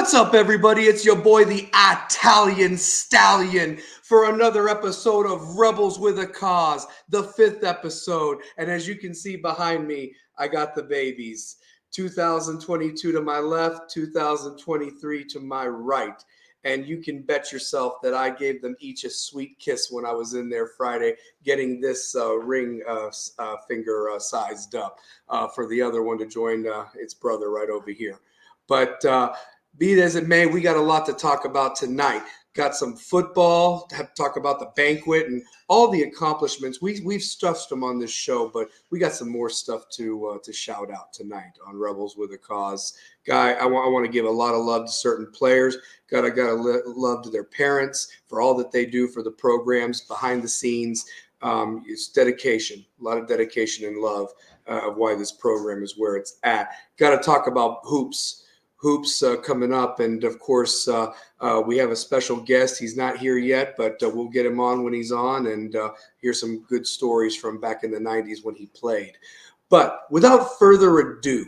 What's up, everybody? It's your boy, the Italian Stallion, for another episode of Rebels with a Cause, the 5th episode. And as you can see behind me, I got the babies. 2022 to my left, 2023 to my right. And you can bet yourself that I gave them each a sweet kiss when I was in there Friday, getting this ring finger sized up for the other one to join its brother right over here. But be it as it may, we got a lot to talk about tonight. Got some football, have to talk about the banquet and all the accomplishments. We've stuffed them on this show, but we got some more stuff to shout out tonight on Rebels with a Cause. Guy, I want to give a lot of love to certain players. Got love to their parents for all that they do for the programs behind the scenes. It's dedication, a lot of dedication and love of why this program is where it's at. Got to talk about hoops coming up, and of course we have a special guest. He's not here yet, but we'll get him on when he's on and hear some good stories from back in the 90s when he played. But without further ado,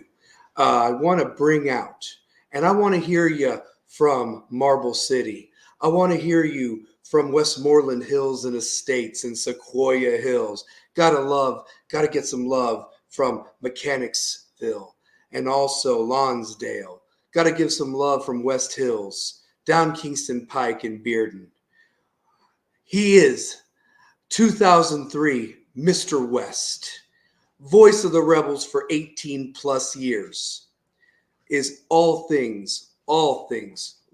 I want to bring out, and I want to hear you from Marble City. I want to hear you from Westmoreland Hills and Estates and Sequoia Hills. Gotta get some love from Mechanicsville and also Lonsdale. Got to give some love from West Hills, down Kingston Pike and Bearden. He is 2003 Mr. West, voice of the Rebels for 18 plus years, is all things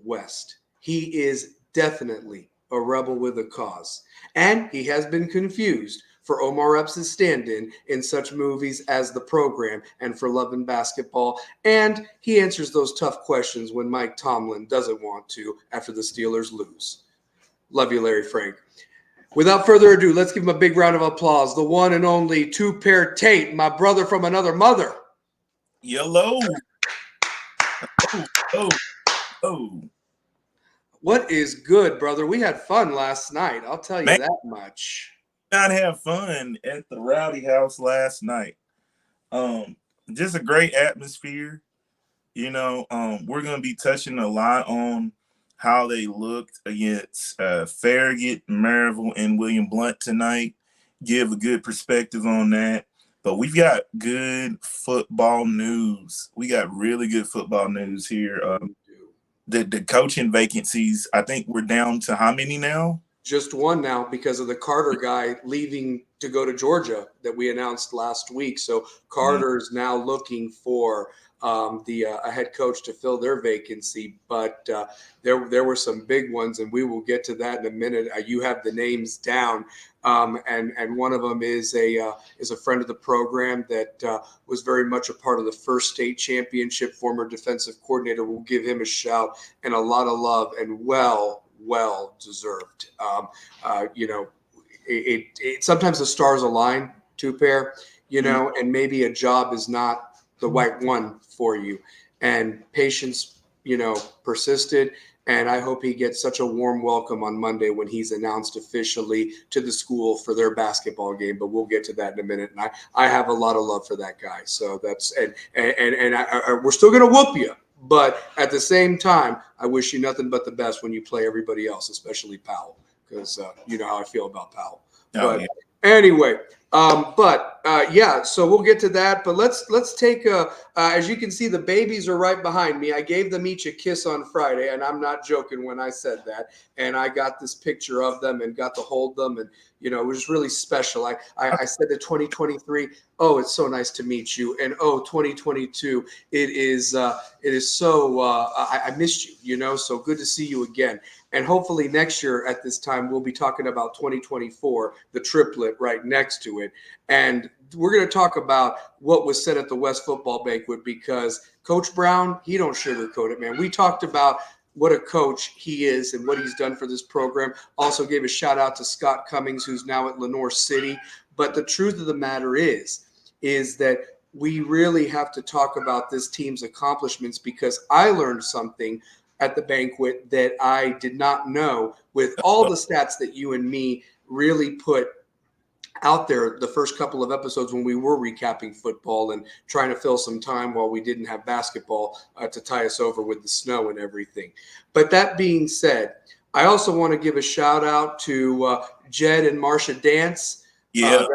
West. He is definitely a rebel with a cause. And he has been confused for Omar Epps' stand-in in such movies as The Program and For Love and Basketball. And he answers those tough questions when Mike Tomlin doesn't want to after the Steelers lose. Love you, Larry Frank. Without further ado, let's give him a big round of applause. The one and only Pair Tate, my brother from another mother. Yellow. Oh. What is good, brother? We had fun last night. I'll tell you that much. Not have fun at the Rowdy House last night. Just a great atmosphere. We're going to be touching a lot on how they looked against Farragut, Maryville, and William Blount tonight. Give a good perspective on that. But we've got good football news. We got really good football news here. The coaching vacancies, I think we're down to how many now? Just one now because of the Carter guy leaving to go to Georgia that we announced last week. So Carter's now looking for a head coach to fill their vacancy. But there were some big ones, and we will get to that in a minute. You have the names down, and one of them is a friend of the program that was very much a part of the first state championship. Former defensive coordinator. We'll give him a shout and a lot of love, and well deserved. It sometimes the stars align, Pair, and maybe a job is not the right one for you, and patience, persisted. And I hope he gets such a warm welcome on Monday when he's announced officially to the school for their basketball game. But we'll get to that in a minute. And I have a lot of love for that guy. So that's and we're still gonna whoop you. But at the same time, I wish you nothing but the best when you play everybody else, especially Powell, because you know how I feel about Powell. Anyway, so we'll get to that. But let's take as you can see, the babies are right behind me. I gave them each a kiss on Friday, and I'm not joking when I said that. And I got this picture of them and got to hold them, and it was really special. I said to 2023, oh, it's so nice to meet you, and 2022, it is so I missed you, so good to see you again. And hopefully next year at this time, we'll be talking about 2024, the triplet right next to it. And we're going to talk about what was said at the West Football Banquet, because Coach Brown, he don't sugarcoat it, man. We talked about what a coach he is and what he's done for this program. Also gave a shout out to Scott Cummings, who's now at Lenoir City. But the truth of the matter is that we really have to talk about this team's accomplishments, because I learned something at the banquet that I did not know, with all the stats that you and me really put out there the first couple of episodes when we were recapping football and trying to fill some time while we didn't have basketball to tie us over with the snow and everything. But that being said, I also want to give a shout out to Jed and Marsha Dance. Yeah.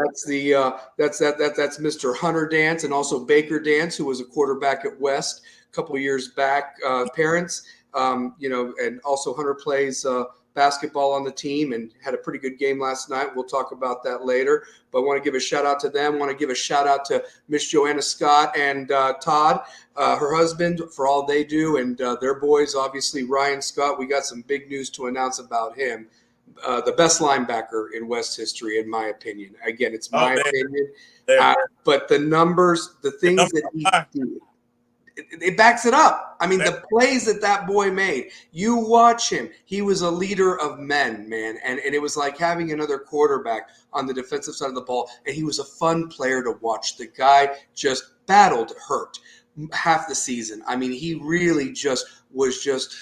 That's Mr. Hunter Dance and also Baker Dance, who was a quarterback at West a couple of years back. Parents, and also Hunter plays basketball on the team and had a pretty good game last night. We'll talk about that later, but I want to give a shout out to them. I want to give a shout out to Miss Joanna Scott and Todd, her husband, for all they do, and their boys, obviously Ryan Scott. We got some big news to announce about him. The best linebacker in West history, in my opinion. Again, it's my opinion, but the numbers, the things that he did, it backs it up. I mean, the plays that boy made, you watch him. He was a leader of men, man. And it was like having another quarterback on the defensive side of the ball. And he was a fun player to watch. The guy just battled hurt half the season. I mean, he really was just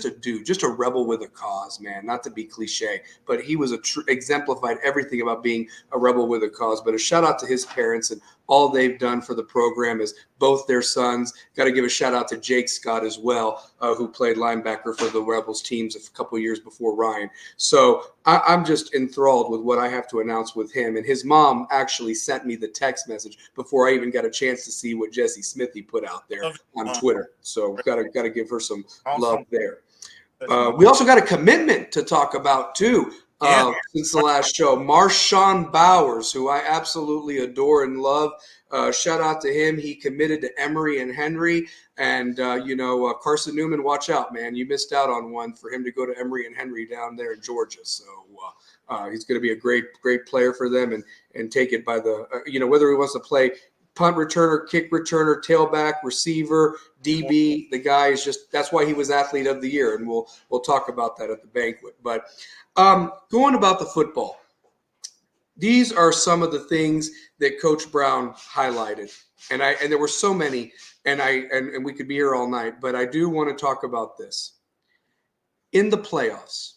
a dude, just a rebel with a cause, man. Not to be cliche, but he was exemplified everything about being a rebel with a cause. But a shout out to his parents and all they've done for the program is both their sons. Got to give a shout out to Jake Scott as well, who played linebacker for the Rebels teams a couple of years before Ryan. So I'm just enthralled with what I have to announce with him. And his mom actually sent me the text message before I even got a chance to see what Jesse Smithy put out there on Twitter. So got to give her some love there. We also got a commitment to talk about too. Since the last show, Marshawn Bowers, who I absolutely adore and love. Shout out to him. He committed to Emory and Henry. And, Carson Newman, watch out, man. You missed out on one for him to go to Emory and Henry down there in Georgia. So he's going to be a great, great player for them and take it by the, whether he wants to play punt returner, kick returner, tailback, receiver, DB, the guy is just, that's why he was athlete of the year. And we'll talk about that at the banquet. But going about the football, these are some of the things that Coach Brown highlighted. And there were so many, and we could be here all night, but I do want to talk about this. In the playoffs,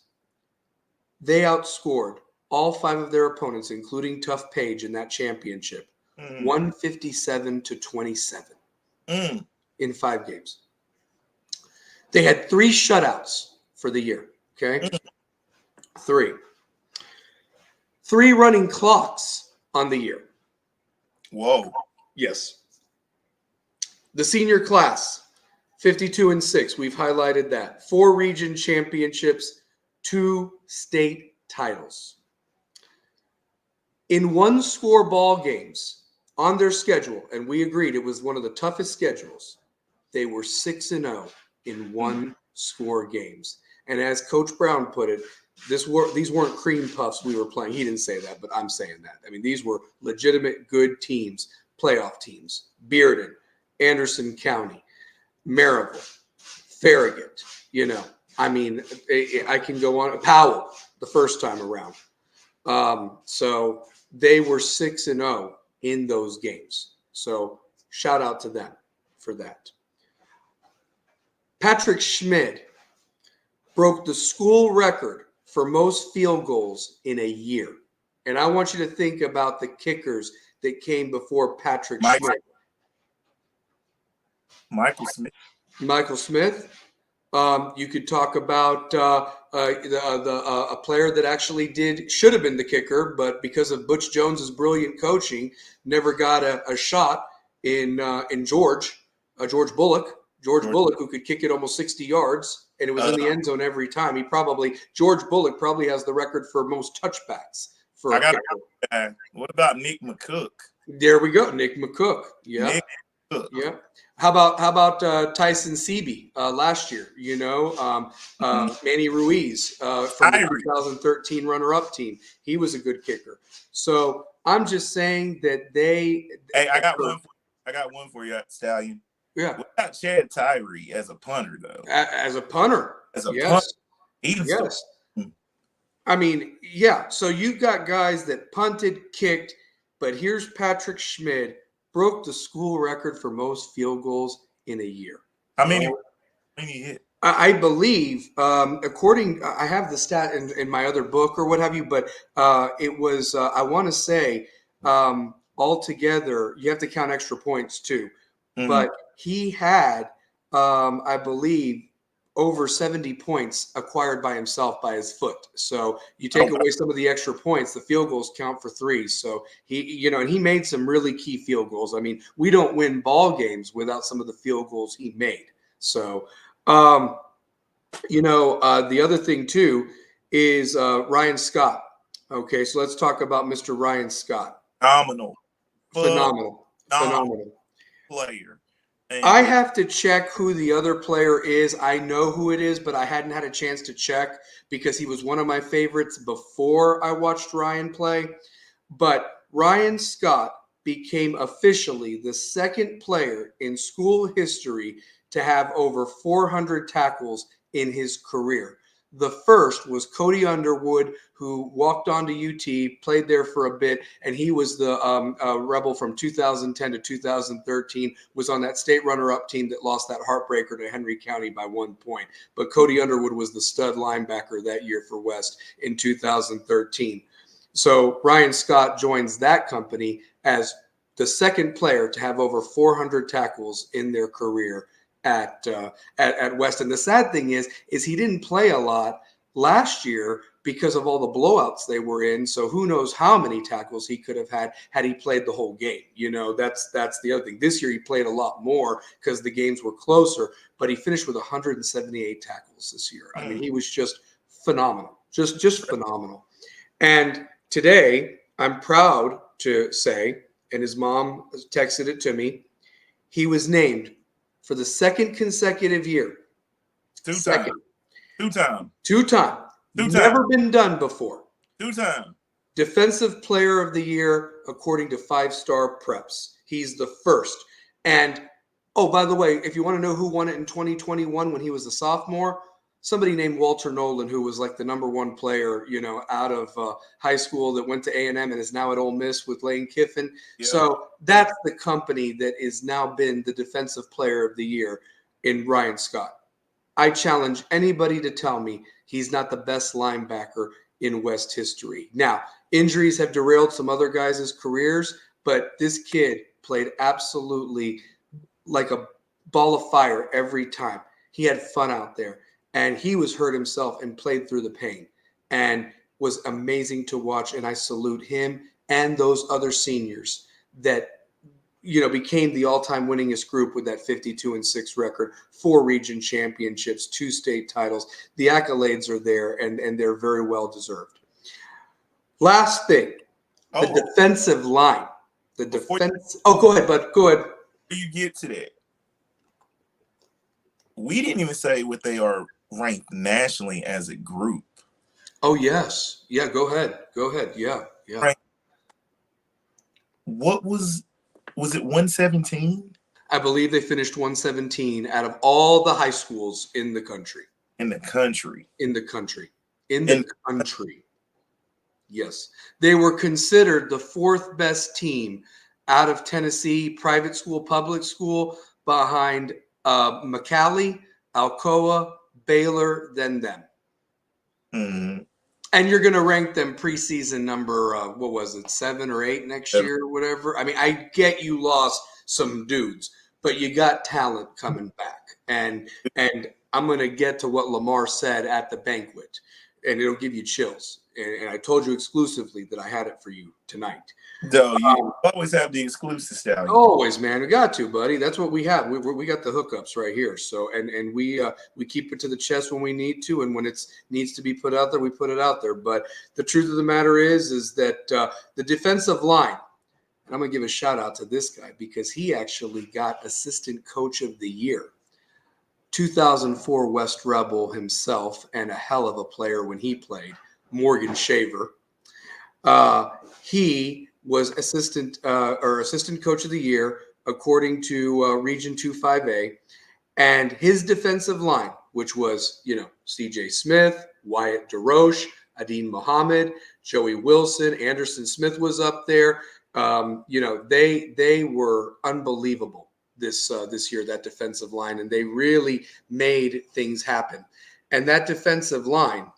they outscored all 5 of their opponents, including Tough Page in that championship, 157-27 in 5 games. They had 3 shutouts for the year, okay? 3 running clocks on the year. Whoa. Yes. The senior class, 52-6. We've highlighted that. 4 region championships, 2 state titles. In 1-score ball games on their schedule, and we agreed it was one of the toughest schedules, they were 6-0 in 1-score games. And as Coach Brown put it, these weren't cream puffs we were playing. He didn't say that, but I'm saying that. I mean, these were legitimate good teams, playoff teams. Bearden, Anderson County, Maryville, Farragut, I mean, I can go on. Powell the first time around. So they were 6-0 in those games. So shout out to them for that. Patrick Schmidt broke the school record for most field goals in a year. And I want you to think about the kickers that came before Patrick Schmidt. Michael Smith. You could talk about a player that actually should have been the kicker, but because of Butch Jones's brilliant coaching, never got a shot in George Bullock. George Bullock, who could kick it almost 60 yards, and it was in the end zone every time. George Bullock probably has the record for most touchbacks for a kicker. What about Nick McCook? There we go, Nick McCook. Yeah. Nick McCook. Yeah. How about Tyson Seaby last year? Manny Ruiz from the 2013 runner-up team. He was a good kicker. So I'm just saying that they. Hey, I got one for you, Stallion. Yeah. What about Chad Tyree as a punter, though? As a punter. Punter. Yes. I mean, yeah. So you've got guys that punted, kicked, but here's Patrick Schmidt. Broke the school record for most field goals in a year. How many hit? I believe, I have the stat in my other book or what have you, but it was, I want to say, altogether, you have to count extra points too. Mhm. But he had, I believe, over 70 points acquired by himself by his foot. So you take Oh, away some of the extra points, the field goals count for three. So and he made some really key field goals. I mean, we don't win ball games without some of the field goals he made. So, the other thing too is Ryan Scott. Okay, so let's talk about Mr. Ryan Scott. phenomenal, Phenomenal, phenomenal phenomenal. player. I And have to check who the other player is. I know who it is, but I hadn't had a chance to check because he was one of my favorites before I watched Ryan play. But Ryan Scott became officially the second player in school history to have over 400 tackles in his career. The first was Cody Underwood, who walked on to UT, played there for a bit, and he was the Rebel from 2010 to 2013, was on that state runner-up team that lost that heartbreaker to Henry County by 1 point. But Cody Underwood was the stud linebacker that year for West in 2013. So Ryan Scott joins that company as the second player to have over 400 tackles in their career at West. And the sad thing is he didn't play a lot last year because of all the blowouts they were in. So who knows how many tackles he could have had he played the whole game. That's the other thing. This year he played a lot more because the games were closer, but he finished with 178 tackles this year. I mean, he was just phenomenal, just phenomenal. And today I'm proud to say, and his mom texted it to me, he was named for the second consecutive year. two time, Second. two time, Two-time. two time, Never been done before. two time. Defensive Player of the Year, according to 5-Star Preps. He's the first. And, oh, by the way, if you want to know who won it in 2021 when he was a sophomore, somebody named Walter Nolan, who was like the number one player, out of high school that went to A&M and is now at Ole Miss with Lane Kiffin. Yeah. So that's the company that is now been the Defensive Player of the Year in Ryan Scott. I challenge anybody to tell me he's not the best linebacker in West history. Now, injuries have derailed some other guys' careers, but this kid played absolutely like a ball of fire every time. He had fun out there, and he was hurt himself and played through the pain and was amazing to watch. And I salute him and those other seniors that became the all-time winningest group with that 52-6 record, 4 region championships, 2 state titles. The accolades are there, and they're very well deserved. Last thing, the defensive line. The defense. Go ahead, bud. Go ahead. Before you get to that, we didn't even say what they are ranked nationally as a group. Oh, yes. Yeah, go ahead. Go ahead. Yeah. Right. What was it 117? I believe they finished 117 out of all the high schools in the country. In the country. Yes. They were considered the 4th best team out of Tennessee, private school, public school, behind McAllee, Alcoa, Baylor, then them. Mm-hmm. And you're going to rank them preseason number, 7 or 8 next year or whatever. I mean, I get you lost some dudes, but you got talent coming back. And I'm going to get to what Lamar said at the banquet, and it'll give you chills. And I told you exclusively that I had it for you tonight. No, you always have the exclusive style. Always, man. We got to, buddy. That's what we have. We got the hookups right here. So and we keep it to the chest when we need to, and when it needs to be put out there, we put it out there. But the truth of the matter is that the defensive line, and I'm gonna give a shout out to this guy because he actually got Assistant Coach of the Year. 2004 West Rebel himself, and a hell of a player when he played, Morgan Shaver. He was assistant coach of the year according to Region 2-5A, and his defensive line, which was C.J. Smith, Wyatt DeRoche, Adine Muhammad, Joey Wilson, Anderson Smith was up there. They were unbelievable. this year, that defensive line, and they really made things happen. And that defensive line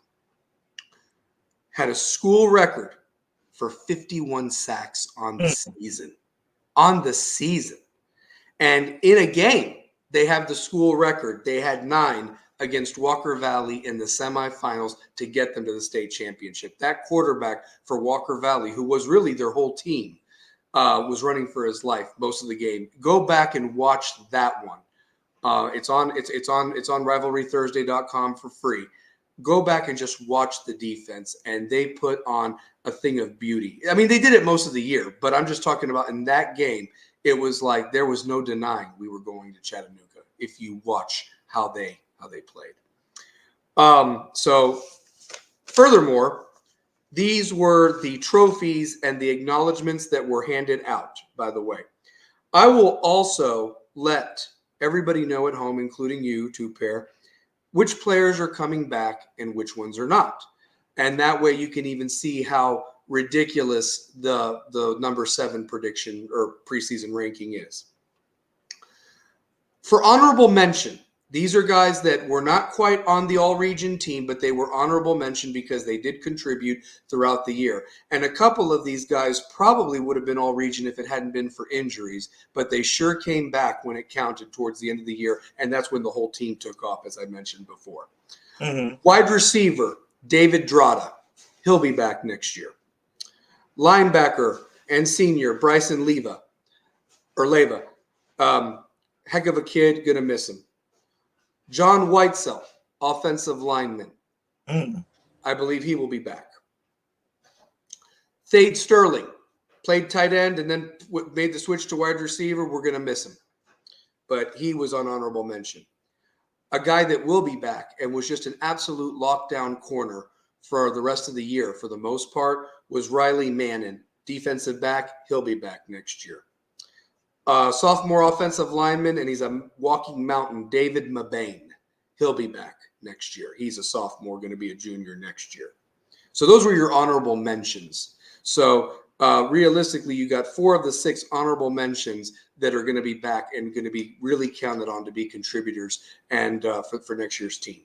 had a school record for 51 sacks on the season. On the season. And in a game, they have the school record. They had 9 against Walker Valley in the semifinals to get them to the state championship. That quarterback for Walker Valley, who was really their whole team, was running for his life most of the game. Go back and watch that one. It's on rivalrythursday.com for free. Go back and just watch the defense, and they put on a thing of beauty. I mean, they did it most of the year, but I'm just talking about in that game, it was like there was no denying we were going to Chattanooga if you watch how they played. So furthermore, these were the trophies and the acknowledgments that were handed out, by the way. I will also let everybody know at home, including you, two pair, which players are coming back and which ones are not. And that way you can even see how ridiculous the number 7 prediction or preseason ranking is. For honorable mention, these are guys that were not quite on the all-region team, but they were honorable mention because they did contribute throughout the year. And a couple of these guys probably would have been all-region if it hadn't been for injuries, but they sure came back when it counted towards the end of the year, and that's when the whole team took off, as I mentioned before. Mm-hmm. Wide receiver, David Drata. He'll be back next year. Linebacker and senior, Bryson Leva. Heck of a kid, going to miss him. John Whitesell, offensive lineman. I believe he will be back. Thade Sterling, played tight end and then made the switch to wide receiver. We're going to miss him. But he was on honorable mention. A guy that will be back and was just an absolute lockdown corner for the rest of the year, for the most part, was Riley Mannon, defensive back. He'll be back next year. Sophomore offensive lineman, and he's a walking mountain, David Mabane. He'll be back next year. He's a sophomore, going to be a junior next year. So those were your honorable mentions. So realistically, you got 4 of the 6 honorable mentions that are going to be back and going to be really counted on to be contributors and for next year's team.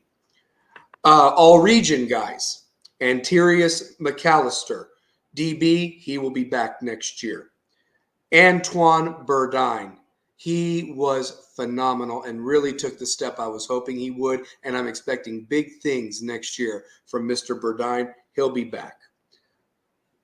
All region guys, Antirius McAllister, DB, he will be back next year. Antoine Burdine, he was phenomenal and really took the step I was hoping he would, and I'm expecting big things next year from Mr. Burdine. He'll be back.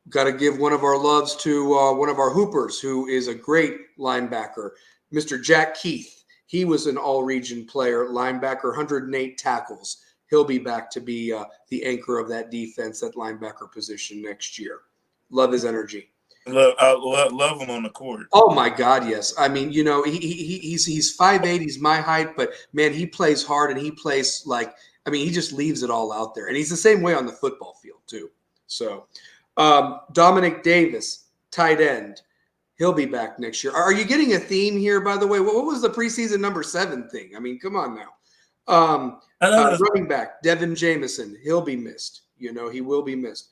Got to give one of our loves to one of our hoopers who is a great linebacker, Mr. Jack Keith. He was an all-region player, linebacker, 108 tackles. He'll be back to be the anchor of that defense, that linebacker position next year. Love his energy. Love him on the court. Oh my God, yes. I mean, you know, he's 5'8", he's my height, but man, he plays hard and he plays like, I mean, he just leaves it all out there. And he's the same way on the football field too. So Dominic Davis, tight end, he'll be back next year. Are you getting a theme here, by the way? What was the preseason number 7 thing? I mean, come on now. Running back, Devin Jameson, he'll be missed. You know, he will be missed.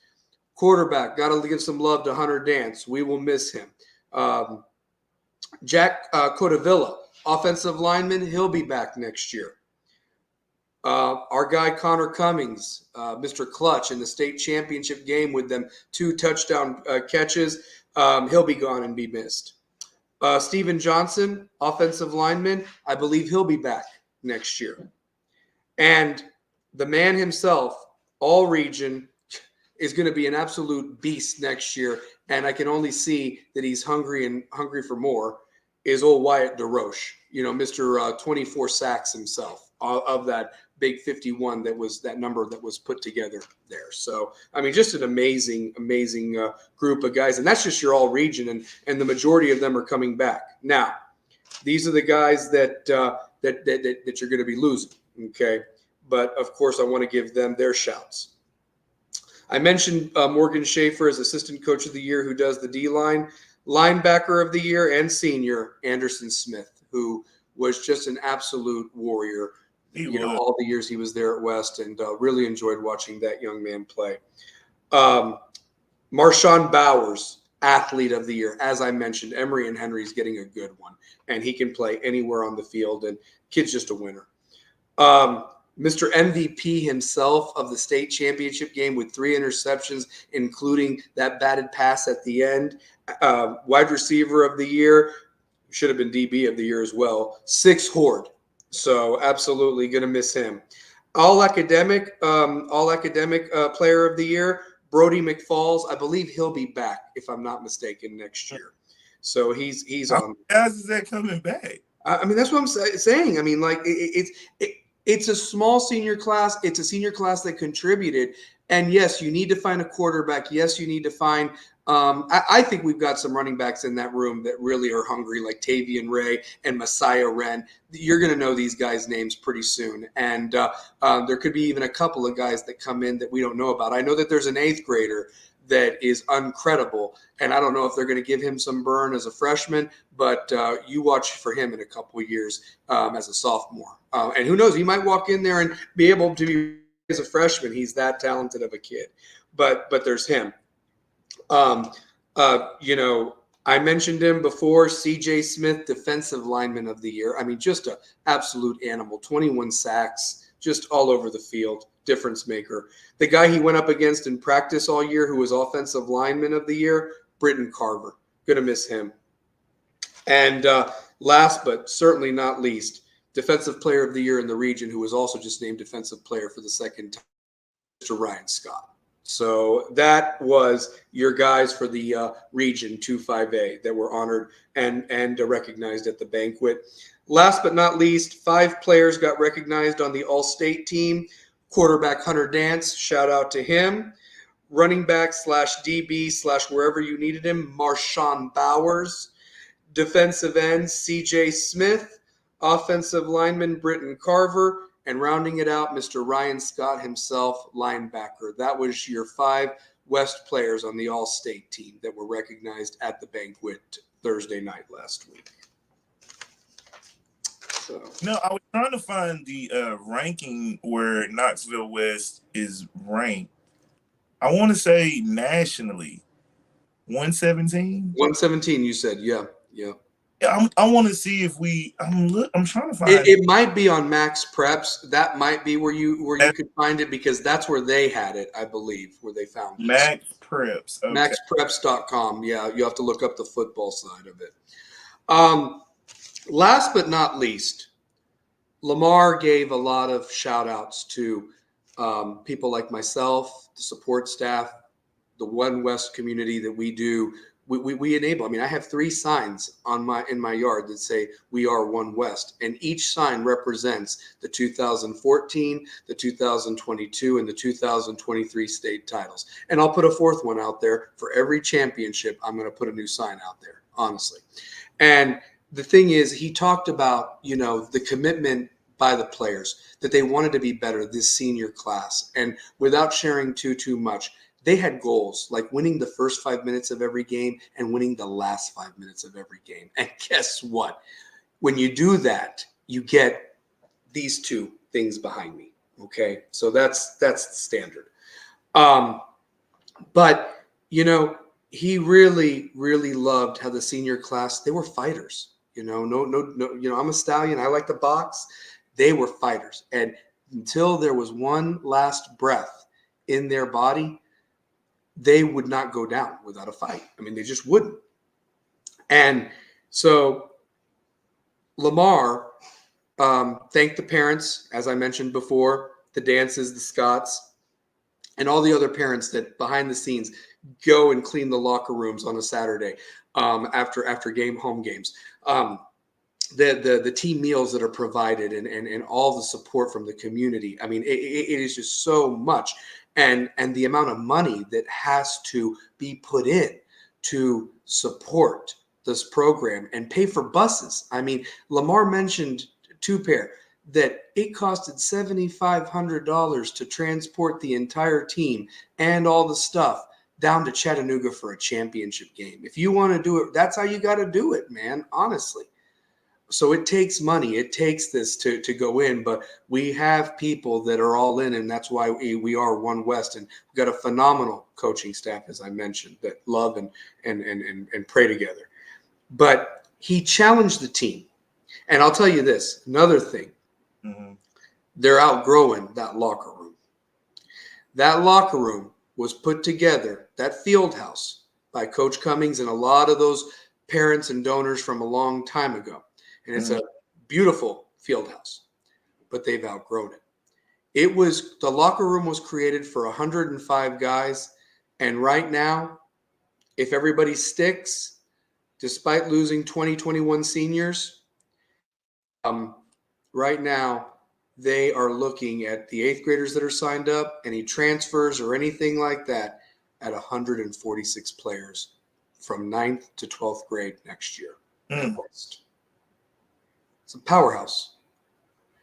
Quarterback, got to give some love to Hunter Dance. We will miss him. Jack Codavilla, offensive lineman, he'll be back next year. Our guy Connor Cummings, Mr. Clutch in the state championship game with them 2 touchdown catches, he'll be gone and be missed. Steven Johnson, offensive lineman, I believe he'll be back next year. And the man himself, all region, is going to be an absolute beast next year, and I can only see that he's hungry for more, is old Wyatt DeRoche, you know, Mr. 24 sacks himself of that big 51 that number that was put together there. So, I mean, just an amazing group of guys, and that's just your all region, and the majority of them are coming back. Now, these are the guys that you're going to be losing, okay? But, of course, I want to give them their shouts. I mentioned Morgan Schaefer as assistant coach of the year who does the D-line, linebacker of the year, and senior Anderson Smith, who was just an absolute warrior, all the years he was there at West, and really enjoyed watching that young man play. Marshawn Bowers, athlete of the year. As I mentioned, Emery and Henry's getting a good one, and he can play anywhere on the field, and kid's just a winner. Mr. MVP himself of the state championship game with 3 interceptions, including that batted pass at the end. Wide receiver of the year, should have been DB of the year as well, 6 Horde. So absolutely going to miss him. All academic player of the year, Brody McFalls. I believe he'll be back, if I'm not mistaken, next year. So he's on. How is that coming back? I mean, that's what I'm saying. I mean, like it's a small senior class. It's a senior class that contributed. And yes, you need to find a quarterback. Yes, you need to find I think we've got some running backs in that room that really are hungry, like Tavian Ray and Messiah Wren. You're going to know these guys' names pretty soon. And there could be even a couple of guys that come in that we don't know about. I know that there's an 8th grader that is uncredible, and I don't know if they're going to give him some burn as a freshman, but you watch for him in a couple of years as a sophomore. And who knows, he might walk in there and be able to be as a freshman. He's that talented of a kid. But there's him. I mentioned him before, CJ Smith, defensive lineman of the year. I mean, just an absolute animal, 21 sacks, just all over the field, difference maker. The guy he went up against in practice all year, who was offensive lineman of the year, Britton Carver. Gonna miss him. And last but certainly not least, defensive player of the year in the region, who was also just named defensive player for the second time, Mr. Ryan Scott. So that was your guys for the region 2-5A that were honored and recognized at the banquet. Last but not least, 5 players got recognized on the all-state team. Quarterback Hunter Dance, shout out to him. Running back /DB / wherever you needed him, Marshawn Bowers. Defensive end, CJ Smith. Offensive lineman, Britton Carver. And rounding it out, Mr. Ryan Scott himself, linebacker. That was your 5 West players on the all-state team that were recognized at the banquet Thursday night last week. So. No, I was trying to find the ranking where Knoxville West is ranked. I want to say nationally, 117. 117, you said, yeah. Yeah, I want to see if I'm trying to find it might be on Max Preps. That might be where you could find it, because that's where they had it, I believe, where they found it. Max Preps. Okay. MaxPreps.com. Yeah, you have to look up the football side of it. Last but not least, Lamar gave a lot of shout outs to people like myself, the support staff, the One West community that we do. We enable. I mean, I have 3 signs in my yard that say "We are One West," and each sign represents the 2014, the 2022, and the 2023 state titles. And I'll put a 4th one out there for every championship. I'm going to put a new sign out there, honestly. And the thing is, he talked about the commitment by the players that they wanted to be better this senior class, and without sharing too much. They had goals like winning the first 5 minutes of every game and winning the last 5 minutes of every game. And guess what? When you do that, you get these 2 things behind me. Okay, so that's the standard. But he really loved how the senior class, they were fighters. No. I'm a stallion. I like to box. They were fighters, and until there was one last breath in their body, they would not go down without a fight. I mean, they just wouldn't. And so Lamar thanked the parents, as I mentioned before, the Dances, the Scotts, and all the other parents that behind the scenes go and clean the locker rooms on a Saturday after home games. The team meals that are provided and all the support from the community. I mean, it is just so much. And the amount of money that has to be put in to support this program and pay for buses. I mean, Lamar mentioned Pair that it costed $7,500 to transport the entire team and all the stuff down to Chattanooga for a championship game. If you want to do it, that's how you got to do it, man, honestly. So it takes money. It takes this to go in, but we have people that are all in, and that's why we are One West, and we've got a phenomenal coaching staff, as I mentioned, that love and pray together. But he challenged the team, and I'll tell you this: another thing, they're outgrowing that locker room. That locker room was put together, that field house, by Coach Cummings and a lot of those parents and donors from a long time ago. And it's a beautiful field house, but they've outgrown it. The locker room was created for 105 guys. And right now, if everybody sticks, despite losing 2021 seniors, right now they are looking at the 8th graders that are signed up, any transfers or anything like that, at 146 players from 9th to 12th grade next year. It's a powerhouse.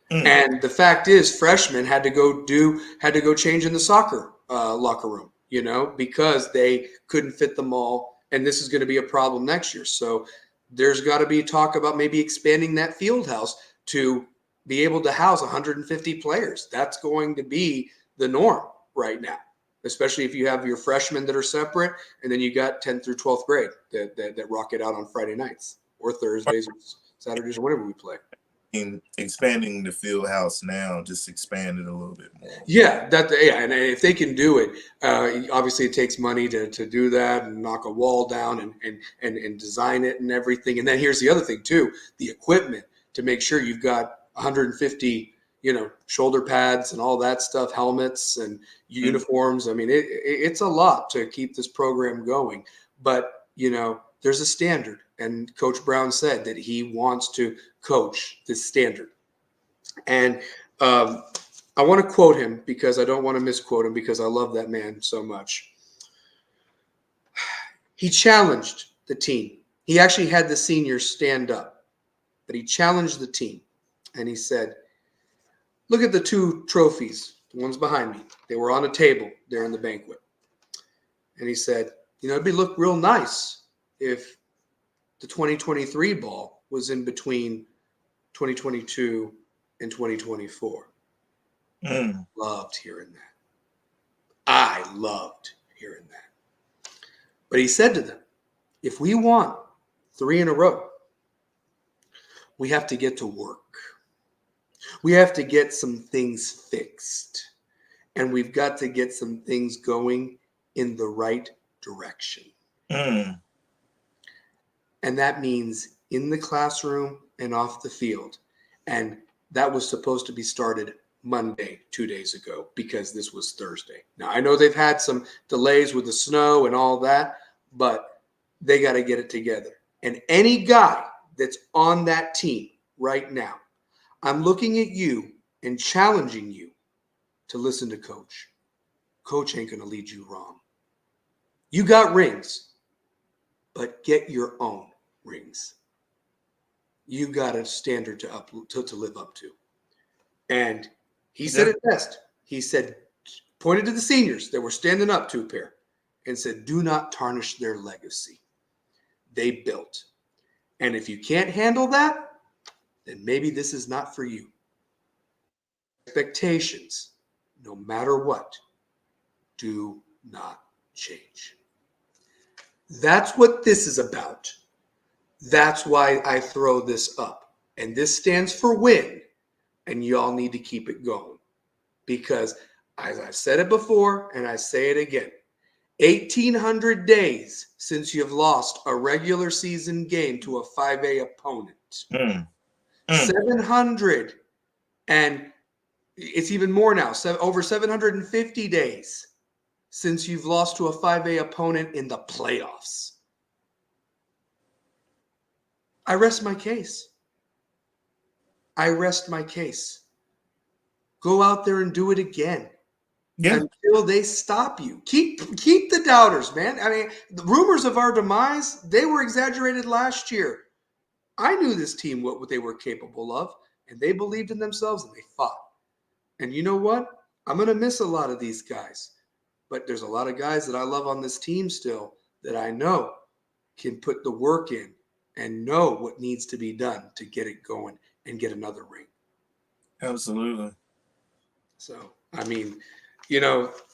And the fact is, freshmen had to go change in the soccer locker room, because they couldn't fit them all. And this is going to be a problem next year. So there's got to be talk about maybe expanding that field house to be able to house 150 players. That's going to be the norm right now, especially if you have your freshmen that are separate, and then you got 10th through 12th grade that rock it out on Friday nights or Thursdays or Saturdays or whatever we play. Expanding the field house now, just expand it a little bit more. Yeah, and if they can do it, obviously it takes money to do that and knock a wall down and design it and everything. And then here's the other thing too: the equipment to make sure you've got 150, shoulder pads and all that stuff, helmets and uniforms. I mean, it's a lot to keep this program going, but there's a standard. And Coach Brown said that he wants to coach this standard. And I want to quote him because I don't want to misquote him, because I love that man so much. He challenged the team. He actually had the seniors stand up, but he challenged the team. And he said, look at the 2 trophies, the ones behind me. They were on a table there in the banquet. And he said, it'd look real nice if the 2023 ball was in between 2022 and 2024. Loved hearing that. I loved hearing that. But he said to them, if we want 3 in a row, we have to get to work. We have to get some things fixed. And we've got to get some things going in the right direction. And that means in the classroom and off the field. And that was supposed to be started Monday, 2 days ago, because this was Thursday. Now, I know they've had some delays with the snow and all that, but they got to get it together. And any guy that's on that team right now, I'm looking at you and challenging you to listen to Coach. Coach ain't going to lead you wrong. You got rings, but get your own rings. You got a standard to live up to. And he said it best. He said, pointed to the seniors that were standing up to a pair and said, do not tarnish their legacy. They built. And if you can't handle that, then maybe this is not for you. Expectations, no matter what, do not change. That's what this is about. That's why I throw this up. And this stands for win. And y'all need to keep it going. Because as I've said it before, and I say it again, 1,800 days since you've lost a regular season game to a 5A opponent. 700, and it's even more now, over 750 days since you've lost to a 5A opponent in the playoffs. I rest my case. Go out there and do it again. Yeah. Until they stop you. Keep the doubters, man. I mean, the rumors of our demise, they were exaggerated last year. I knew this team, what they were capable of, and they believed in themselves and they fought. And you know what? I'm going to miss a lot of these guys. But there's a lot of guys that I love on this team still that I know can put the work in and know what needs to be done to get it going and get another ring. Absolutely. So, I mean,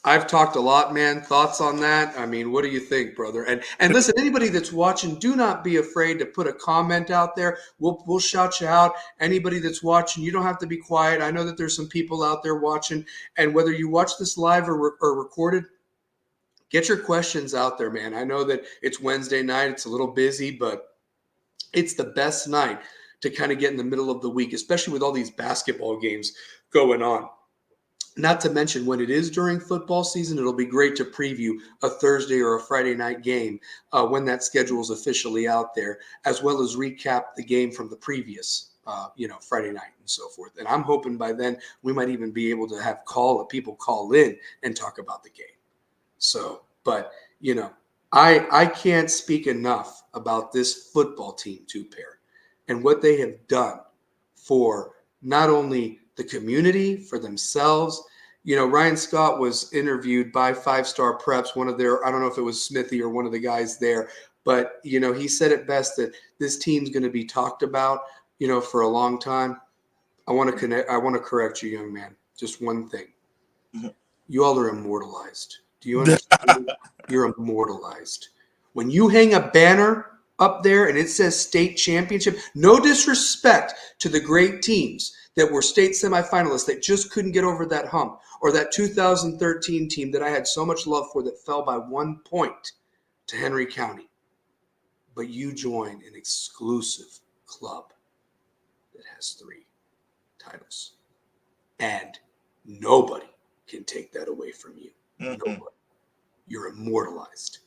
I've talked a lot, man. Thoughts on that? I mean, what do you think, brother? And listen, anybody that's watching, do not be afraid to put a comment out there. We'll shout you out. Anybody that's watching, you don't have to be quiet. I know that there's some people out there watching, and whether you watch this live or recorded, get your questions out there, man. I know that it's Wednesday night. It's a little busy, but it's the best night to kind of get in the middle of the week, especially with all these basketball games going on. Not to mention when it is during football season, it'll be great to preview a Thursday or a Friday night game when that schedule is officially out there, as well as recap the game from the previous, Friday night and so forth. And I'm hoping by then we might even be able to have people call in and talk about the game. So, but I can't speak enough about this football team, too, Pair, and what they have done for not only the community, for themselves. Ryan Scott was interviewed by 5-Star Preps, one of their, I don't know if it was Smithy or one of the guys there, but, he said it best that this team's going to be talked about, for a long time. I want to correct you, young man. Just one thing. You all are immortalized. Do you understand? You're immortalized. When you hang a banner up there and it says state championship, no disrespect to the great teams that were state semifinalists that just couldn't get over that hump, or that 2013 team that I had so much love for that fell by 1 point to Henry County. But you join an exclusive club that has 3 titles. And nobody can take that away from you. Nobody. You're immortalized.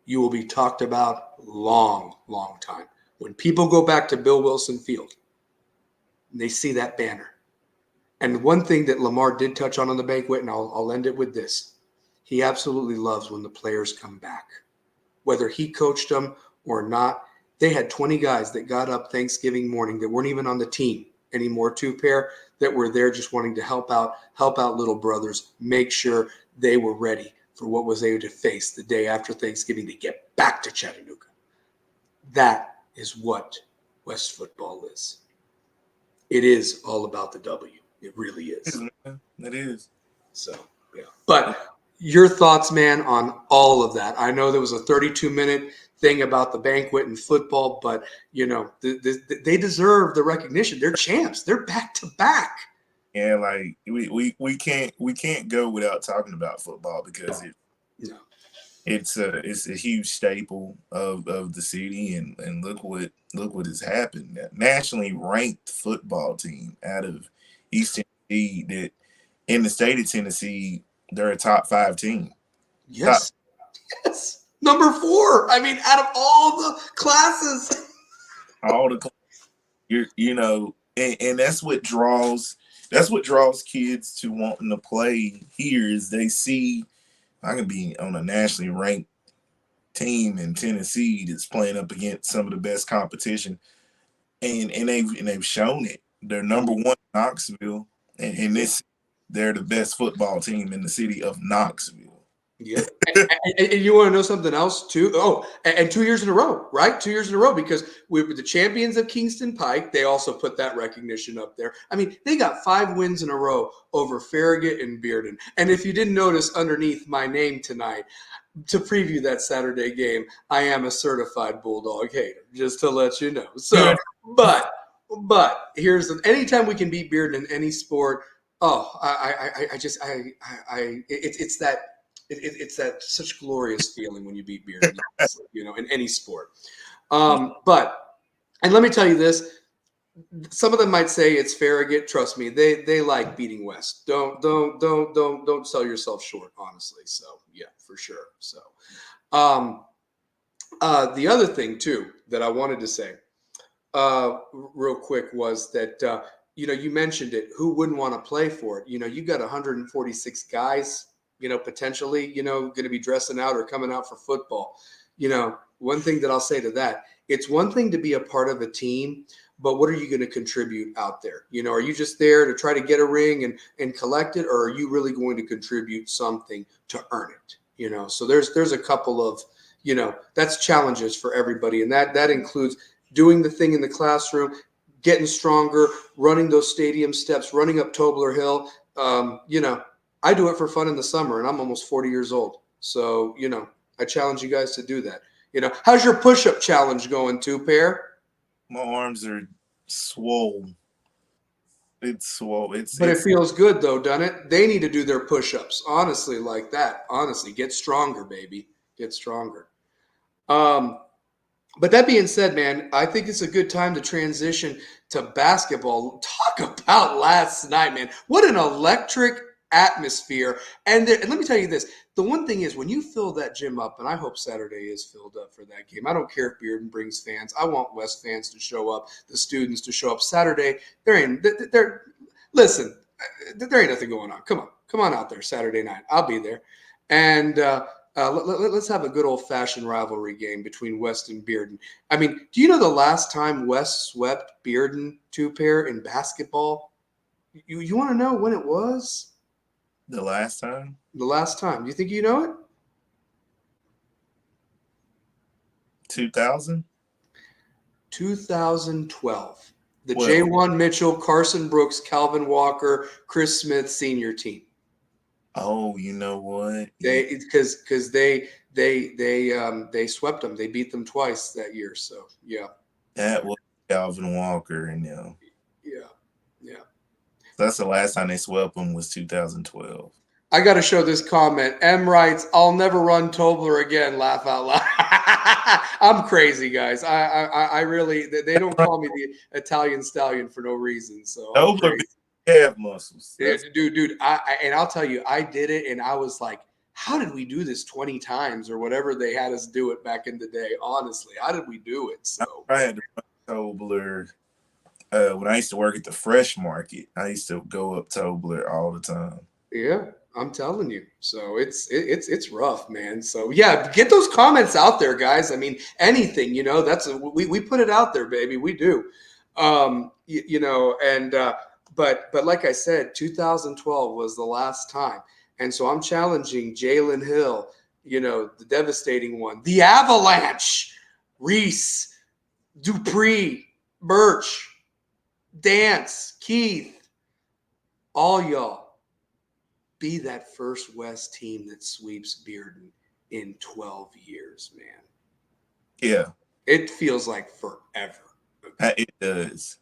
You will be talked about long, long time. When people go back to Bill Wilson Field, and they see that banner. And one thing that Lamar did touch on the banquet, and I'll end it with this. He absolutely loves when the players come back. Whether he coached them or not, they had 20 guys that got up Thanksgiving morning that weren't even on the team anymore, too, Pair, that were there just wanting to help out little brothers, make sure they were ready for what was able to face the day after Thanksgiving to get back to Chattanooga. That is what West football is. It is all about the W. It really is. It is. So, yeah. But your thoughts, man, on all of that. I know there was a 32-minute thing about the banquet and football, but, they deserve the recognition. They're champs. They're back-to-back. Yeah, like we can't go without talking about football because it's a huge staple of the city, and look what has happened. A nationally ranked football team out of East Tennessee, that in the state of Tennessee, they're a top 5 team. Yes. Yes. Number 4. I mean, out of all the classes. And that's what draws kids to wanting to play here, is they see I can be on a nationally ranked team in Tennessee that's playing up against some of the best competition, and they've shown it. They're number 1 in Knoxville, and they're the best football team in the city of Knoxville. Yeah. And you want to know something else too? Oh, and 2 years in a row, right? 2 years in a row, because we were the champions of Kingston Pike. They also put that recognition up there. I mean, they got 5 wins in a row over Farragut and Bearden. And if you didn't notice underneath my name tonight, to preview that Saturday game, I am a certified Bulldog hater, just to let you know. So, but here's anytime we can beat Bearden in any sport. Oh, it's that such glorious feeling when you beat Bearden, in any sport. But let me tell you this: some of them might say it's Farragut. Trust me, they like beating West. Don't sell yourself short, honestly. So yeah, for sure. So, the other thing too that I wanted to say, real quick, was that you mentioned it. Who wouldn't want to play for it? You got 146 guys. Potentially, going to be dressing out or coming out for football. One thing that I'll say to that, it's one thing to be a part of a team, but what are you going to contribute out there? Are you just there to try to get a ring and collect it, or are you really going to contribute something to earn it? So there's a couple of, that's challenges for everybody. And that includes doing the thing in the classroom, getting stronger, running those stadium steps, running up Tobler Hill. I do it for fun in the summer, and I'm almost 40 years old. So, I challenge you guys to do that. How's your push-up challenge going, Pair? My arms are swole. It's swole. But it feels good though, doesn't it? They need to do their push-ups. Honestly, like that. Honestly, get stronger, baby. Get stronger. Um, but that being said, man, I think it's a good time to transition to basketball. Talk about last night, man. What an electric atmosphere. And let me tell you this. The one thing is when you fill that gym up, and I hope Saturday is filled up for that game. I don't care if Bearden brings fans. I want West fans to show up, the students to show up. Saturday, listen, there ain't nothing going on. Come on out there Saturday night. I'll be there. And let's have a good old-fashioned rivalry game between West and Bearden. I mean, do you know the last time West swept Bearden Pair in basketball? You want to know when it was? The last time? The last time. Do you think you know it? 2000? 2012. The J1 Mitchell, Carson Brooks, Calvin Walker, Chris Smith senior team. Oh, you know what? Because they swept them. They beat them twice that year. So yeah. That was Calvin Walker and Yeah. That's the last time they swept them was 2012. I got to show this comment. M writes, "I'll never run Tobler again." Laugh out loud. I'm crazy, guys. I really. They don't call me the Italian Stallion for no reason. So Tobler have muscles. Yeah, dude. And I'll tell you, I did it, and I was like, "How did we do this 20 times or whatever they had us do it back in the day?" Honestly, how did we do it? So I had to run Tobler. When I used to work at the Fresh Market, I used to go up Tobler all the time. Yeah. I'm telling you. So it's rough, man. So yeah, get those comments out there, guys. I mean, anything, we put it out there, baby. We do. But like I said, 2012 was the last time. And so I'm challenging Jalen Hill, the devastating one, the Avalanche, Reese, Dupree, Birch, Dance, Keith, all y'all. Be that first West team that sweeps Bearden in 12 years, man. Yeah. It feels like forever. It does.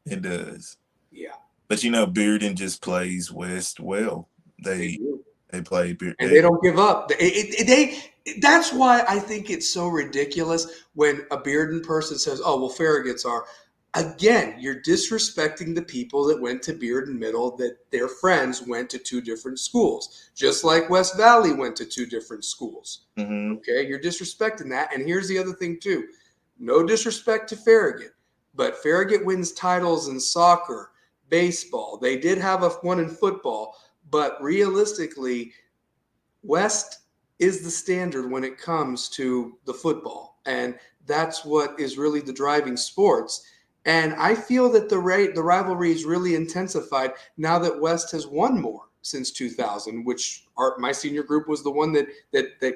It does. Yeah. But Bearden just plays West well. They play Bearden. And they don't give up. That's why I think it's so ridiculous when a Bearden person says, "Oh, well, Farragut's are." Again, you're disrespecting the people that went to Bearden Middle, that their friends went to two different schools, just like West Valley went to two different schools. Mm-hmm. Okay, you're disrespecting that. And here's the other thing, too. No disrespect to Farragut, but Farragut wins titles in soccer, baseball. They did have one in football, but realistically, West is the standard when it comes to the football. And that's what is really the driving sports. And I feel that the rivalry is really intensified now that West has won more since 2000, which my senior group was the one that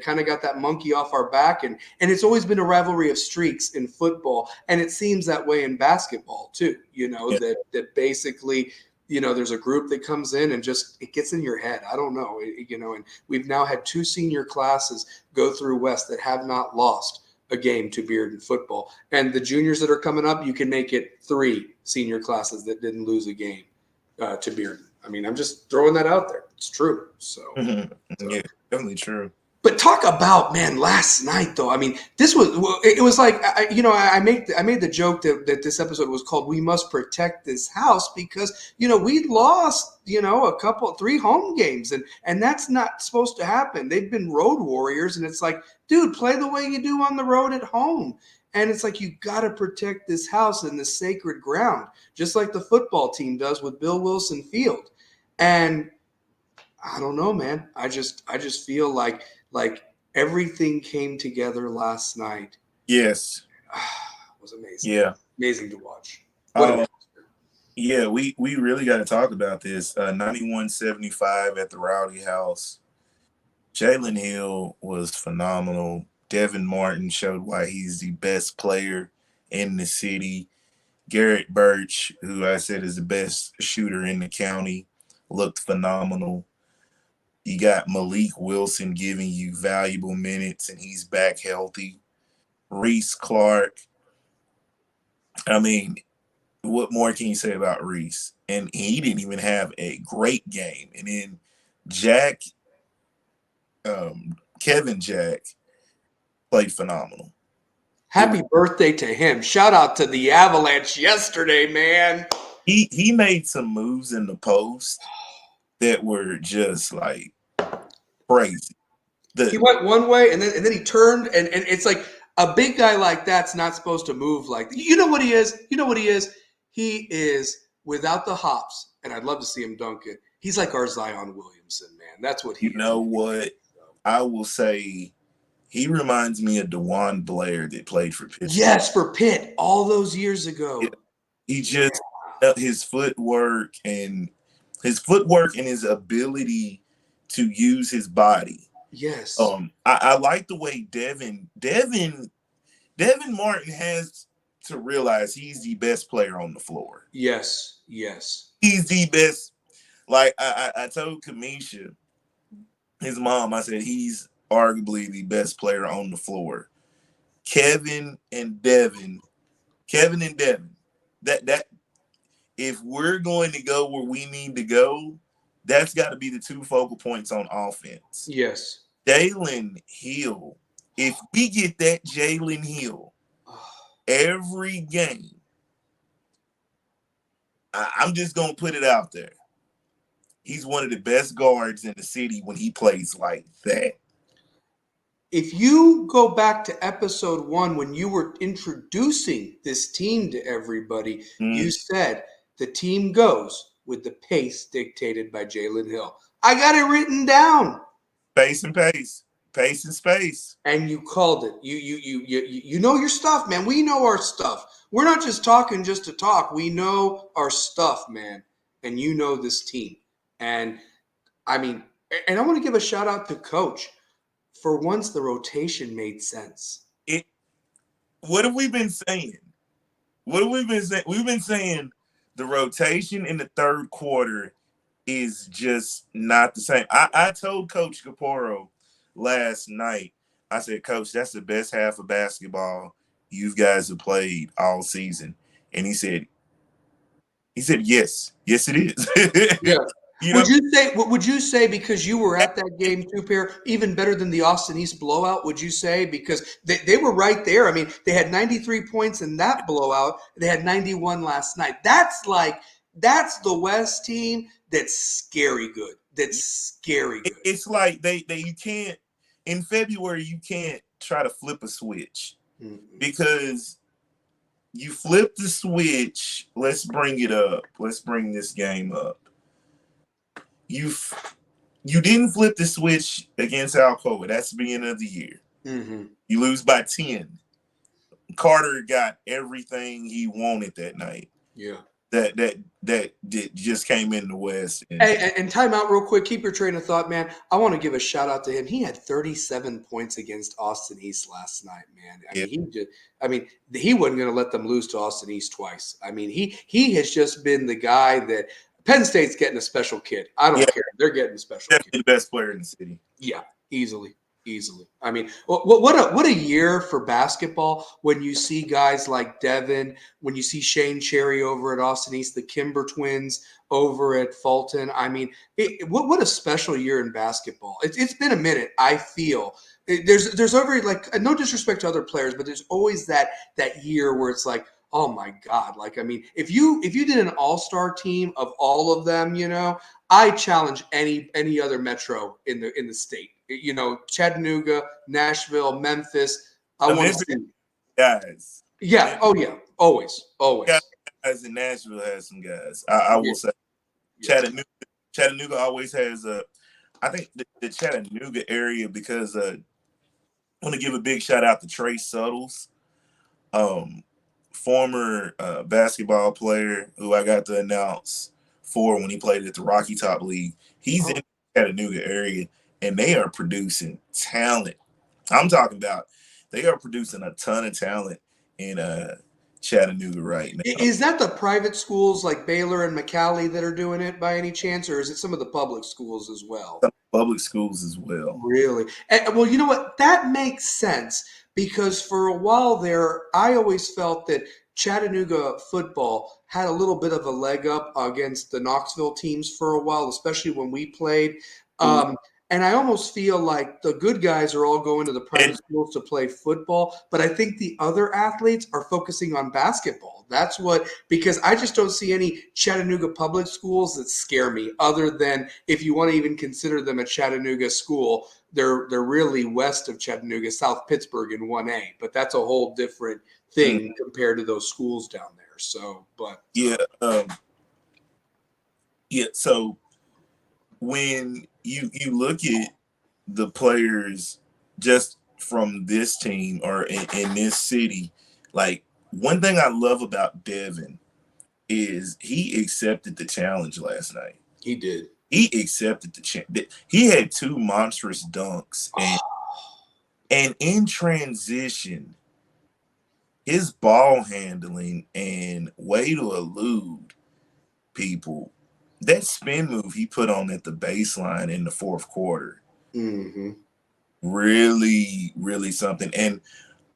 kind of got that monkey off our back. And it's always been a rivalry of streaks in football. And it seems that way in basketball too, that basically, there's a group that comes in and just, it gets in your head. I don't know, and we've now had two senior classes go through West that have not lost a game to Bearden football. And the juniors that are coming up, you can make it 3 senior classes that didn't lose a game to Bearden. I mean, I'm just throwing that out there. It's true. So, yeah, definitely true. But talk about, man, last night though. I mean, it was like, I made the joke that this episode was called "We Must Protect This House" because, we lost, 3 home games and that's not supposed to happen. They've been road warriors and it's like, dude, play the way you do on the road at home. And it's like, you got to protect this house and this sacred ground, just like the football team does with Bill Wilson Field. And I don't know, man. I just feel like everything came together last night. Yes. It was amazing. Yeah. Amazing to watch. Yeah, we really got to talk about this. 91-75 at the Rowdy House. Jalen Hill was phenomenal. Devin Martin showed why he's the best player in the city. Garrett Birch, who I said is the best shooter in the county, looked phenomenal. You got Malik Wilson giving you valuable minutes, and he's back healthy. Reese Clark. I mean, what more can you say about Reese? And he didn't even have a great game. And then Jack, Kevin Jack, played phenomenal. Happy birthday to him. Shout out to the Avalanche yesterday, man. He made some moves in the post that were just like crazy. He went one way and then he turned and it's like a big guy like that's not supposed to move like that. You know what he is? You know what he is? He is without the hops, and I'd love to see him dunk it. He's like our Zion Williamson, man. That's what he is. You know what? I will say he reminds me of DeJuan Blair that played for Pitt. Yes, for Pitt all those years ago. He just his footwork and his ability to use his body. Yes. I like the way Devin Martin has to realize he's the best player on the floor. Yes, yes. He's the best. Like I told Kamisha, his mom, I said he's arguably the best player on the floor. Kevin and Devin. That if we're going to go where we need to go, that's got to be the two focal points on offense. Yes. Jalen Hill. If we get that Jalen Hill every game, I'm just going to put it out there. He's one of the best guards in the city when he plays like that. If you go back to episode 1, when you were introducing this team to everybody, you said the team goes with the pace dictated by Jalen Hill. I got it written down. Pace and pace. Pace and space. And you called it. You know your stuff, man. We know our stuff. We're not just talking just to talk. We know our stuff, man. And you know this team. And I mean, and I want to give a shout out to Coach. For once, the rotation made sense. What have we been saying? What have we been saying? We've been saying the rotation in the third quarter is just not the same. I told Coach Caporo last night, I said, Coach, that's the best half of basketball you guys have played all season. And he said, yes. Yes, it is. Yeah. Would you say because you were at that game too, Pair, even better than the Austin East blowout, would you say? Because they were right there. I mean, they had 93 points in that blowout. They had 91 last night. That's the West team that's scary good. That's scary good. It's like you can't, in February, you can't try to flip a switch because you flip the switch. Let's bring it up. Let's bring this game up. You didn't flip the switch against Alcoa. That's the beginning of the year. Mm-hmm. You lose by 10. Carter got everything he wanted that night. Yeah. That just came in the West. And time out real quick. Keep your train of thought, man. I want to give a shout out to him. He had 37 points against Austin East last night, man. He wasn't going to let them lose to Austin East twice. I mean, he has just been the guy that Penn State's getting a special kid. I don't care. They're getting a special Definitely kid. The best player in the city. Yeah, easily. I mean, what a year for basketball when you see guys like Devin, when you see Shane Cherry over at Austin East, the Kimber twins over at Fulton. I mean, what a special year in basketball. It's been a minute, I feel. There's over, like, no disrespect to other players, but there's always that year where it's like, oh my God. Like, I mean, if you did an all-star team of all of them, I challenge any other metro in the state. Chattanooga, Nashville, Memphis. I want to see guys. Yeah. Oh yeah. Always. Guys in Nashville has some guys. I will say Chattanooga always has I think the Chattanooga area, because I want to give a big shout out to Trey Suttles, former basketball player who I got to announce for when he played at the Rocky Top League. He's in the Chattanooga area, and they are producing talent. I'm talking about they are producing a ton of talent. And Chattanooga right now. Is that the private schools like Baylor and McCallie that are doing it by any chance, or is it some of the public schools as well? Some public schools as well. Really? Well, you know what? That makes sense because for a while there, I always felt that Chattanooga football had a little bit of a leg up against the Knoxville teams for a while, especially when we played. And I almost feel like the good guys are all going to the private schools to play football, but I think the other athletes are focusing on basketball. That's what, because I just don't see any Chattanooga public schools that scare me, other than if you want to even consider them a Chattanooga school, they're really west of Chattanooga, South Pittsburgh in 1A, but that's a whole different thing compared to those schools down there. So, but yeah. So when you look at the players just from this team or in this city, like one thing I love about Devin is he accepted the challenge last night. He did. He accepted the challenge. He had 2 monstrous dunks, and in transition, his ball handling and way to elude people. That spin move he put on at the baseline in the fourth quarter, really, really something. And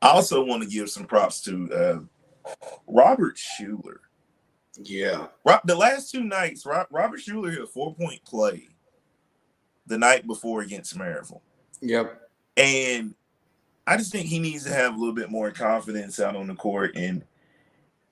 I also want to give some props to Robert Schuler. Yeah. The last 2 nights, Robert Schuler hit a 4-point play the night before against Maryville. Yep. And I just think he needs to have a little bit more confidence out on the court. And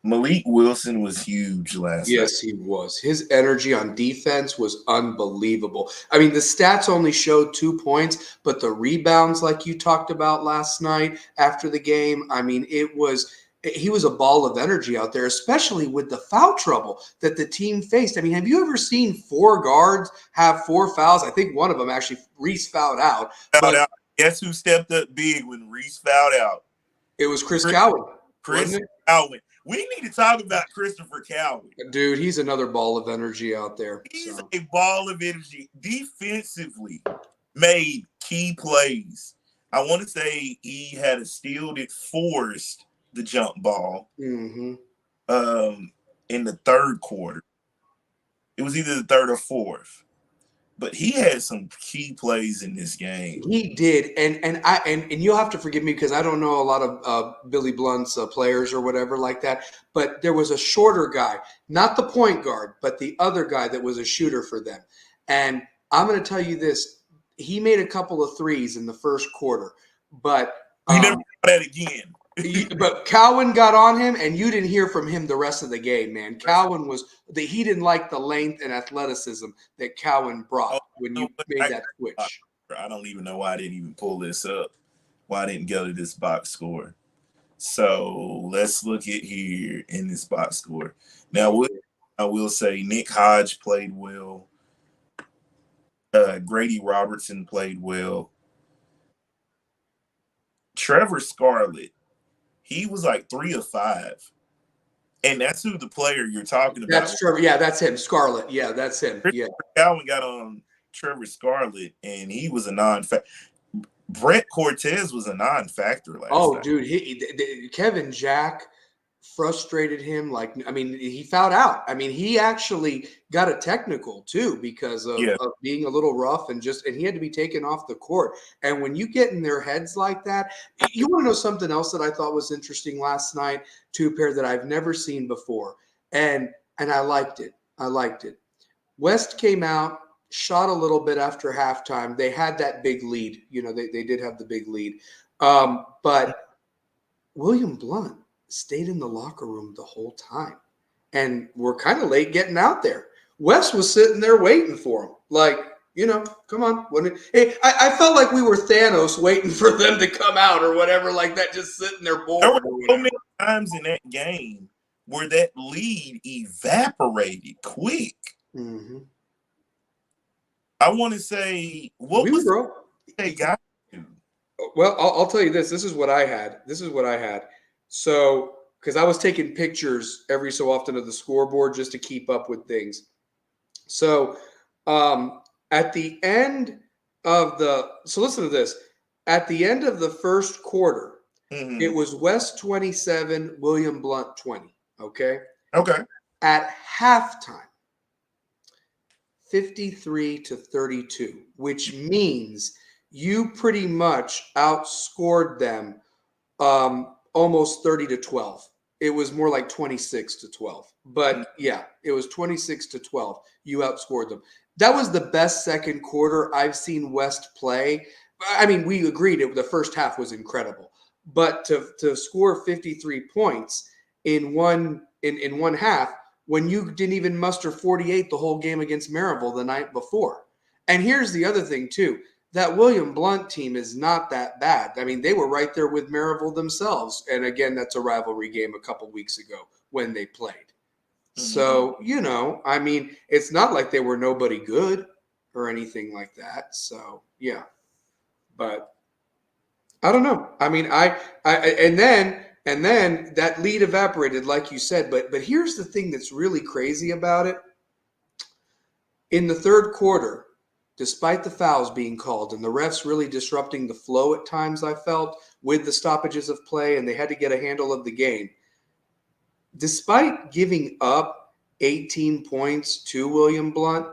Malik Wilson was huge last night. Yes, he was. His energy on defense was unbelievable. I mean, the stats only showed 2 points, but the rebounds, like you talked about last night after the game, I mean, he was a ball of energy out there, especially with the foul trouble that the team faced. I mean, have you ever seen 4 guards have 4 fouls? I think one of them actually, Reese fouled out. Guess who stepped up big when Reese fouled out? It was Chris Cowan. Chris Cowan. We need to talk about Christopher Cowan. Dude, he's another ball of energy out there. He's a ball of energy. Defensively, made key plays. I want to say he had a steal that forced the jump ball in the third quarter. It was either the third or fourth. But he had some key plays in this game. He did, and you'll have to forgive me because I don't know a lot of Billy Blount's players or whatever like that. But there was a shorter guy, not the point guard, but the other guy that was a shooter for them. And I'm going to tell you this: he made a couple of threes in the first quarter, but we never saw that again. But Cowan got on him, and you didn't hear from him the rest of the game, man. Cowan he didn't like the length and athleticism that Cowan brought when you made that switch. I don't even know why I didn't even pull this up. Why I didn't go to this box score. So let's look at here in this box score. Now, I will say Nick Hodge played well. Grady Robertson played well. Trevor Scarlett, he was like 3 of 5. And that's who the player you're talking about. That's Trevor. Yeah, that's him. Scarlett. Yeah, that's him. Yeah. Calvin got on Trevor Scarlett, and he was a non-factor. Brett Cortez was a non-factor last night. Dude, Kevin Jack frustrated him. He fouled out. I mean, he actually got a technical too because of being a little rough and he had to be taken off the court. And when you get in their heads like that, you want to know something else that I thought was interesting last night to a pair that I've never seen before. And I liked it. West came out, shot a little bit after halftime. They had that big lead. You know, they did have the big lead. But William Blount stayed in the locker room the whole time. And we're kind of late getting out there. Wes was sitting there waiting for him. Like, come on. Hey, I felt like we were Thanos waiting for them to come out or whatever, like that, just sitting there bored. There were so many times in that game where that lead evaporated quick. Mm-hmm. I want to say, what was they got to? Well, I'll tell you this. This is what I had. So, because I was taking pictures every so often of the scoreboard just to keep up with things. So, at the end of so listen to this. At the end of the first quarter, Mm-hmm. It was West 27, William Blount 20. Okay. Okay. At halftime, 53-32, which means you pretty much outscored them almost 30-12. It was more like 26-12. But yeah, it was 26-12. You outscored them. That was the best second quarter I've seen West play. I mean, we agreed the first half was incredible. But to score 53 points in one half when you didn't even muster 48 the whole game against Maryville the night before. And here's the other thing too. That William Blount team is not that bad. I mean, they were right there with Maryville themselves. And again, that's a rivalry game a couple weeks ago when they played. So, I mean, it's not like they were nobody good or anything like that. So, yeah. But I don't know. I mean, and then that lead evaporated, like you said. But here's the thing that's really crazy about it. In the third quarter, despite the fouls being called and the refs really disrupting the flow at times, I felt, with the stoppages of play, and they had to get a handle of the game. Despite giving up 18 points to William Blount,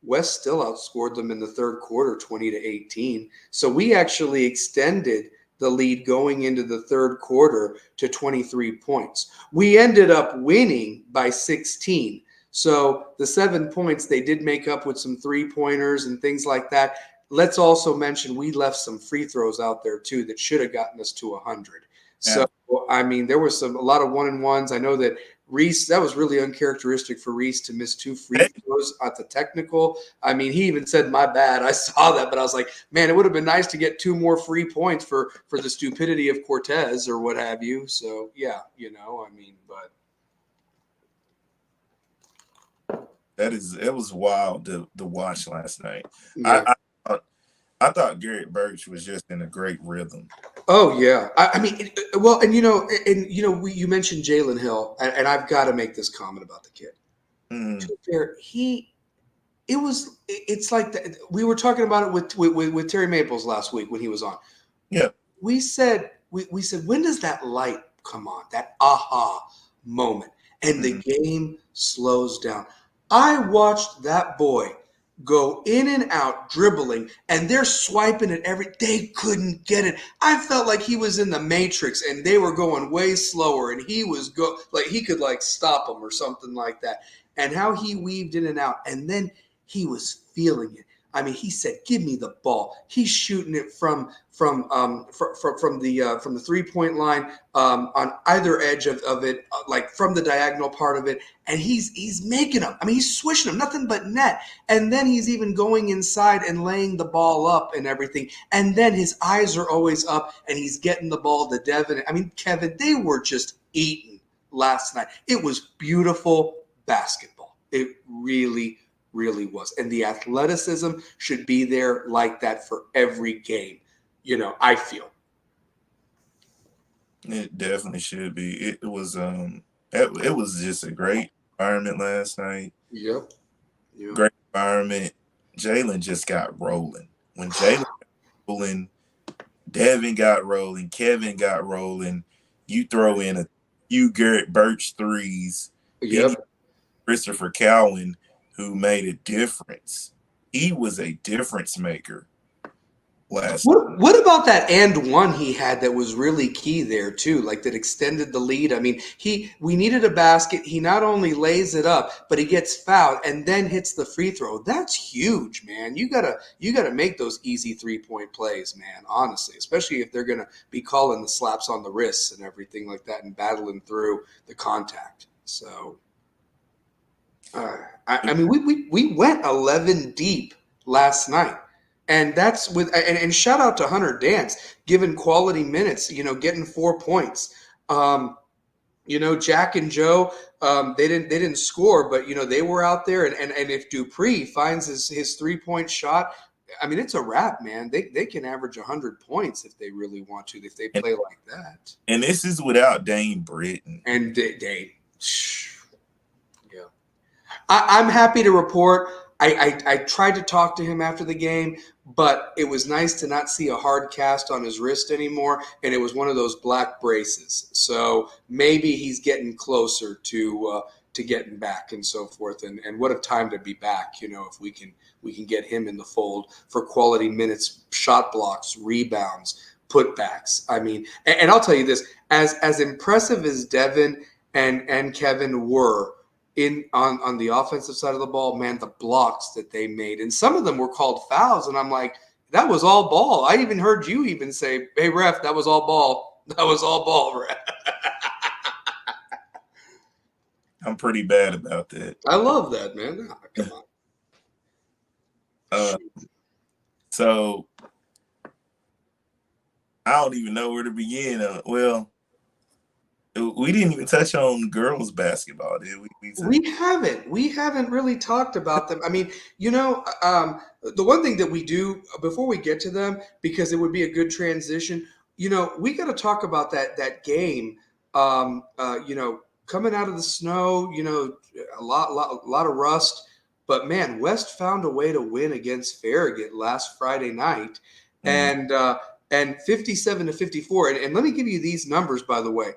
West still outscored them in the third quarter 20-18. So we actually extended the lead going into the third quarter to 23 points. We ended up winning by 16. So the 7 points they did make up with some three-pointers and things like that. Let's also mention we left some free throws out there too that should have gotten us to 100. So, I mean, there was a lot of 1-and-1s. I know that Reese, that was really uncharacteristic for Reese to miss 2 free throws at the technical. I mean, he even said, my bad. I saw that, but I was like, man, it would have been nice to get 2 more free points for the stupidity of Cortez or what have you. So, yeah, I mean, but. It was wild to watch last night. Yeah. I thought Garrett Birch was just in a great rhythm. Oh yeah, I mean, well, and you mentioned Jalen Hill, and I've got to make this comment about the kid. To be fair, it's like we were talking about it with Terry Maples last week when he was on. Yeah, we said when does that light come on? That aha moment, and the game slows down. I watched that boy go in and out dribbling, and they're swiping at they couldn't get it. I felt like he was in the Matrix and they were going way slower, and he was he could stop them or something like that. And how he weaved in and out, and then he was feeling it. I mean, he said, "Give me the ball." He's shooting it from the 3-point line on either edge of it, like from the diagonal part of it, and he's making them. I mean, he's swishing them, nothing but net. And then he's even going inside and laying the ball up and everything. And then his eyes are always up, and he's getting the ball to Devin. I mean, Kevin, they were just eating last night. It was beautiful basketball. It really was. And the athleticism should be there like that for every game, I feel. It definitely should be. It was just a great environment last night. Yep. Great environment. Jalen just got rolling. When Jalen got rolling, Devin got rolling, Kevin got rolling. You throw in a few Garrett Birch threes. Yep. Christopher Cowan, who made a difference. He was a difference maker last night. What about that and one he had that was really key there too, like that extended the lead? I mean, we needed a basket. He not only lays it up, but he gets fouled and then hits the free throw. That's huge, man. You gotta make those easy 3-point plays, man. Honestly, especially if they're gonna be calling the slaps on the wrists and everything like that and battling through the contact. So. I mean, we went 11 deep last night, and that's with and shout out to Hunter Dance giving quality minutes. Getting 4 points. Jack and Joe, they didn't score, but they were out there, and if Dupree finds his 3-point shot, I mean, it's a wrap, man. They can average 100 points if they really want to, if they play like that. And this is without Dane Britton. And Dane. I'm happy to report I tried to talk to him after the game, but it was nice to not see a hard cast on his wrist anymore, and it was one of those black braces. So maybe he's getting closer to getting back and so forth. And what a time to be back, if we can get him in the fold for quality minutes, shot blocks, rebounds, putbacks. I mean, and I'll tell you this, as impressive as Devin and Kevin were on the offensive side of the ball, man, the blocks that they made, and some of them were called fouls, and I'm like, that was all ball. I even heard you even say, hey, ref, that was all ball. That was all ball, ref. I'm pretty bad about that. I love that, man. Oh, come on. So I don't even know where to begin. Well, we didn't even touch on girls basketball, did we? We haven't really talked about them. I mean, the one thing that we do before we get to them, because it would be a good transition, we got to talk about that game, coming out of the snow, a lot of rust, but man, West found a way to win against Farragut last Friday night, and 57-54. And let me give you these numbers, by the way.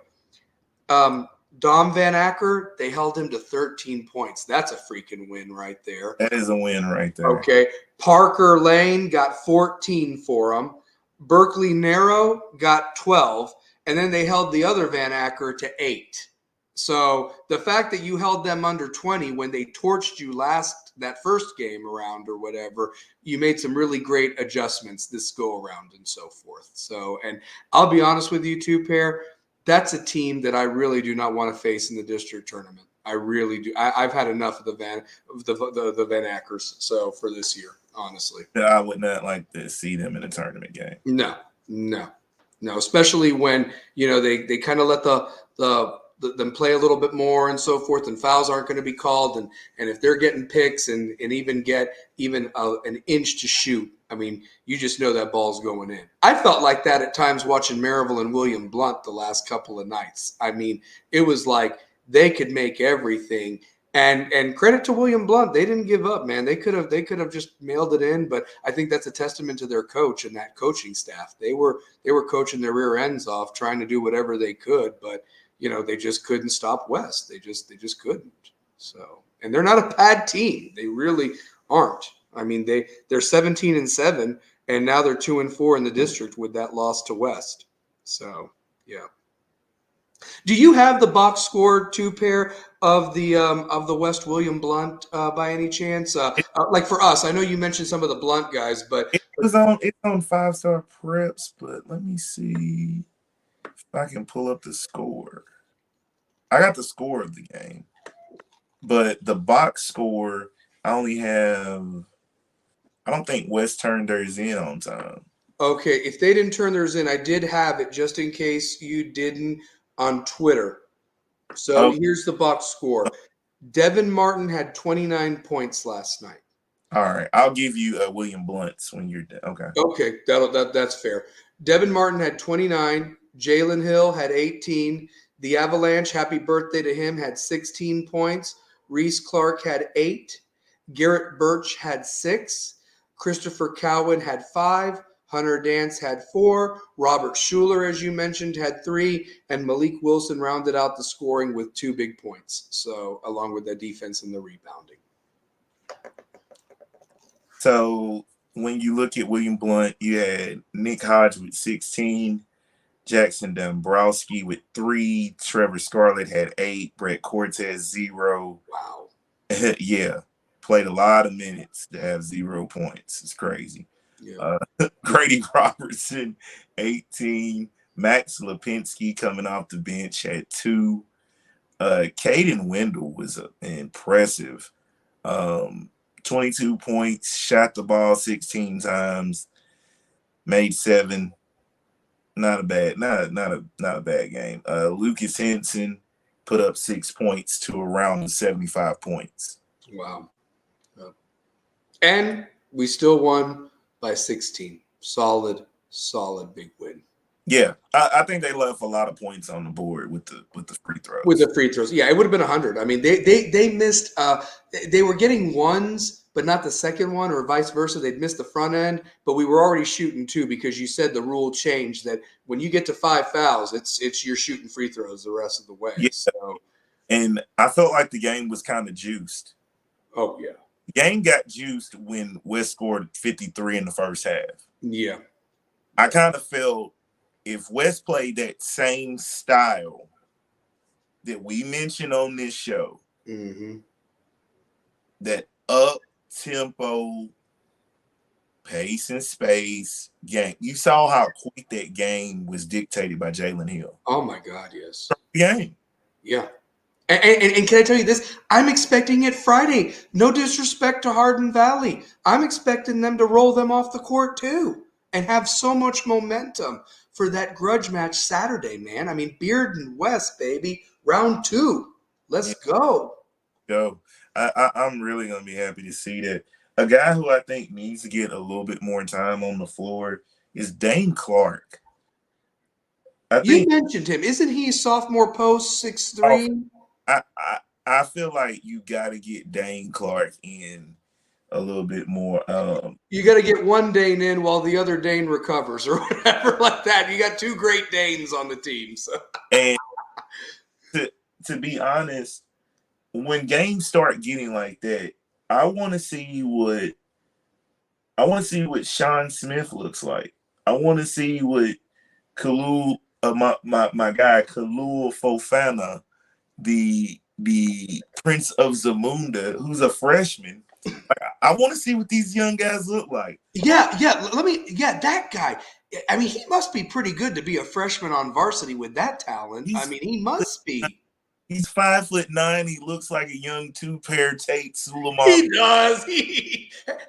Dom Van Acker, they held him to 13 points. That's a freaking win right there. That is a win right there. Okay. Parker Lane got 14 for him. Berkeley Narrow got 12. And then they held the other Van Acker to 8. So the fact that you held them under 20 when they torched you that first game around or whatever, you made some really great adjustments this go around and so forth. So, and I'll be honest with you too, Pair. That's a team that I really do not want to face in the district tournament. I really do. I've had enough of the Van Ackers. So for this year, honestly, I would not like to see them in a tournament game. No. Especially when they kind of let them play a little bit more and so forth, and fouls aren't going to be called, and if they're getting picks and even get an inch to shoot, I mean, you just know that ball's going in. I felt like that at times watching Maryville and William Blount the last couple of nights. I mean, it was like they could make everything. And credit to William Blount, they didn't give up, man. They could have just mailed it in, but I think that's a testament to their coach and that coaching staff. They were coaching their rear ends off, trying to do whatever they could, but they just couldn't stop West. They just couldn't. So, and they're not a bad team. They really aren't. I mean, they're 17-7, and now they're 2-4 in the district with that loss to West. So, yeah. Do you have the box score too, Pair, of the West William Blount by any chance? Like for us, I know you mentioned some of the Blount guys, but it's on 5-star preps. But let me see if I can pull up the score. I got the score of the game, but the box score I only have. I don't think West turned theirs in on time. Okay, if they didn't turn theirs in, I did have it just in case you didn't on Twitter. So Here's the box score. Devin Martin had 29 points last night. All right, I'll give you William Blount's when you're done. Okay, that's fair. Devin Martin had 29. Jalen Hill had 18. The Avalanche, happy birthday to him, had 16 points. Reese Clark had 8. Garrett Birch had 6. Christopher Cowan had 5. Hunter Dance had 4. Robert Schuler, as you mentioned, had 3. And Malik Wilson rounded out the scoring with 2 big points. So, along with the defense and the rebounding. So, when you look at William Blount, you had Nick Hodge with 16. Jackson Dombrowski with 3. Trevor Scarlett had 8. Brett Cortez 0. Wow. Yeah. Played a lot of minutes to have 0 points. It's crazy. Yeah. Grady Robertson, 18. Max Lipinski coming off the bench had 2. Caden Wendell was impressive. 22 points, shot the ball 16 times, made 7. Not a bad game. Lucas Henson put up 6 points to around 75 points. Wow. And we still won by 16. Solid big win. Yeah, I think they left a lot of points on the board with the free throws. With the free throws, yeah, it would have been 100. I mean, they missed. They were getting ones but not the second one, or vice versa. They'd missed the front end, but we were already shooting 2 because you said the rule changed that when you get to 5 fouls, it's you're shooting free throws the rest of the way. Yeah. So, And I felt like the game was kind of juiced. oh yeah. The game got juiced when West scored 53 in the first half. Yeah. I kind of felt if West played that same style that we mentioned on this show, that up-tempo, pace and space game. You saw how quick that game was dictated by Jalen Hill. Oh, my God, yes. Game. Yeah. And can I tell you this? I'm expecting it Friday. No disrespect to Hardin Valley. I'm expecting them to roll them off the court too and have so much momentum for that grudge match Saturday, man. I mean, Bearden West, baby. Round 2. Let's go. Go. I'm really going to be happy to see that. A guy who I think needs to get a little bit more time on the floor is Dane Clark. You mentioned him. Isn't he sophomore post 6'3"? I feel like you got to get Dane Clark in a little bit more. You got to get one Dane in while the other Dane recovers or whatever like that. You got 2 great Danes on the team. So. And to be honest, when games start getting like that, I want to see what Sean Smith looks like. I want to see what Kalul, my guy Kalul Fofana, the Prince of Zamunda, who's a freshman. I want to see what these young guys look like. Yeah. That guy. I mean, he must be pretty good to be a freshman on varsity with that talent. He must be. He's 5'9". He looks like a young Pair Tate Suleiman. He does.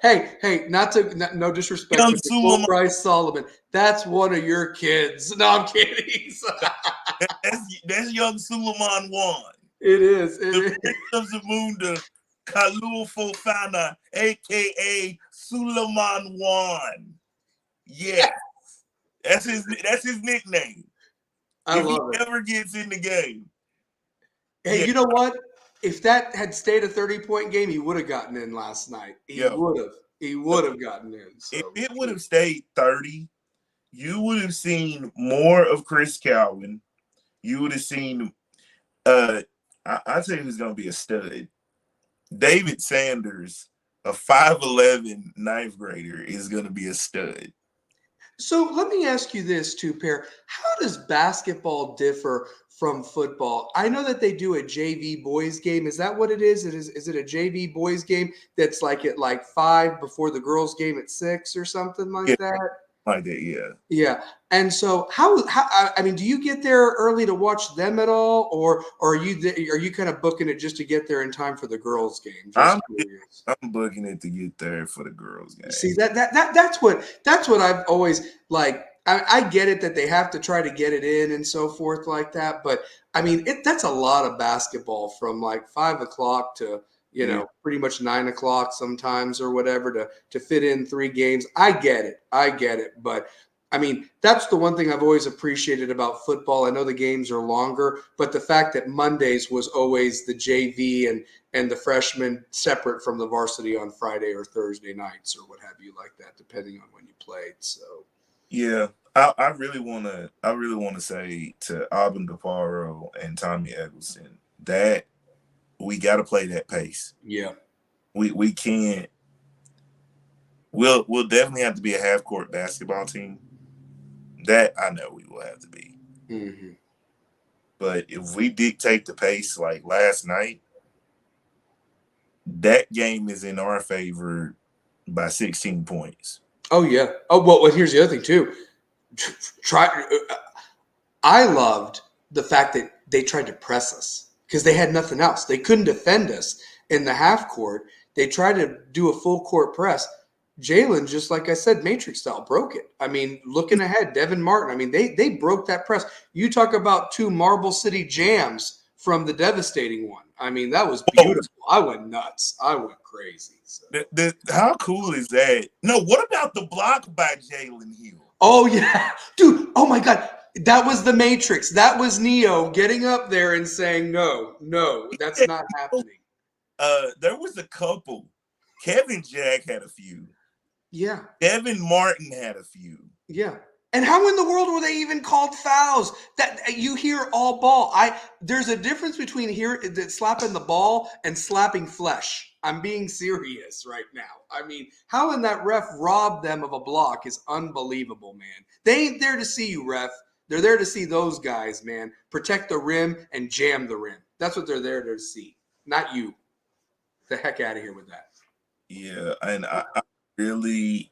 Hey, no disrespect, young but Suleiman. Bryce Solomon. That's one of your kids. No, I'm kidding. that's young Suleiman Juan. It is. The Prince of Zamunda, Kalul Fofana, a.k.a. Suleiman Juan. Yeah. That's his nickname. I love it. If he ever gets in the game. Hey, you know what? If that had stayed a 30-point game, he would have gotten in last night. He would have. He would have gotten in. So. If it would have stayed 30, you would have seen more of Chris Calvin. You would have seen I'll tell you who's going to be a stud. David Sanders, a 5'11" ninth grader, is going to be a stud. So let me ask you this too, Pair. How does basketball differ from football? I know that they do a JV boys game. Is that what it is? Is it a JV boys game that's like at 5 before the girls game at 6 or something like that? Like that, yeah. Yeah. And so how I mean, do you get there early to watch them at all, or are you kind of booking it just to get there in time for the girls game? I'm booking it to get there for the girls game. See, that's what I've always like. I get it that they have to try to get it in and so forth like that, but I mean that's a lot of basketball from like 5 o'clock to pretty much 9 o'clock sometimes or whatever to fit in 3 games. I get it. But I mean, that's the one thing I've always appreciated about football. I know the games are longer, but the fact that Mondays was always the JV and the freshmen separate from the varsity on Friday or Thursday nights or what have you like that, depending on when you played. So yeah, I really want to say to Auburn Caparo and Tommy Eggleston that we got to play that pace. Yeah. We can't. We'll definitely have to be a half-court basketball team. That I know we will have to be. Mm-hmm. But if we dictate the pace like last night, that game is in our favor by 16 points. Oh, yeah. Oh, well, here's the other thing, too. I loved the fact that they tried to press us because they had nothing else. They couldn't defend us in the half court. They tried to do a full court press. Jalen, just like I said, Matrix style, broke it. I mean, looking ahead, Devin Martin, I mean, they broke that press. You talk about 2 Marble City jams from the devastating one. I mean, that was beautiful. I went nuts. I went crazy. So. How cool is that? No, what about the block by Jalen Hill? Oh, yeah. Dude, oh, my God. That was the Matrix. That was Neo getting up there and saying, no, that's not happening. There was a couple Kevin Jack had a few. Yeah. Devin Martin had a few. Yeah. And how in the world were they even called fouls? That you hear all ball. There's a difference between slapping the ball and slapping flesh. I'm being serious right now. I mean, how in that ref robbed them of a block is unbelievable, man. They ain't there to see you, ref. They're there to see those guys, man. Protect the rim and jam the rim. That's what they're there to see, not you. The heck out of here with that. Yeah, and I really.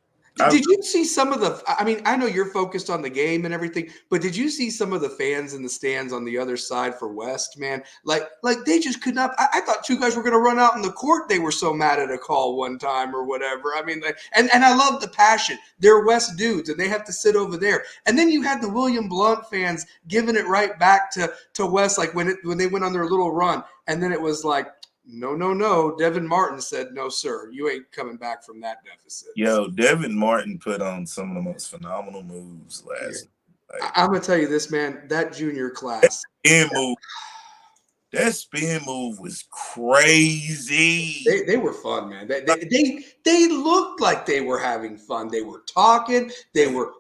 Did you see some of the? I mean, I know you're focused on the game and everything, but did you see some of the fans in the stands on the other side for West, man? Like they just could not. I thought two guys were going to run out in the court. They were so mad at a call one time or whatever. I mean, and I love the passion. They're West dudes, and they have to sit over there. And then you had the William Blount fans giving it right back to West, like when they went on their little run, and then it was like. No. Devin Martin said, no, sir. You ain't coming back from that deficit. Yo, Devin Martin put on some of the most phenomenal moves last night. Like, I'm going to tell you this, man. That junior class. That spin move was crazy. They were fun, man. They looked like they were having fun. They were talking. They were,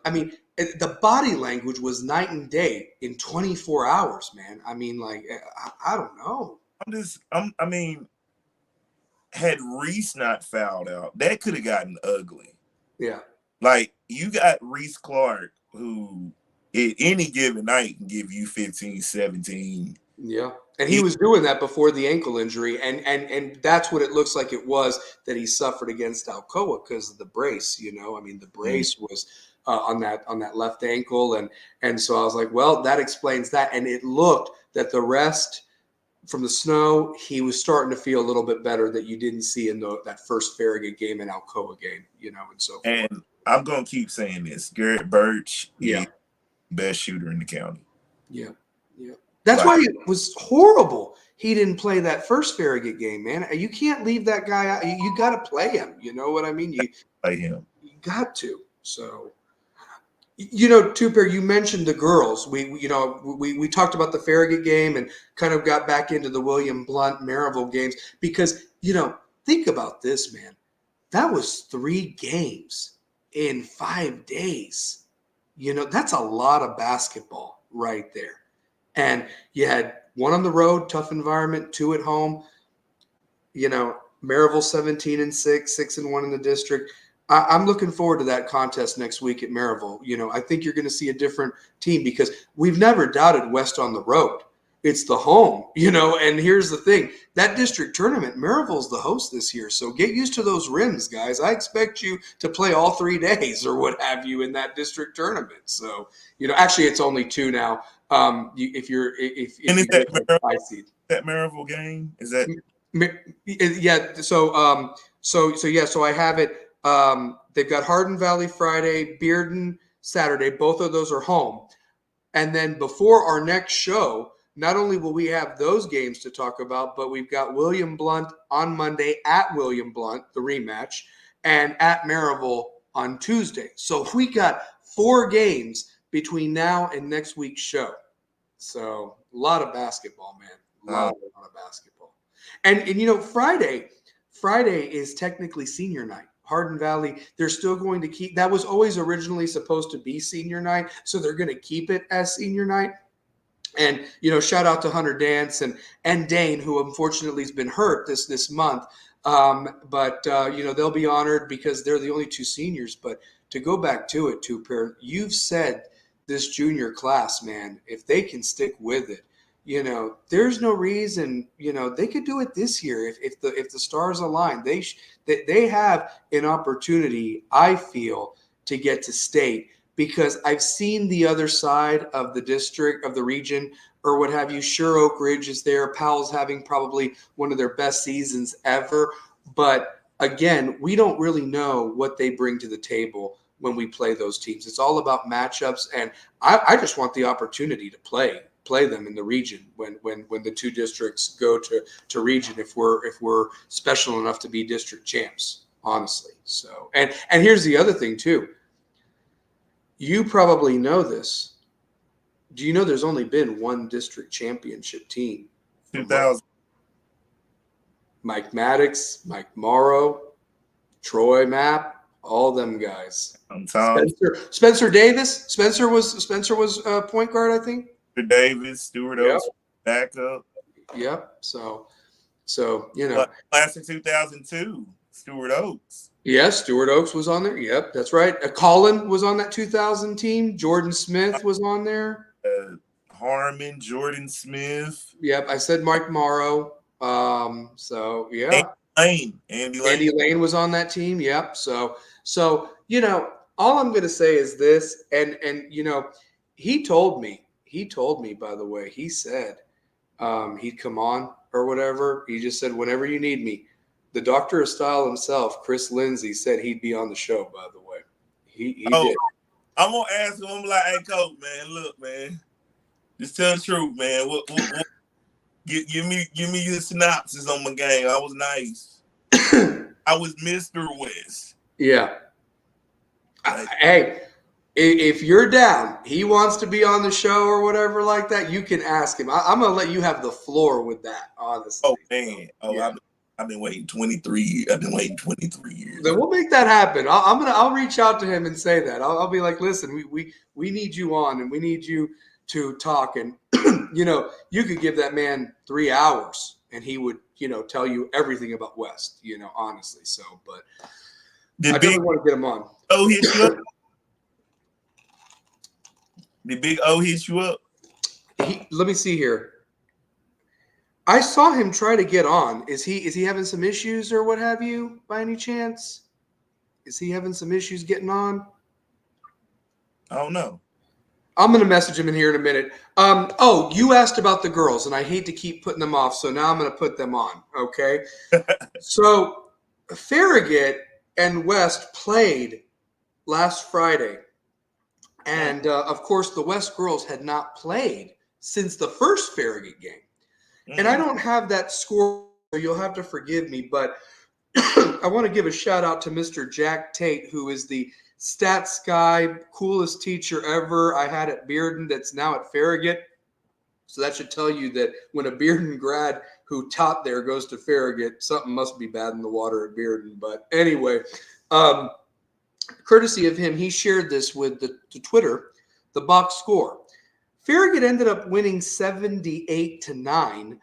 I mean, the body language was night and day in 24 hours, man. I mean, like, I don't know. I mean, had Reese not fouled out, that could have gotten ugly. Yeah. Like, you got Reese Clark, who at any given night can give you 15, 17. Yeah. And he was doing that before the ankle injury. And that's what it looks like it was that he suffered against Alcoa because of the brace, I mean, the brace was on that left ankle. And so I was like, well, that explains that. And it looked that the rest from the snow, he was starting to feel a little bit better that you didn't see in that first Farragut game and Alcoa game, and so forth. And I'm going to keep saying this. Garrett Birch is the best shooter in the county. Yeah. That's why it was horrible. He didn't play that first Farragut game, man. You can't leave that guy out. You got to play him. You know what I mean? You play him. You got to. So, Two-Pair, you mentioned the girls. We talked about the Farragut game and kind of got back into the William Blount Maryville games because, think about this, man. That was 3 games in 5 days. That's a lot of basketball right there. And you had 1 on the road, tough environment, 2 at home. Maryville 17-6, 6-1 in the district. I'm looking forward to that contest next week at Maryville. I think you're going to see a different team because we've never doubted West on the road. It's the home, and here's the thing. That district tournament, Maryville's the host this year, so get used to those rims, guys. I expect you to play all 3 days or what have you in that district tournament. So, actually it's only 2 now. If you get the 5 seed. That Maryville game, is that? Yeah. So I have it. They've got Hardin Valley Friday, Bearden Saturday. Both of those are home. And then before our next show, not only will we have those games to talk about, but we've got William Blount on Monday at William Blount, the rematch, and at Maryville on Tuesday. So we got 4 games between now and next week's show. So a lot of basketball, man. A lot of basketball. And Friday is technically senior night. Hardin Valley, they're still going to keep – that was always originally supposed to be senior night, so they're going to keep it as senior night. And, shout out to Hunter Dance and Dane, who unfortunately has been hurt this month. But they'll be honored because they're the only 2 seniors. But to go back to it, Two-Pair, you've said this junior class, man, if they can stick with it, there's no reason, they could do it this year if the stars align. They have an opportunity, I feel, to get to state because I've seen the other side of the district, of the region, or what have you. Sure, Oak Ridge is there. Powell's having probably one of their best seasons ever. But again, we don't really know what they bring to the table when we play those teams. It's all about matchups, and I just want the opportunity to play them in the region when the 2 districts go to region if we're special enough to be district champs, honestly. So and here's the other thing too. You probably know this. Do you know there's only been 1 district championship team? 2000. Mike Maddox, Mike Morrow, Troy Mapp, all them guys. I'm telling Spencer Davis. Spencer was point guard, I think. Davis, Stuart Oaks, backup. Yep. So you know, class of 2002, Stuart Oaks. Yes, Stuart Oaks was on there. Yep, that's right. Colin was on that 2000 team. Jordan Smith was on there. Harmon, Jordan Smith. Yep, I said Mike Morrow. So yeah, Andy Lane was on that team. Yep. So you know, all I'm gonna say is this, and you know, he told me, by the way, he said he'd come on or whatever. He just said whenever you need me. The Doctor of Style himself, Chris Lindsay, said he'd be on the show, by the way. He did. I'm going to ask him, I'm like, hey, Coach, man, look, man. Just tell the truth, man. Give me the synopsis on my game. I was nice. I was Mr. West. Yeah. Hey, if you're down, he wants to be on the show or whatever like that, you can ask him. I'm going to let you have the floor with that, honestly. Oh, man. Yeah. I've been waiting 23 years. Then we'll make that happen. I'll reach out to him and say that. I'll be like, listen, we need you on and we need you to talk. And you know, you could give that man 3 hours and he would, you know, tell you everything about West, you know, honestly. So, but I definitely want to get him on. Oh, hit you up. Did Big O hit you up? Let me see here. I saw him try to get on. Is he having some issues or what have you, by any chance? Is he having some issues getting on? I don't know. I'm going to message him in here in a minute. Oh, you asked about the girls, and I hate to keep putting them off, so now I'm going to put them on, okay? So Farragut and West played last Friday, and, of course, the West girls had not played since the first Farragut game. And I don't have that score, so you'll have to forgive me, but I want to give a shout out to Mr. Jack Tate, who is the stats guy, coolest teacher ever I had at Bearden that's now at Farragut. So that should tell you that when a Bearden grad who taught there goes to Farragut, something must be bad in the water at Bearden. But anyway, courtesy of him, he shared this with the Twitter, the box score. Farragut ended up winning 78-9,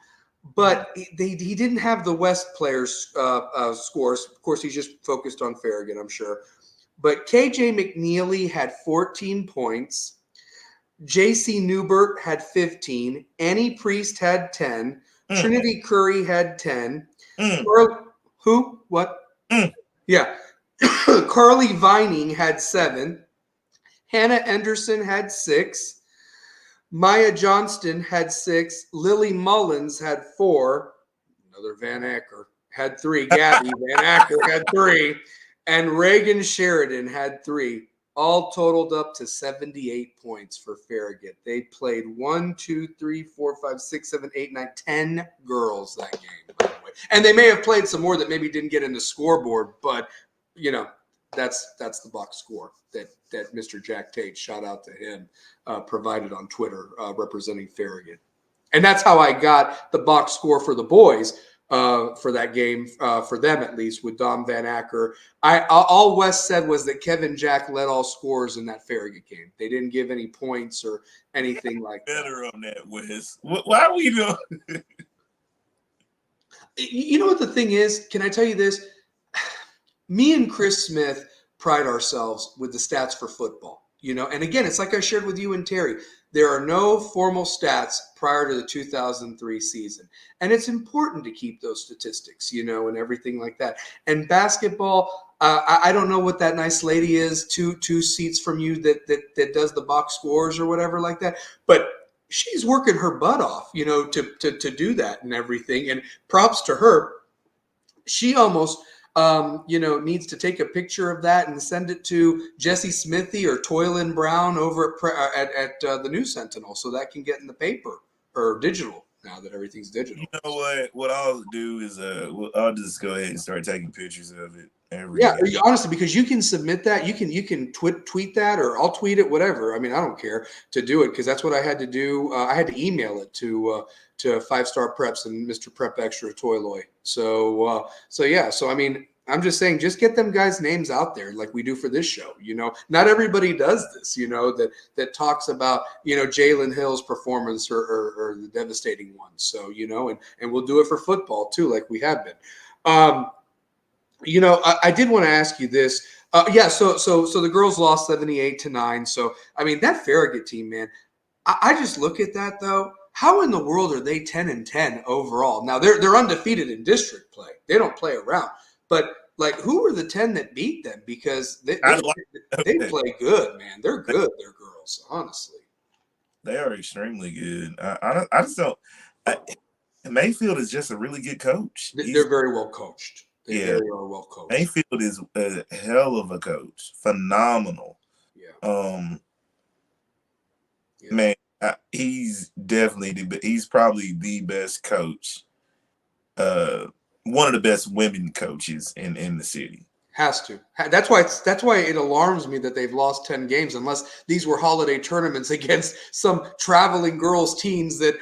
but he didn't have the West players' scores. Of course, he's just focused on Farragut, I'm sure. But KJ McNeely had 14 points. JC Newbert had 15. Annie Priest had 10. Trinity Curry had 10. Who? What? Yeah. Carly Vining had 7. Hannah Anderson had 6. Maya Johnston had 6. Lily Mullins had 4. Another Van Acker had 3. Gabby Van Acker had 3. And Reagan Sheridan had 3. All totaled up to 78 points for Farragut. They played 1, 2, 3, 4, 5, 6, 7, 8, 9, 10 girls that game, by the way. And they may have played some more that maybe didn't get in the scoreboard, but, you know, that's the box score that Mr. Jack Tate, shout out to him, provided on Twitter representing Farragut. And that's how I got the box score for the boys for that game, for them at least, with Dom Van Acker. All West said was that Kevin Jack led all scores in that Farragut game. They didn't give any points or anything like that. Better on that, Wes. Why are we doing? You know what the thing is? Can I tell you this? Me and Chris Smith pride ourselves with the stats for football. You know, and again, it's like I shared with you and Terry. There are no formal stats prior to the 2003 season. And it's important to keep those statistics, you know, and everything like that. And basketball, I don't know what that nice lady is, two seats from you that does the box scores or whatever like that. But she's working her butt off, you know, to do that and everything. And props to her. She almost needs to take a picture of that and send it to Jesse Smithy or Toylan Brown over at the News Sentinel so that can get in the paper or digital now that everything's digital. You know what? What I'll do is I'll just go ahead and start taking pictures of it. Honestly, because you can submit that, you can tweet that, or I'll tweet it, whatever. I mean, I don't care to do it because that's what I had to do. I had to email it to 5 Star Preps and Mr. Prep Extra Toyloy So yeah. So I mean, I'm just saying, just get them guys' names out there like we do for this show. Not everybody does this. That talks about Jalen Hill's performance or the devastating one. So and we'll do it for football too, like we have been. I did want to ask you this. Yeah. So the girls lost 78-9. So I mean, that Farragut team, man. I just look at that though. How in the world are they 10-10 overall? Now they're undefeated in district play. They don't play around. But like, who were the 10 that beat them? Because they play good, man. They're good. They're girls, honestly. They are extremely good. I just don't. Mayfield is just a really good coach. They're very well coached. They very are well coached. Mayfield is a hell of a coach. Phenomenal. Yeah. Man, he's definitely he's probably the best coach. One of the best women coaches in the city. Has to. That's why it alarms me that they've lost 10 games, unless these were holiday tournaments against some traveling girls teams that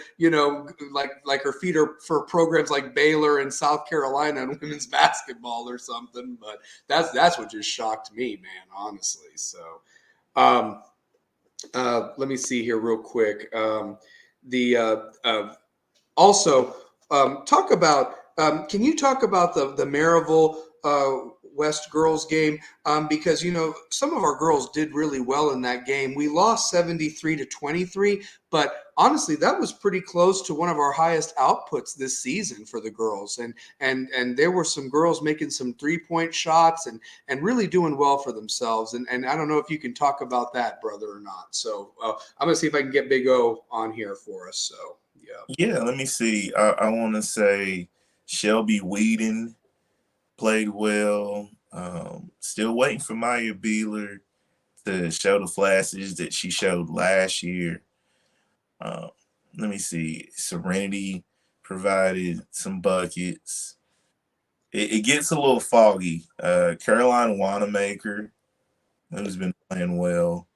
like her feet are for programs like Baylor and South Carolina and women's basketball or something. But that's what just shocked me, man. Honestly. So, let me see here real quick. Also talk about. Can you talk about the Maryville West girls game? Because some of our girls did really well in that game. We lost 73-23, but honestly, that was pretty close to one of our highest outputs this season for the girls. And there were some girls making some 3-point shots and really doing well for themselves. And I don't know if you can talk about that, brother, or not. So I'm gonna see if I can get Big O on here for us. So yeah. Let me see. I want to say Shelby Whedon played well. Still waiting for Maya Beeler to show the flashes that she showed last year. Let me see. Serenity provided some buckets. It gets a little foggy. Caroline Wanamaker, who's been playing well.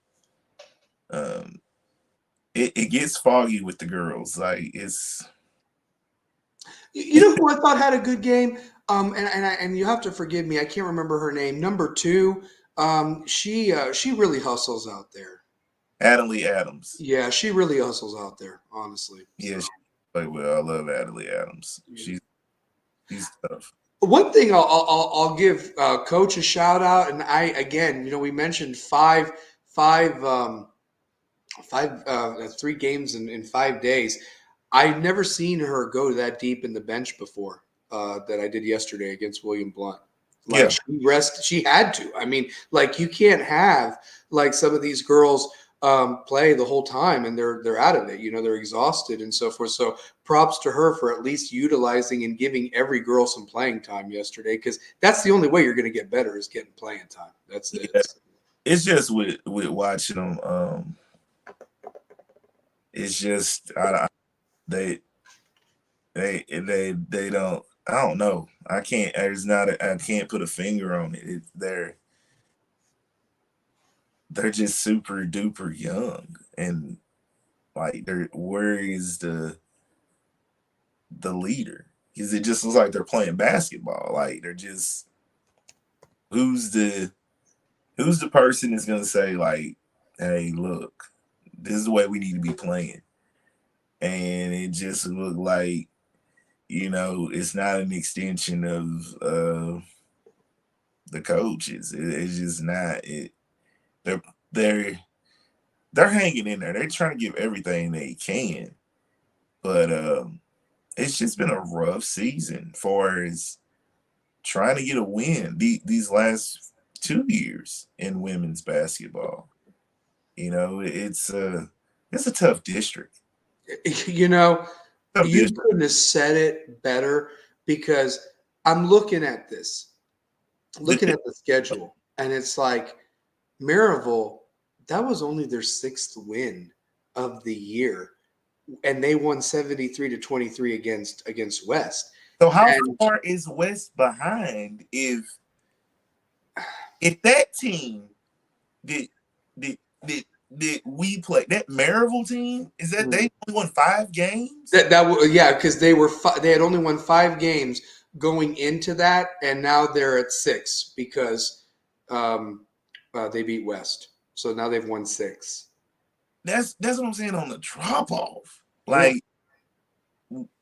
It gets foggy with the girls. Like, it's. Who I thought had a good game? And you have to forgive me, I can't remember her name. Number 2, she really hustles out there. Adalee Adams. Yeah, she really hustles out there, honestly. Yeah, she played well. I love Adalee Adams. Yeah. She's tough. One thing I'll give Coach a shout out, and we mentioned 3 games in 5 days. I've never seen her go that deep in the bench before that I did yesterday against William Blount. Like, she had to. I mean, like, you can't have like some of these girls play the whole time and they're out of it. They're exhausted and so forth. So props to her for at least utilizing and giving every girl some playing time yesterday, because that's the only way you're going to get better, is getting playing time. That's it. Yeah. It's just with watching them. It's just they don't. I don't know. I can't. I can't put a finger on it. They're just super duper young, and like, where is the leader? Because it just looks like they're playing basketball. Like, they're just, who's the person that's gonna say, like, hey, look, this is the way we need to be playing. And it just looked like, it's not an extension of the coaches. It's just not it. They're hanging in there. They're trying to give everything they can, but it's just been a rough season for as trying to get a win these last 2 years in women's basketball. It's a tough district. You couldn't have said it better, because I'm looking at the schedule, and it's like, Maryville, that was only their 6th win of the year, and they won 73-23 against West. So how far is West behind if that team did we play that Maryville team? Is that they only won 5 games? Because they had only won 5 games, going into that, and now they're at 6 because they beat West. So now they've won 6. That's what I'm saying on the drop off. Like,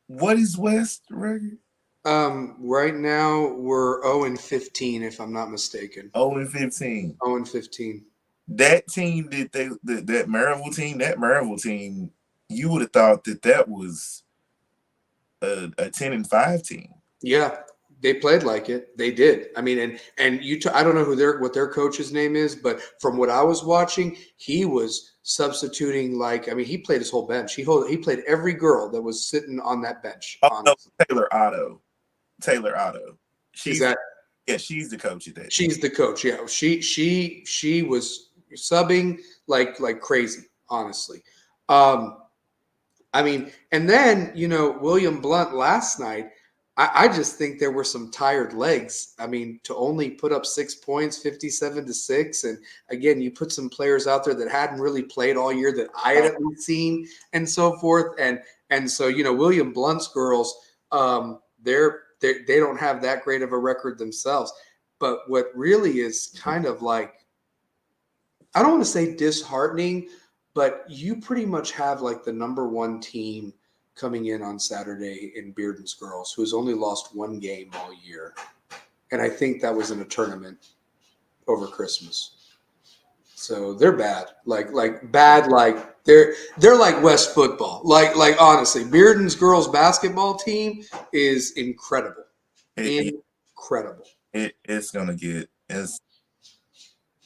what is West record? Right now we're 0-15, if I'm not mistaken. 0-15. 0-15. That team that Maryville team, you would have thought that was a 10-5 team. Yeah, they played like it. They did. I mean, and I don't know what their coach's name is, but from what I was watching, he was substituting he played his whole bench. He played every girl that was sitting on that bench. Oh, no, Taylor Otto. She's the coach of that. She's the coach. Yeah, she was subbing like crazy. Honestly, I mean, and then William Blount last night. I just think there were some tired legs. I mean, to only put up 6 points, 57-6, and again, you put some players out there that hadn't really played all year that I had at least seen, and so forth. And so William Blount's girls, they don't have that great of a record themselves. But what really is kind of like, I don't want to say disheartening, but you pretty much have like the number one team coming in on Saturday in Bearden's girls, who's only lost one game all year. And I think that was in a tournament over Christmas. So they're bad. Like they're like West football. Like honestly, Bearden's girls basketball team is incredible. Incredible. It's gonna get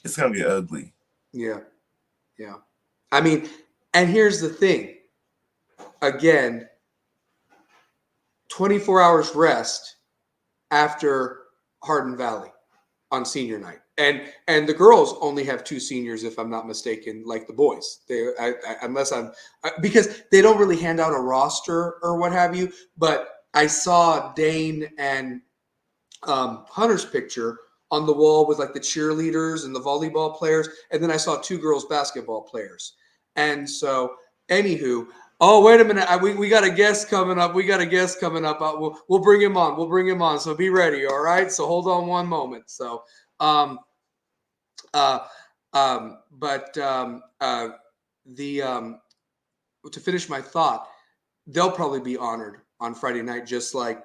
ugly. Yeah. Yeah. I mean, and here's the thing. Again, 24 hours rest after Hardin Valley on senior night. And the girls only have 2 seniors, if I'm not mistaken, like the boys. Because they don't really hand out a roster or what have you. But I saw Dane and Hunter's picture on the wall with like the cheerleaders and the volleyball players. And then I saw 2 girls basketball players. And so, anywho, oh, wait a minute. We got a guest coming up. We'll bring him on. So be ready. All right. So hold on one moment. So, to finish my thought, they'll probably be honored on Friday night, just like,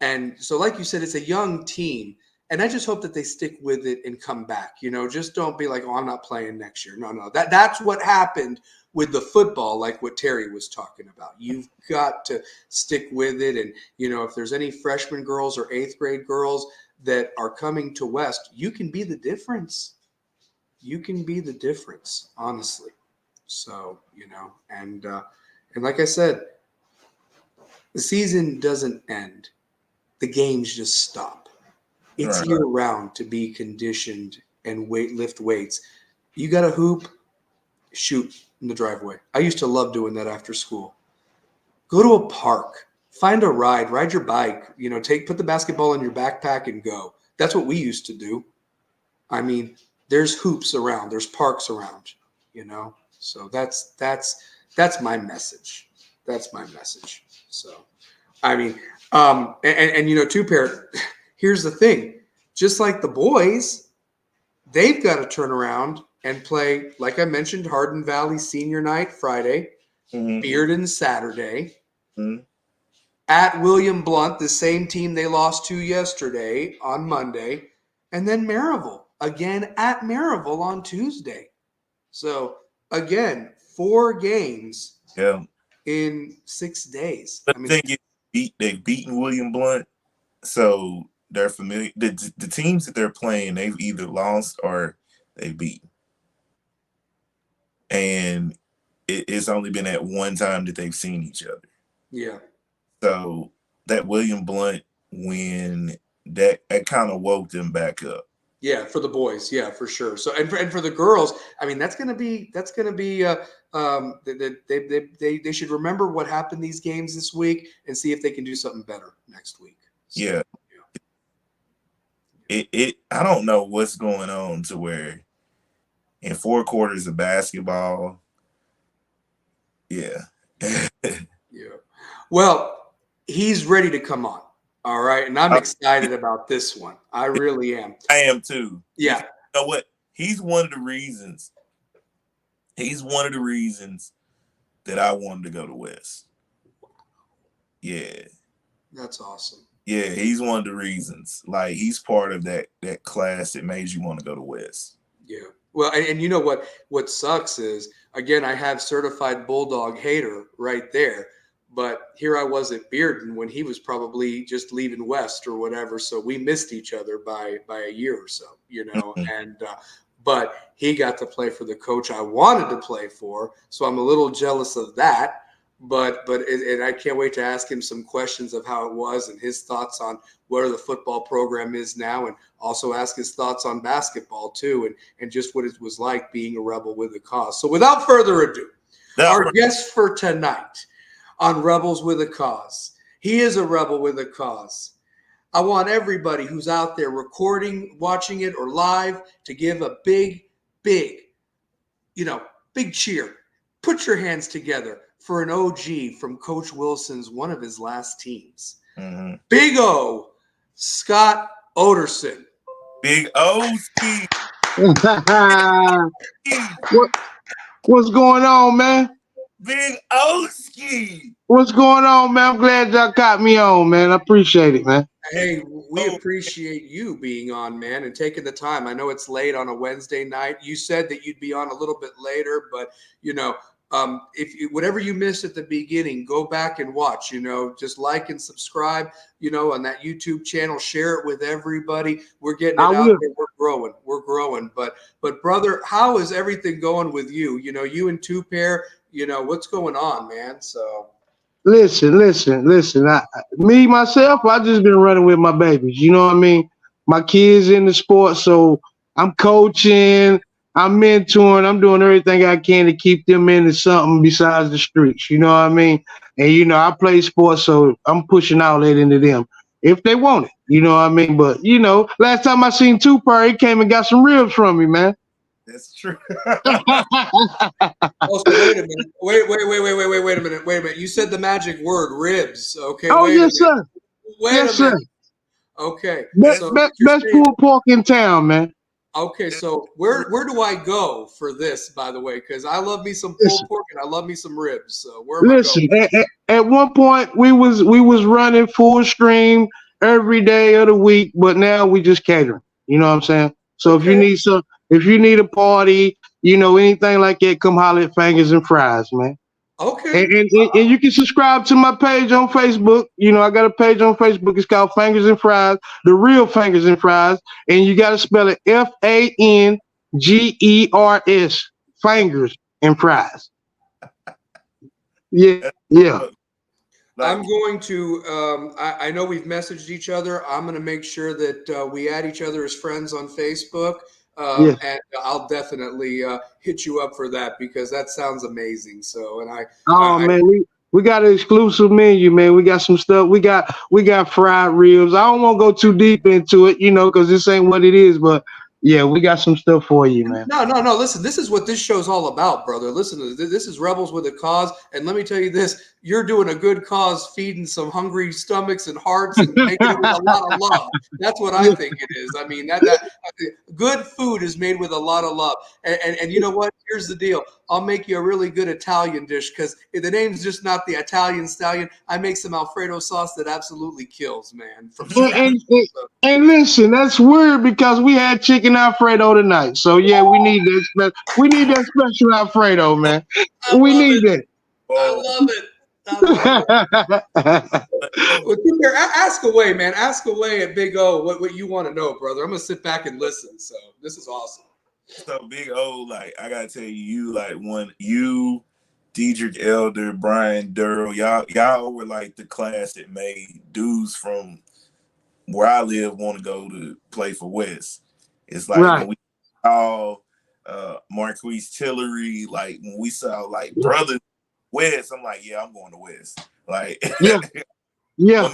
and so, like you said, it's a young team. And I just hope that they stick with it and come back. Just don't be like, oh, I'm not playing next year. No. That's what happened with the football, like what Terry was talking about. You've got to stick with it. And, if there's any freshman girls or 8th grade girls that are coming to West, you can be the difference. You can be the difference, honestly. So, and like I said, the season doesn't end. The games just stop. It's Right. year-round to be conditioned and lift weights. You got to hoop, shoot in the driveway. I used to love doing that after school. Go to a park, find a ride your bike. Put the basketball in your backpack and go. That's what we used to do. I mean, there's hoops around, there's parks around. So that's my message. That's my message. So, I mean, and too, Pair. Here's the thing. Just like the boys, they've got to turn around and play, like I mentioned, Hardin Valley senior night Friday, Bearden Saturday, at William Blount, the same team they lost to yesterday on Monday, and then Maryville, again at Maryville on Tuesday. So, again, 4 games in 6 days. But they've beaten William Blount, so they're familiar. The teams that they're playing, they've either lost or they've beaten. And it's only been at one time that they've seen each other. Yeah. So that William Blount win, that kind of woke them back up. Yeah, for the boys, yeah, for sure. So and for the girls, I mean, that's gonna be they should remember what happened these games this week and see if they can do something better next week. So, yeah. I don't know what's going on to where in 4 quarters of basketball. Yeah. Yeah. Well, he's ready to come on. All right, and I'm excited about this one. I really am. I am too. Yeah. You know what? He's one of the reasons. He's one of the reasons that I wanted to go to West. Yeah. That's awesome. Yeah, he's one of the reasons. Like he's part of that class that made you want to go to West. Yeah. Well, and you know what sucks is, again, I have certified Bulldog hater right there, but here I was at Bearden when he was probably just leaving West or whatever, so we missed each other by a year or so, and but he got to play for the coach I wanted to play for, so I'm a little jealous of that. But I can't wait to ask him some questions of how it was and his thoughts on where the football program is now, and also ask his thoughts on basketball too, and just what it was like being a Rebel with a Cause. So without further ado, our guest for tonight on Rebels with a Cause, he is a Rebel with a Cause. I want everybody who's out there recording, watching it, or live to give a big cheer. Put your hands together for an OG from Coach Wilson's, one of his last teams. Mm-hmm. Big O, Scott Oderson. Big O ski. What's going on, man? Big O ski. What's going on, man? I'm glad y'all got me on, man. I appreciate it, man. Hey, we appreciate you being on, man, and taking the time. I know it's late on a Wednesday night. You said that you'd be on a little bit later, but whatever you missed at the beginning, go back and watch. Just like and subscribe. On that YouTube channel, share it with everybody. We're getting it out there. We're growing. But brother, how is everything going with you? You and Two Pair. What's going on, man? So. Listen. Myself, I just been running with my babies. You know what I mean? My kids in the sport, so I'm coaching, I'm mentoring, I'm doing everything I can to keep them into something besides the streets. You know what I mean? And I play sports, so I'm pushing all that into them if they want it. You know what I mean? But last time I seen Two Pair, he came and got some ribs from me, man. That's true. Oh, so wait a minute. Wait a minute. You said the magic word, ribs. Okay. Oh, yes, sir. Wait a minute. Okay. Best pulled pork in town, man. Okay, so where do I go for this, by the way? Because I love me some pulled pork and I love me some ribs. So where am I going? At one point we was running full stream every day of the week, but now we just catering. You know what I'm saying? So if you need a party, anything like that, come holler at Fingers and Fries, man. Okay. And you can subscribe to my page on Facebook. I got a page on Facebook. It's called Fingers and Fries, the real Fingers and Fries. And you got to spell it FANGERS, Fingers and Fries. Yeah. I'm going to, I know we've messaged each other. I'm going to make sure that we add each other as friends on Facebook. And I'll definitely hit you up for that because that sounds amazing. So, man, we got an exclusive menu, man. We got some stuff. We got fried ribs. I don't want to go too deep into it, because this ain't what it is. But yeah, we got some stuff for you, man. No. Listen, this is what this show's all about, brother. Listen, this is Rebels with a Cause, and let me tell you this: you're doing a good cause, feeding some hungry stomachs and hearts, and making it with a lot of love. That's what I think it is. I mean, that good food is made with a lot of love. And you know what? Here's the deal: I'll make you a really good Italian dish because the name's just not the Italian Stallion. I make some Alfredo sauce that absolutely kills, man. And listen, that's weird because we had chicken Alfredo tonight. So yeah, we need that. We need that special Alfredo, man. We need that. I love it. Well, ask away, man. Ask away at Big O what you want to know, brother. I'm gonna sit back and listen. So this is awesome. So Big O, I gotta tell you, when you, Diedrich Elder, Brian Durrell, y'all were the class that made dudes from where I live want to go to play for West. It's when we saw Marquise Tillery, when we saw brothers West, I'm like, yeah, I'm going to West. Yeah.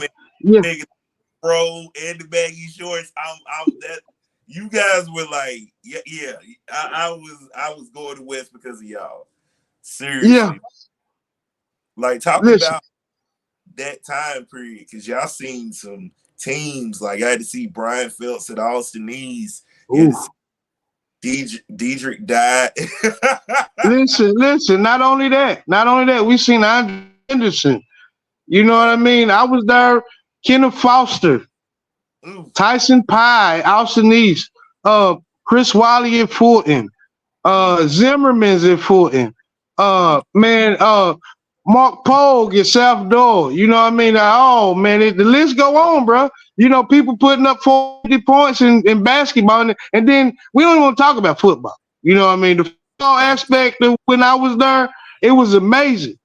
Bro, and the baggy shorts. I'm that. You guys were yeah. I was going to West because of y'all. Seriously. Yeah. Talk about that time period because y'all seen some teams. Like I had to see Brian Phelps at Austin East. You had Ooh. to see Diedrich died. Listen. Not only that, we seen Andre Henderson. You know what I mean? I was there. Kenneth Foster, Ooh, Tyson Pye, Austin East, Chris Wiley at Fulton, Zimmerman's at Fulton, Mark Pogue at South Door. You know what I mean? Oh man, the list go on, bro. You know, people putting up 40 points in basketball, and then we don't even want to talk about football. You know what I mean? The football aspect of when I was there, it was amazing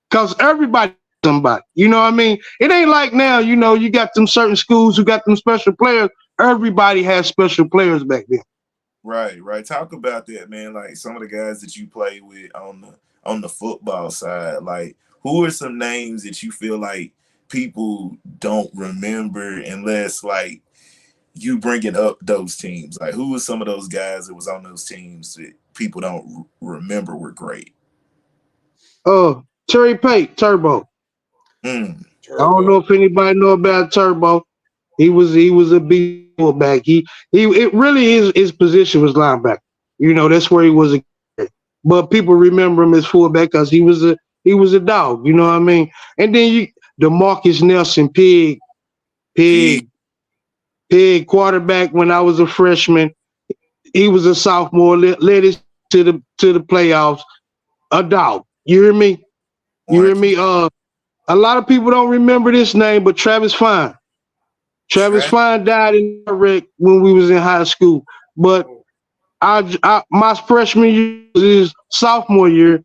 because everybody somebody. You know what I mean? It ain't like now, you know, you got them certain schools who got them special players. Everybody has special players back then. right. Talk about that, man. Like some of the guys that you play with on the football side. Like who are some names that you feel like people don't remember unless like you bringing up those teams? Like who were some of those guys that was on those teams that people don't remember were great? Terry Pate, Turbo. Mm. I don't know if anybody know about Turbo. He was a big fullback. It really his position was linebacker. You know, that's where he was but people remember him as fullback because he was a dog, you know what I mean? And then DeMarcus Nelson, pig quarterback when I was a freshman. He was a sophomore, led us to the playoffs. A dog. You hear me? You hear me? A lot of people don't remember this name, but Travis Fine. Travis Fine died in a wreck when we was in high school. But my freshman year was his sophomore year.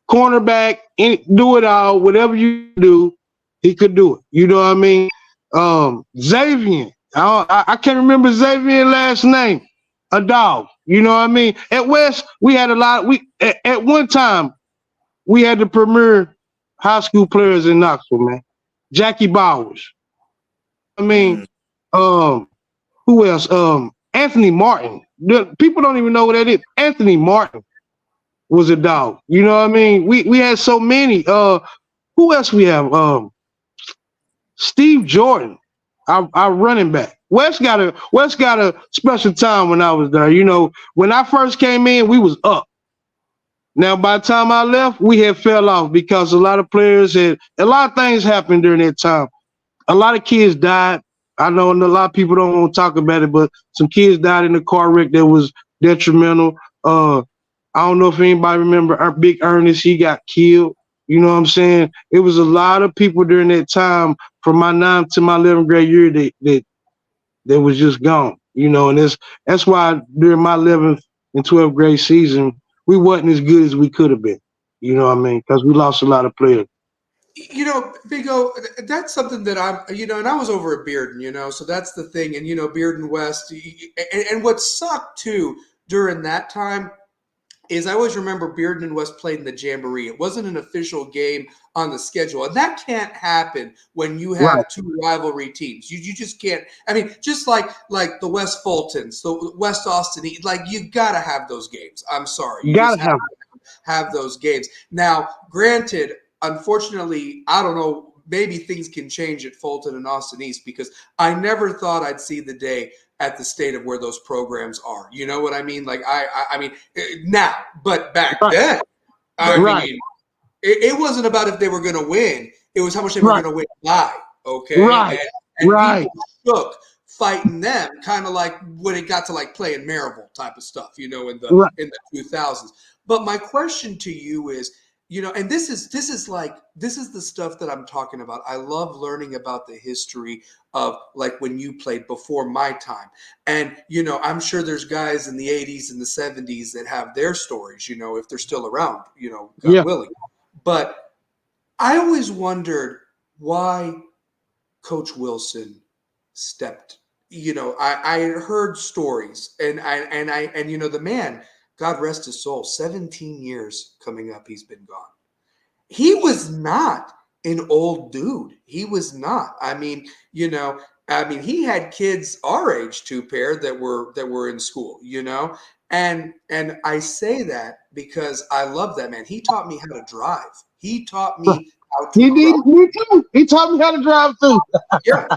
Cornerback, do it all, whatever you do, he could do it. You know what I mean? Xavier. I can't remember Xavier's last name. A dog. You know what I mean? At West, we had a lot. At one time we had the premier high school players in Knoxville, man. Jackie Bowers. I mean, who else? Anthony Martin. People don't even know what that is. Anthony Martin was a dog. You know what I mean? We had so many. Who else we have? Steve Jordan, our running back. West got a special time when I was there. You know, when I first came in, we was up. Now, by the time I left, we had fell off because a lot of things happened during that time. A lot of kids died. I know a lot of people don't want to talk about it, but some kids died in a car wreck that was detrimental. I don't know if anybody remember our Big Ernest, he got killed. You know what I'm saying? It was a lot of people during that time from my 9th to my 11th grade year that was just gone. You know, and that's why during my 11th and 12th grade season, we wasn't as good as we could have been. You know what I mean? Because we lost a lot of players. You know, Bigo, that's something that and I was over at Bearden, you know, so that's the thing. And, you know, Bearden West, and what sucked too during that time is I always remember Bearden and West played in the Jamboree. It wasn't an official game on the schedule. And that can't happen when you have two rivalry teams. You just can't. I mean, just like the West Fultons, the West Austin, like you got to have those games. I'm sorry. You gotta just have those games. Now, granted, unfortunately, I don't know, maybe things can change at Fulton and Austin East because I never thought I'd see the day at the state of where those programs are. You know what I mean? Like I mean now, but back then, I mean, it wasn't about if they were going to win. It was how much they were going to win by. Okay. And people shook fighting them, kind of like when it got to like playing Maryville type of stuff, you know, in the 2000s. But my question to you is, you know, and this is the stuff that I'm talking about. I love learning about the history of like when you played before my time. And, you know, I'm sure there's guys in the 80s and the 70s that have their stories, you know, if they're still around, you know, God willing. But I always wondered why Coach Wilson stepped. You know, I heard stories and you know, the man, God rest his soul, 17 years coming up, he's been gone. He was not an old dude. He was not. I mean, you know, he had kids our age too, Pair, that were in school, you know. And I say that because I love that man. He taught me how to drive. He taught me out to He the did cross. me too. He taught me how to drive too. Yeah,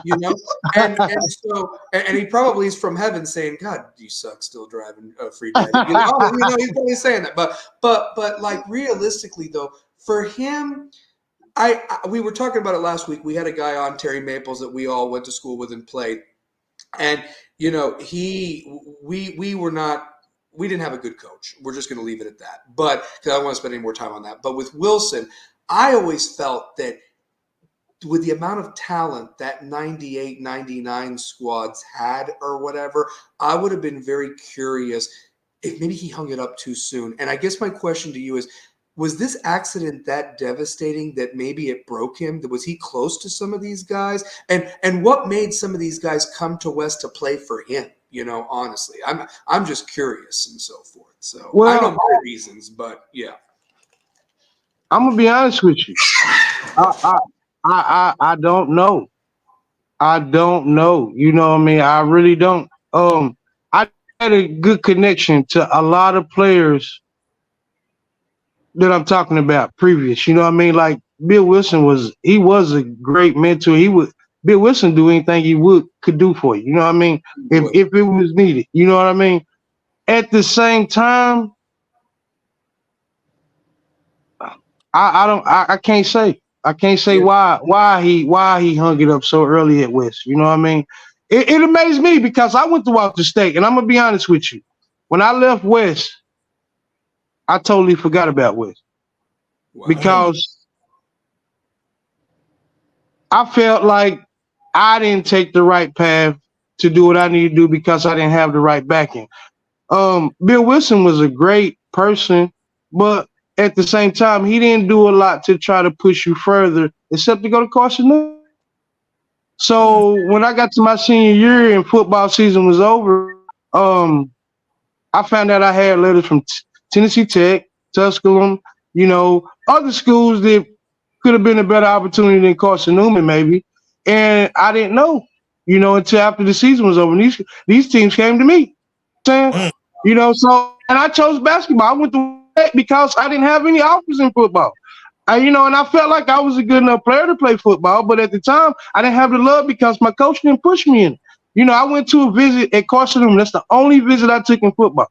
and he probably is from heaven saying, "God, you suck still driving free daddy." He's probably saying that. But like realistically though, for him, we were talking about it last week. We had a guy on, Terry Maples, that we all went to school with and played, and we didn't have a good coach. We're just going to leave it at that. But because I don't want to spend any more time on that. But with Wilson, I always felt that with the amount of talent that 98, 99 squads had or whatever, I would have been very curious if maybe he hung it up too soon. And I guess my question to you is, was this accident that devastating that maybe it broke him? Was he close to some of these guys? And what made some of these guys come to West to play for him? Honestly, I'm just curious and so forth. So I know my reasons, but yeah. I'm gonna be honest with you. I don't know. I don't know. You know what I mean? I really don't. I had a good connection to a lot of players that I'm talking about previous. You know what I mean? Like Bill Wilson was a great mentor. Bill Wilson do anything he could do for you. You know what I mean? If it was needed. You know what I mean? At the same time, I can't say. I can't say why he hung it up so early at West. You know what I mean? It amazed me because I went to Walter State, and I'm gonna be honest with you. When I left West, I totally forgot about West. Wow. Because I felt like I didn't take the right path to do what I needed to do because I didn't have the right backing. Bill Wilson was a great person, but at the same time, he didn't do a lot to try to push you further, except to go to Carson. So when I got to my senior year and football season was over, I found out I had letters from Tennessee Tech, Tusculum, other schools that could have been a better opportunity than Carson Newman, maybe. And I didn't know, until after the season was over. And these teams came to me, saying, and I chose basketball. I went to Tech because I didn't have any offers in football. And I felt like I was a good enough player to play football, but at the time I didn't have the love because my coach didn't push me in it. I went to a visit at Carson Newman. That's the only visit I took in football.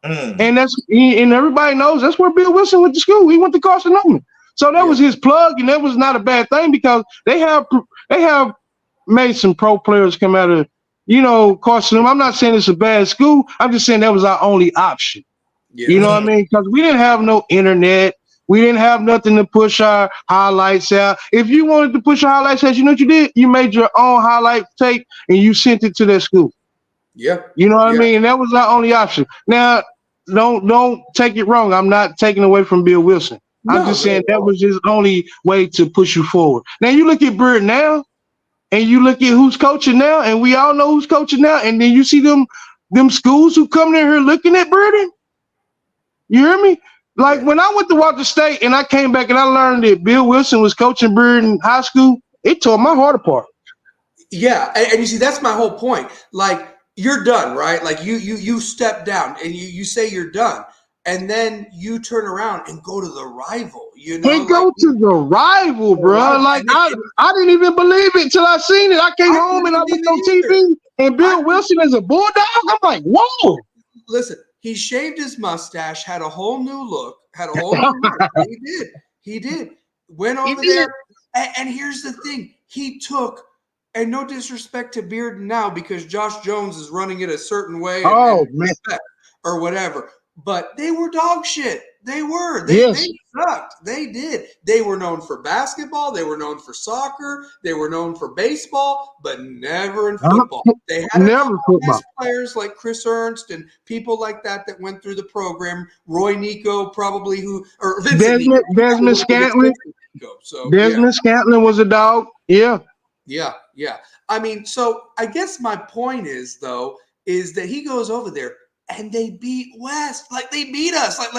And and everybody knows that's where Bill Wilson went to school. He went to Carson Newman. So that was his plug, and that was not a bad thing because they have made some pro players come out of, Carson Newman. I'm not saying it's a bad school. I'm just saying that was our only option. Yeah. You know what I mean? Because we didn't have no internet. We didn't have nothing to push our highlights out. If you wanted to push your highlights out, you know what you did? You made your own highlight tape and you sent it to that school. Yeah. You know what I mean? And that was our only option. Now, don't take it wrong. I'm not taking away from Bill Wilson. I'm just saying that was his only way to push you forward. Now you look at Bearden now, and you look at who's coaching now, and we all know who's coaching now, and then you see them schools who come in here looking at Bearden. You hear me? Like when I went to Walter State and I came back and I learned that Bill Wilson was coaching Bearden High School, it tore my heart apart. Yeah, and you see, that's my whole point. Like, you're done, right? Like you step down and you say you're done, and then you turn around and go to the rival. They go to the rival, bro. Like I didn't even believe it till I seen it. I came home and I looked on TV and Bill Wilson is a bulldog. I'm like, whoa. Listen, he shaved his mustache, had a whole new look, He did. Went over there, and here's the thing: he took. And no disrespect to Bearden now because Josh Jones is running it a certain way or whatever. But they were dog shit. They were. They sucked. They did. They were known for basketball. They were known for soccer. They were known for baseball, but never in football. They had nice players like Chris Ernst and people like that went through the program. Roy Nico probably or Vincent Desmond Scantlin. Desmond Scantlin was a dog. Yeah. Yeah. I mean, so I guess my point is that he goes over there and they beat West. Like they beat us. Like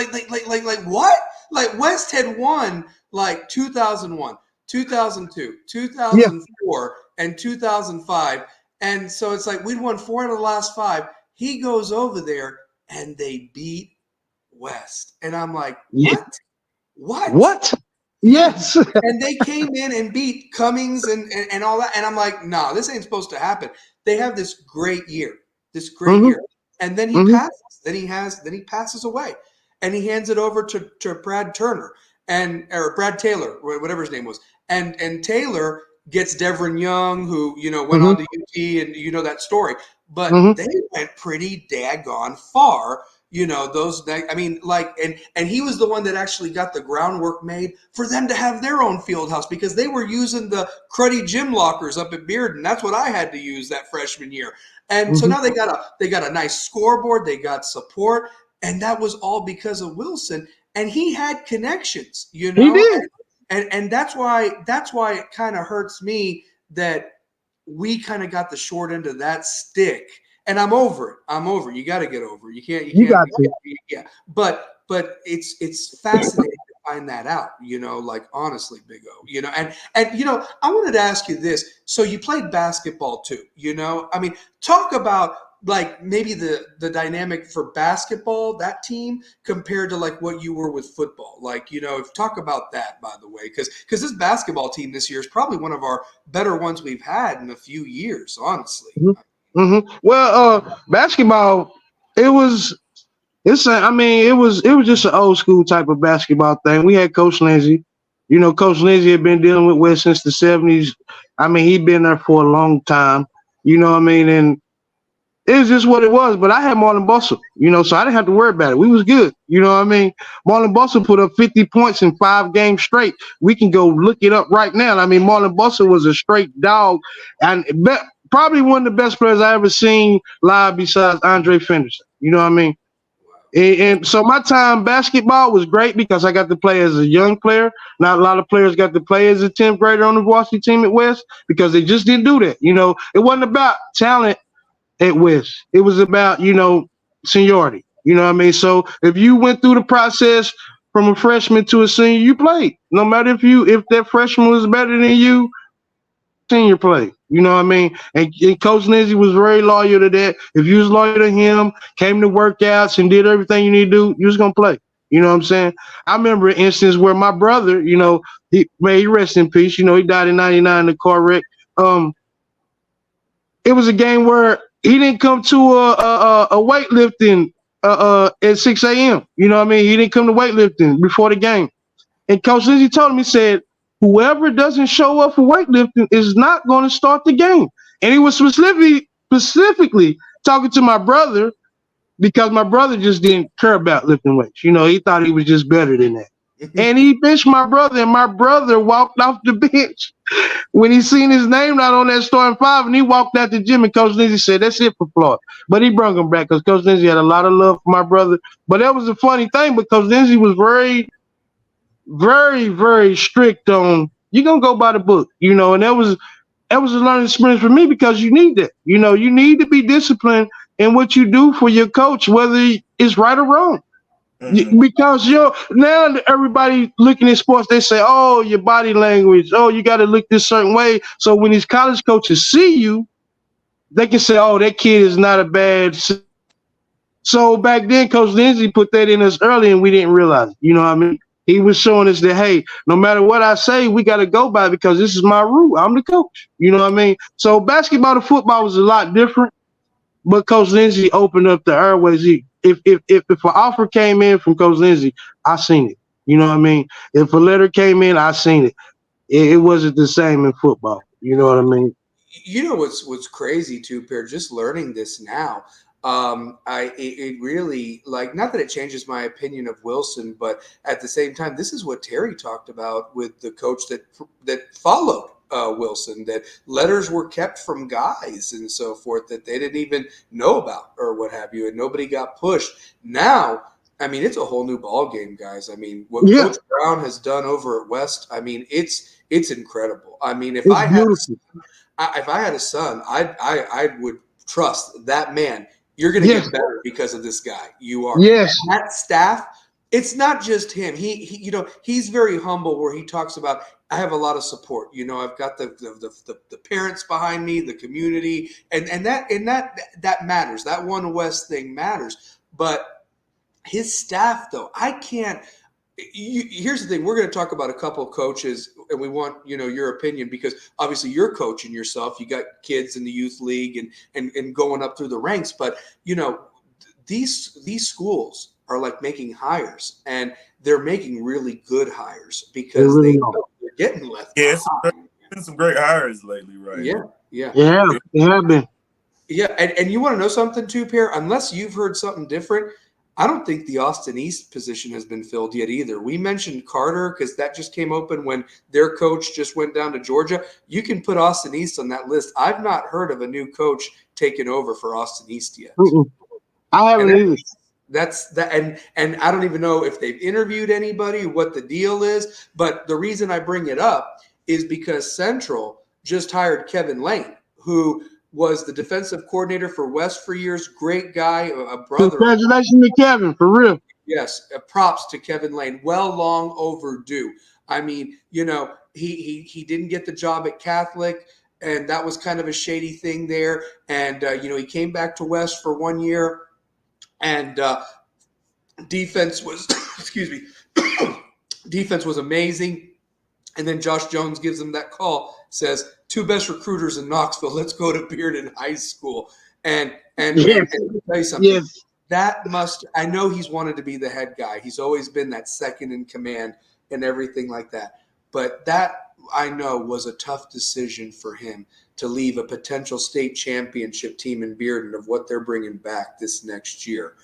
what? Like West had won like 2001, 2002, 2004, and 2005. And so it's like we'd won 4 out of the last 5. He goes over there and they beat West. And I'm like, what? What? Yes. And they came in and beat Cummings and all that. And I'm like, nah, this ain't supposed to happen. They have this great year. hmm And then he hmm passes. Then he passes away. And he hands it over to Brad Turner or Brad Taylor, whatever his name was. And Taylor gets Devin Young, who, went hmm on to UT, and you know that story. But hmm they went pretty daggone far. And he was the one that actually got the groundwork made for them to have their own field house, because they were using the cruddy gym lockers up at Bearden. That's what I had to use that freshman year. And so hmm now they got a nice scoreboard, they got support, and that was all because of Wilson. And he had connections, He did. and that's why it kind of hurts me that we kind of got the short end of that stick. And I'm over it. You got to get over it. You got to. Yeah. But it's fascinating to find that out, like, honestly, Big O, and I wanted to ask you this. So you played basketball too, I mean, talk about like maybe the dynamic for basketball, that team, compared to like what you were with football. Like, talk about that, by the way, because this basketball team this year is probably one of our better ones we've had in a few years, honestly. Well, basketball, it was. It was just an old school type of basketball thing. We had Coach Lindsey. Coach Lindsey had been dealing with West since the '70s. I mean, he'd been there for a long time. You know what I mean? And it was just what it was. But I had Marlon Bussell, so I didn't have to worry about it. We was good. You know what I mean? Marlon Bussell put up 50 points in 5 games straight. We can go look it up right now. I mean, Marlon Bussell was a straight dog, and probably one of the best players I ever seen live besides Andre Fenderson. You know what I mean? And so my time basketball was great because I got to play as a young player. Not a lot of players got to play as a 10th grader on the varsity team at West because they just didn't do that. It wasn't about talent at West. It was about, seniority. You know what I mean? So if you went through the process from a freshman to a senior, you played. No matter if that freshman was better than you, senior play. You know what I mean? And Coach Lindsey was very loyal to that. If you was loyal to him, came to workouts and did everything you need to do, you was gonna play. You know what I'm saying? I remember an instance where my brother, he rest in peace. He died in '99 in a car wreck. It was a game where he didn't come to a weightlifting at 6 a.m. You know what I mean? He didn't come to weightlifting before the game. And Coach Lindsey told him, he said, whoever doesn't show up for weightlifting is not going to start the game. And he was specifically talking to my brother because my brother just didn't care about lifting weights. He thought he was just better than that. And he benched my brother, and my brother walked off the bench when he seen his name not on that starting 5, and he walked out the gym, and Coach Lindsey said, that's it for Floyd. But he brought him back because Coach Lindsey had a lot of love for my brother. But that was a funny thing because Lindsey was very, very, very strict on you're gonna go by the book, and that was a learning experience for me because you need that. You need to be disciplined in what you do for your coach, whether it's right or wrong. Because now everybody looking at sports, they say, oh, your body language, oh, you got to look this certain way. So when these college coaches see you, they can say, oh, that kid is not a bad. So back then, Coach Lindsey put that in us early, and we didn't realize it. You know what I mean? He was showing us that, hey, no matter what I say, we got to go by because this is my rule. I'm the coach. You know what I mean? So basketball to football was a lot different, but Coach Lindsey opened up the airways. If an offer came in from Coach Lindsey, I seen it. You know what I mean? If a letter came in, I seen it. It wasn't the same in football. You know what I mean? What's crazy too, Pear, just learning this now. It really, like, not that it changes my opinion of Wilson, but at the same time, this is what Terry talked about with the coach that followed Wilson, that letters were kept from guys and so forth that they didn't even know about or what have you, and nobody got pushed. Now, I mean, it's a whole new ball game, guys. I mean, what Coach Brown has done over at West, I mean, it's incredible. I mean, if I had a son, I would trust that man. You're going to get better because of this guy. You are. Yes. And that staff, it's not just him. He he's very humble where he talks about, I have a lot of support. I've got the parents behind me, the community, and that matters. That One West thing matters. But his staff, though, I can't. here's the thing. We're going to talk about a couple of coaches, and we want, your opinion, because obviously you're coaching yourself. You got kids in the youth league and going up through the ranks. But, these schools are like making hires, and they're making really good hires because really they're getting left Yes, behind. been some great hires lately, right? Yeah. They have been. Yeah, and you want to know something too, Pierre? Unless you've heard something different, I don't think the Austin East position has been filled yet either. We mentioned Carter because that just came open when their coach just went down to Georgia. You can put Austin East on that list. I've not heard of a new coach taking over for Austin East yet. I haven't either. That's that, and I don't even know if they've interviewed anybody, what the deal is. But the reason I bring it up is because Central just hired Kevin Lane, who was the defensive coordinator for West for years. Great guy, a brother. Congratulations to Kevin, for real. Yes, props to Kevin Lane. Well, long overdue. I mean, he didn't get the job at Catholic, and that was kind of a shady thing there. And he came back to West for 1 year, and defense was defense was amazing. And then Josh Jones gives him that call, says, 2 best recruiters in Knoxville. Let's go to Bearden High School. And let me tell you something. Yes. I know he's wanted to be the head guy. He's always been that second in command and everything like that. But that, I know, was a tough decision for him to leave a potential state championship team in Bearden of what they're bringing back this next year.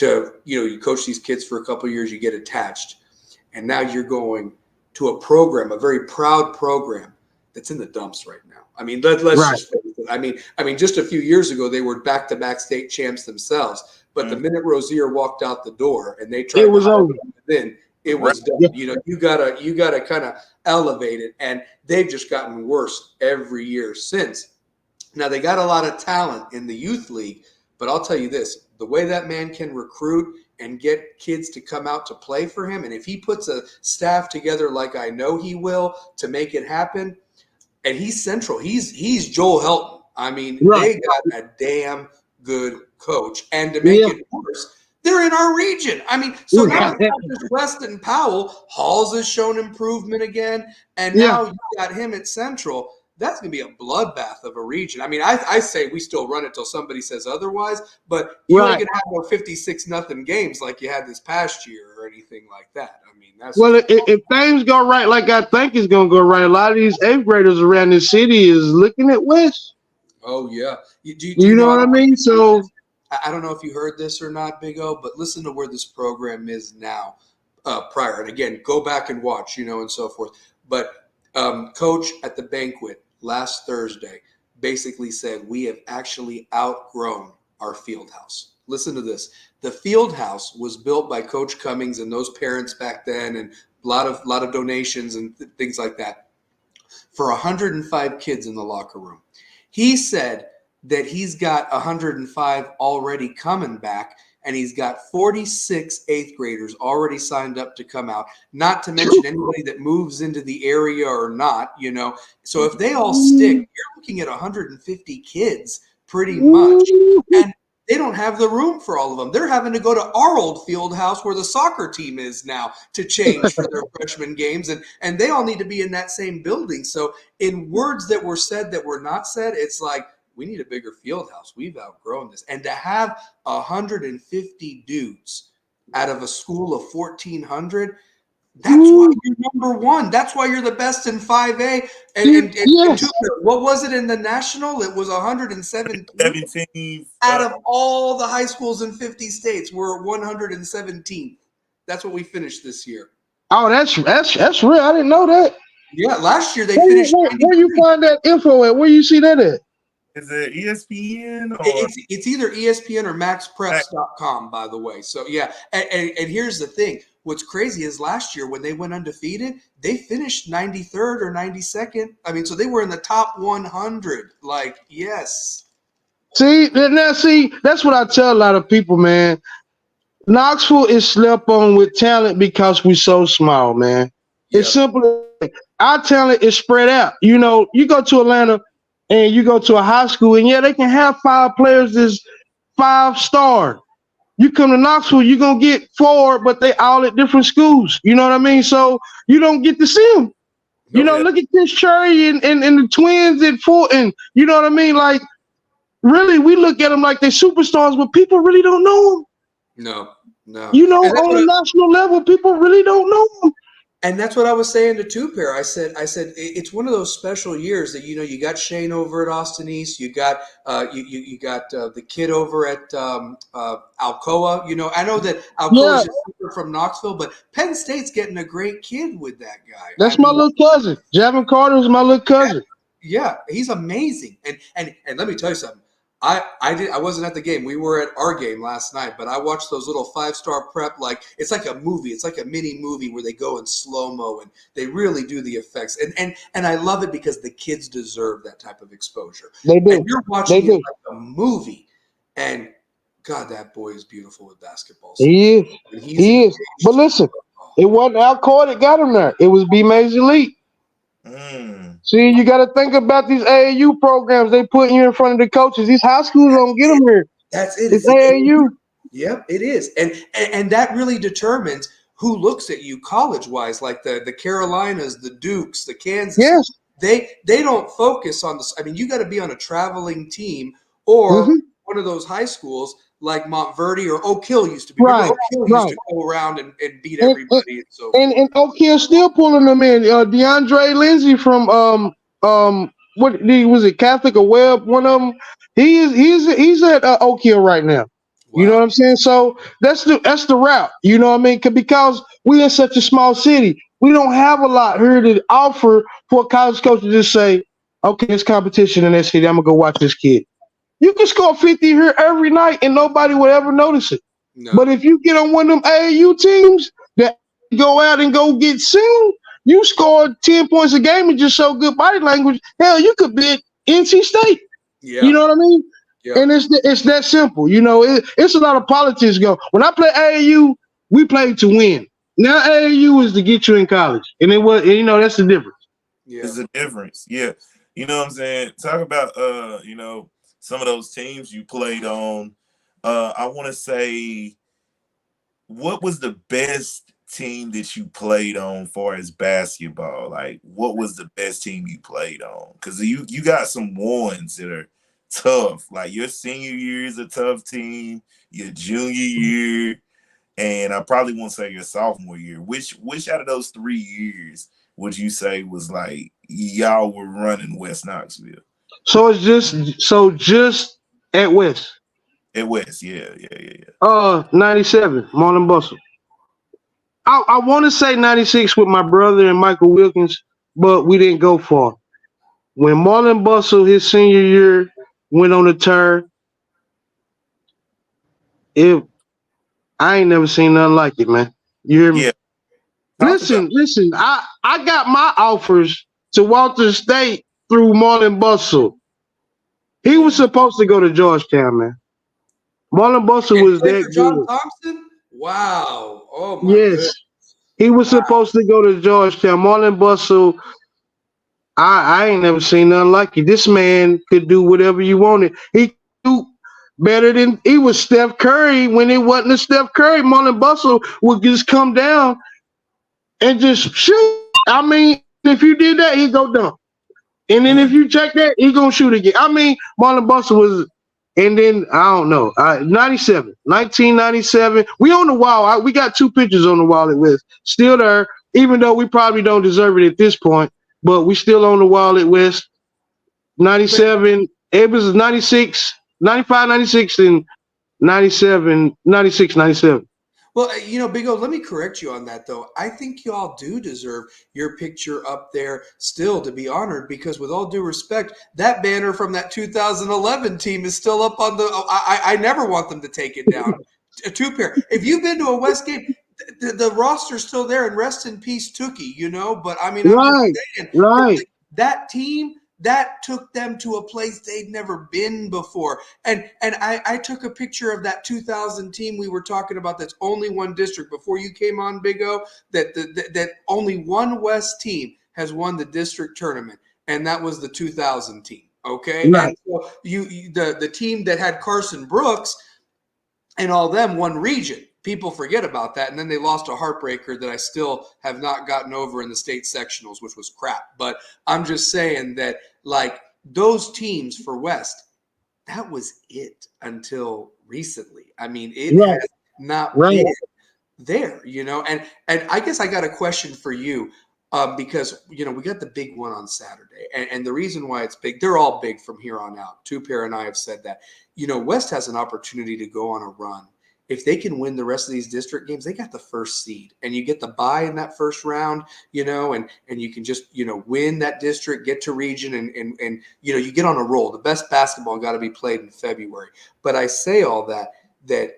You coach these kids for a couple of years, you get attached. And now you're going to a program, a very proud program that's in the dumps right now. I mean, let's just face it. I mean, just a few years ago, they were back-to-back state champs themselves. But the minute Rozier walked out the door and they tried to hire him in, it was done. Yeah. You gotta kind of elevate it, and they've just gotten worse every year since. Now they got a lot of talent in the youth league, but I'll tell you this: the way that man can recruit and get kids to come out to play for him, and if he puts a staff together like I know he will to make it happen, and he's Central, he's Joel Helton. I mean, They got a damn good coach, and to make it worse, they're in our region. I mean, so now it's not just West and Powell. Halls has shown improvement again, and now you got him at Central. That's going to be a bloodbath of a region. I mean, I say we still run it till somebody says otherwise, but you ain't going to have no 56-0 games like you had this past year or anything like that. I mean, that's if things go right, like I think it's going to go right, a lot of these 8th graders around the city is looking at West. Oh yeah, you know what I mean? So I don't know if you heard this or not, Big O, but listen to where this program is now. Prior, and again, go back and watch, and so forth. But Coach at the banquet last Thursday basically said we have actually outgrown our field house. Listen to this: the field house was built by Coach Cummings and those parents back then, and a lot of donations and things like that for 105 kids in the locker room. He said that he's got 105 already coming back, and he's got 46 8th graders already signed up to come out, not to mention anybody that moves into the area or not, So if they all stick, you're looking at 150 kids pretty much. And they don't have the room for all of them. They're having to go to our old field house where the soccer team is now to change for their freshman games. And they all need to be in that same building. So in words that were said that were not said, it's like, we need a bigger field house. We've outgrown this. And to have 150 dudes out of a school of 1,400, that's why you're number one. That's why you're the best in 5A. And what was it in the national? It was 117. Out of all the high schools in 50 states, we're 117th. That's what we finished this year. Oh, that's real. I didn't know that. Yeah, last year they finished. Where you find that info at? Where you see that at? Is it ESPN? Or? It's either ESPN or maxpreps.com, by the way. So, yeah. And here's the thing. What's crazy is last year when they went undefeated, they finished 93rd or 92nd. I mean, so they were in the top 100. Like, yes. See, that's what I tell a lot of people, man. Knoxville is slept on with talent because we're so small, man. Yep. It's simple. Our talent is spread out. You go to Atlanta and you go to a high school, and they can have 5 players that's 5-star. You come to Knoxville, you're gonna get 4, but they all at different schools. You know what I mean? So you don't get to see them. You know, look at Chris Cherry and the twins at Fulton. You know what I mean? Like, really, we look at them like they're superstars, but people really don't know them. No. You know, on a national level, people really don't know them. And that's what I was saying to Two Pair. I said it's one of those special years that, you know, you got Shane over at Austin East, you got you got the kid over at Alcoa. You know, I know that Alcoa is just from Knoxville, but Penn State's getting a great kid with that guy. That's my little cousin. Javin Carter is my little cousin. Yeah, he's amazing. And let me tell you something. I wasn't at the game. We were at our game last night, but I watched those little 5-star prep. Like, it's like a movie. It's like a mini movie where they go in slow-mo and they really do the effects. And I love it because the kids deserve that type of exposure. They do. And you're watching it like a movie. And God, that boy is beautiful with basketball. He is. He is. But listen, it wasn't Alcoa that got him there. It was B Major League. See, you got to think about these AAU programs. They put you in front of the coaches. These high schools don't get them here. That's it. It's AAU. Yep, it is. And that really determines who looks at you college-wise, like the Carolinas, the Dukes, the Kansas. Yes. They don't focus on this. I mean, you got to be on a traveling team or one of those high schools like Montverde or Oak Hill used to be. Right. Oak Hill used to go around and beat everybody. And Oak Hill still pulling them in. DeAndre Lindsay from what was it, Catholic or Webb? One of them. He's at Oak Hill right now. Wow. You know what I'm saying? So that's the route. You know what I mean? Because we're in such a small city, we don't have a lot here to offer for a college coach to just say, okay, it's competition in that city. I'm gonna go watch this kid. You can score 50 here every night and nobody will ever notice it. No. But if you get on one of them AAU teams that go out and go get seen, you score 10 points a game and just show good body language. Hell, you could be at NC State. Yeah. You know what I mean? Yeah. And it's that simple. You know, it's a lot of politics go. When I play AAU, we play to win. Now AAU is to get you in college. And it was, you know, that's the difference. Yeah. It's the difference. Yeah. You know what I'm saying? Talk about you know, some of those teams you played on. I want to say, what was the best team that you played on for as basketball? Like, what was the best team you played on? Because you got some ones that are tough. Like, your senior year is a tough team. Your junior year, and I probably won't say your sophomore year. Which out of those 3 years would you say was like y'all were running West Knoxville? So it's just at West. At West, yeah. 97, Marlon Bustle. I want to say 96 with my brother and Michael Wilkins, but we didn't go far. When Marlon Bustle, his senior year, went on the tour, I ain't never seen nothing like it, man. You hear me? Yeah. Listen. I got my offers to Walter State through Marlon Bustle. He was supposed to go to Georgetown, man. Marlon Bustle was that good. John Thompson? Wow. Oh my goodness. He was supposed to go to Georgetown. Marlon Bustle, I ain't never seen nothing like it. This man could do whatever you wanted. He could do better than he was Steph Curry when it wasn't a Steph Curry. Marlon Bustle would just come down and just shoot. I mean, if you did that, he'd go dunk. And then if you check that, he gonna shoot again. I mean, Marlon Bustle was, and then I don't know, 1997. We on the wall. We got 2 pictures on the wall at West. Still there, even though we probably don't deserve it at this point, but we still on the wall at West. 97. It was 96, 95, 96, and 97, 96, 97. Well, you know, Big O, let me correct you on that, though. I think y'all do deserve your picture up there still to be honored because, with all due respect, that banner from that 2011 team is still up on the – I never want them to take it down. Two Pair. If you've been to a West game, the roster's still there, and rest in peace, Tukey, you know? But, I mean, I'm just saying, like, that team – that took them to a place they'd never been before. And I took a picture of that 2000 team we were talking about that's only one district before you came on, Big O, that only one West team has won the district tournament, and that was the 2000 team, okay? Right. And so the team that had Carson Brooks, and all them one region. People forget about that. And then they lost a heartbreaker that I still have not gotten over in the state sectionals, which was crap. But I'm just saying that, like, those teams for West, that was it until recently. I mean, it Right. has not Right. been there, and I guess I got a question for you, because we got the big one on Saturday, and the reason why it's big, they're all big from here on out. Pair and I have said that. West has an opportunity to go on a run. If they can win the rest of these district games, they got the first seed, and you get the bye in that first round, and you can just win that district, get to region, and you get on a roll. The best basketball got to be played in February. But I say all that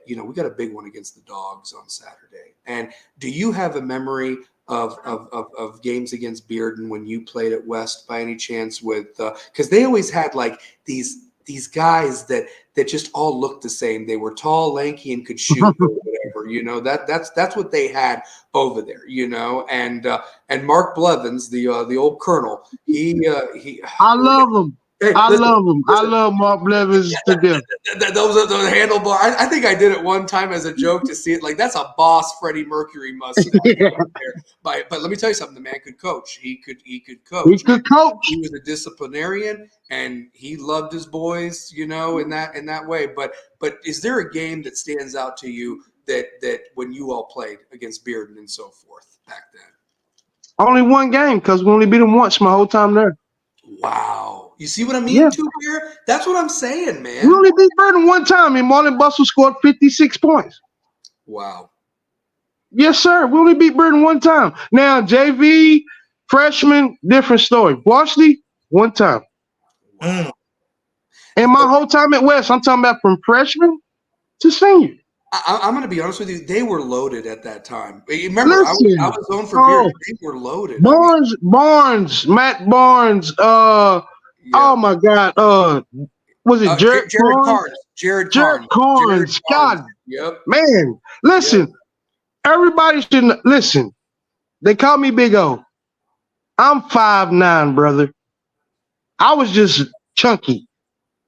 we got a big one against the Dogs on Saturday. And do you have a memory of games against Bearden when you played at West by any chance? With because they always had like these guys that just all looked the same. They were tall, lanky, and could shoot or whatever. That's what they had over there. And Mark Blevins, the old colonel, he I love him. Hey, I listen, love him. I love Mark Blevins to death. Those are the handlebar. I think I did it one time as a joke to see it. Like, that's a boss Freddie Mercury mustache. Yeah. But let me tell you something. The man could coach. He could coach. He could coach. He was a disciplinarian, and he loved his boys, in that way. But is there a game that stands out to you that when you all played against Bearden and so forth back then? Only one game, because we only beat him once my whole time there. Wow. You see what I mean, Yeah. too, here? That's what I'm saying, man. We only beat Bearden one time, and Marlon Bustle scored 56 points. Wow. Yes, sir. We only beat Bearden one time. Now, JV, freshman, different story. Varsity, one time. Mm. And my whole time at West, I'm talking about from freshman to senior. I'm going to be honest with you. They were loaded at that time. Remember, I was on for Bearden. They were loaded. Barnes, Matt Barnes. Oh my God. Was it Jared Carnes? Jared Carnes. God, yep. Man, listen. Yep. Everybody should listen. They call me Big O. I'm 5'9", brother. I was just chunky.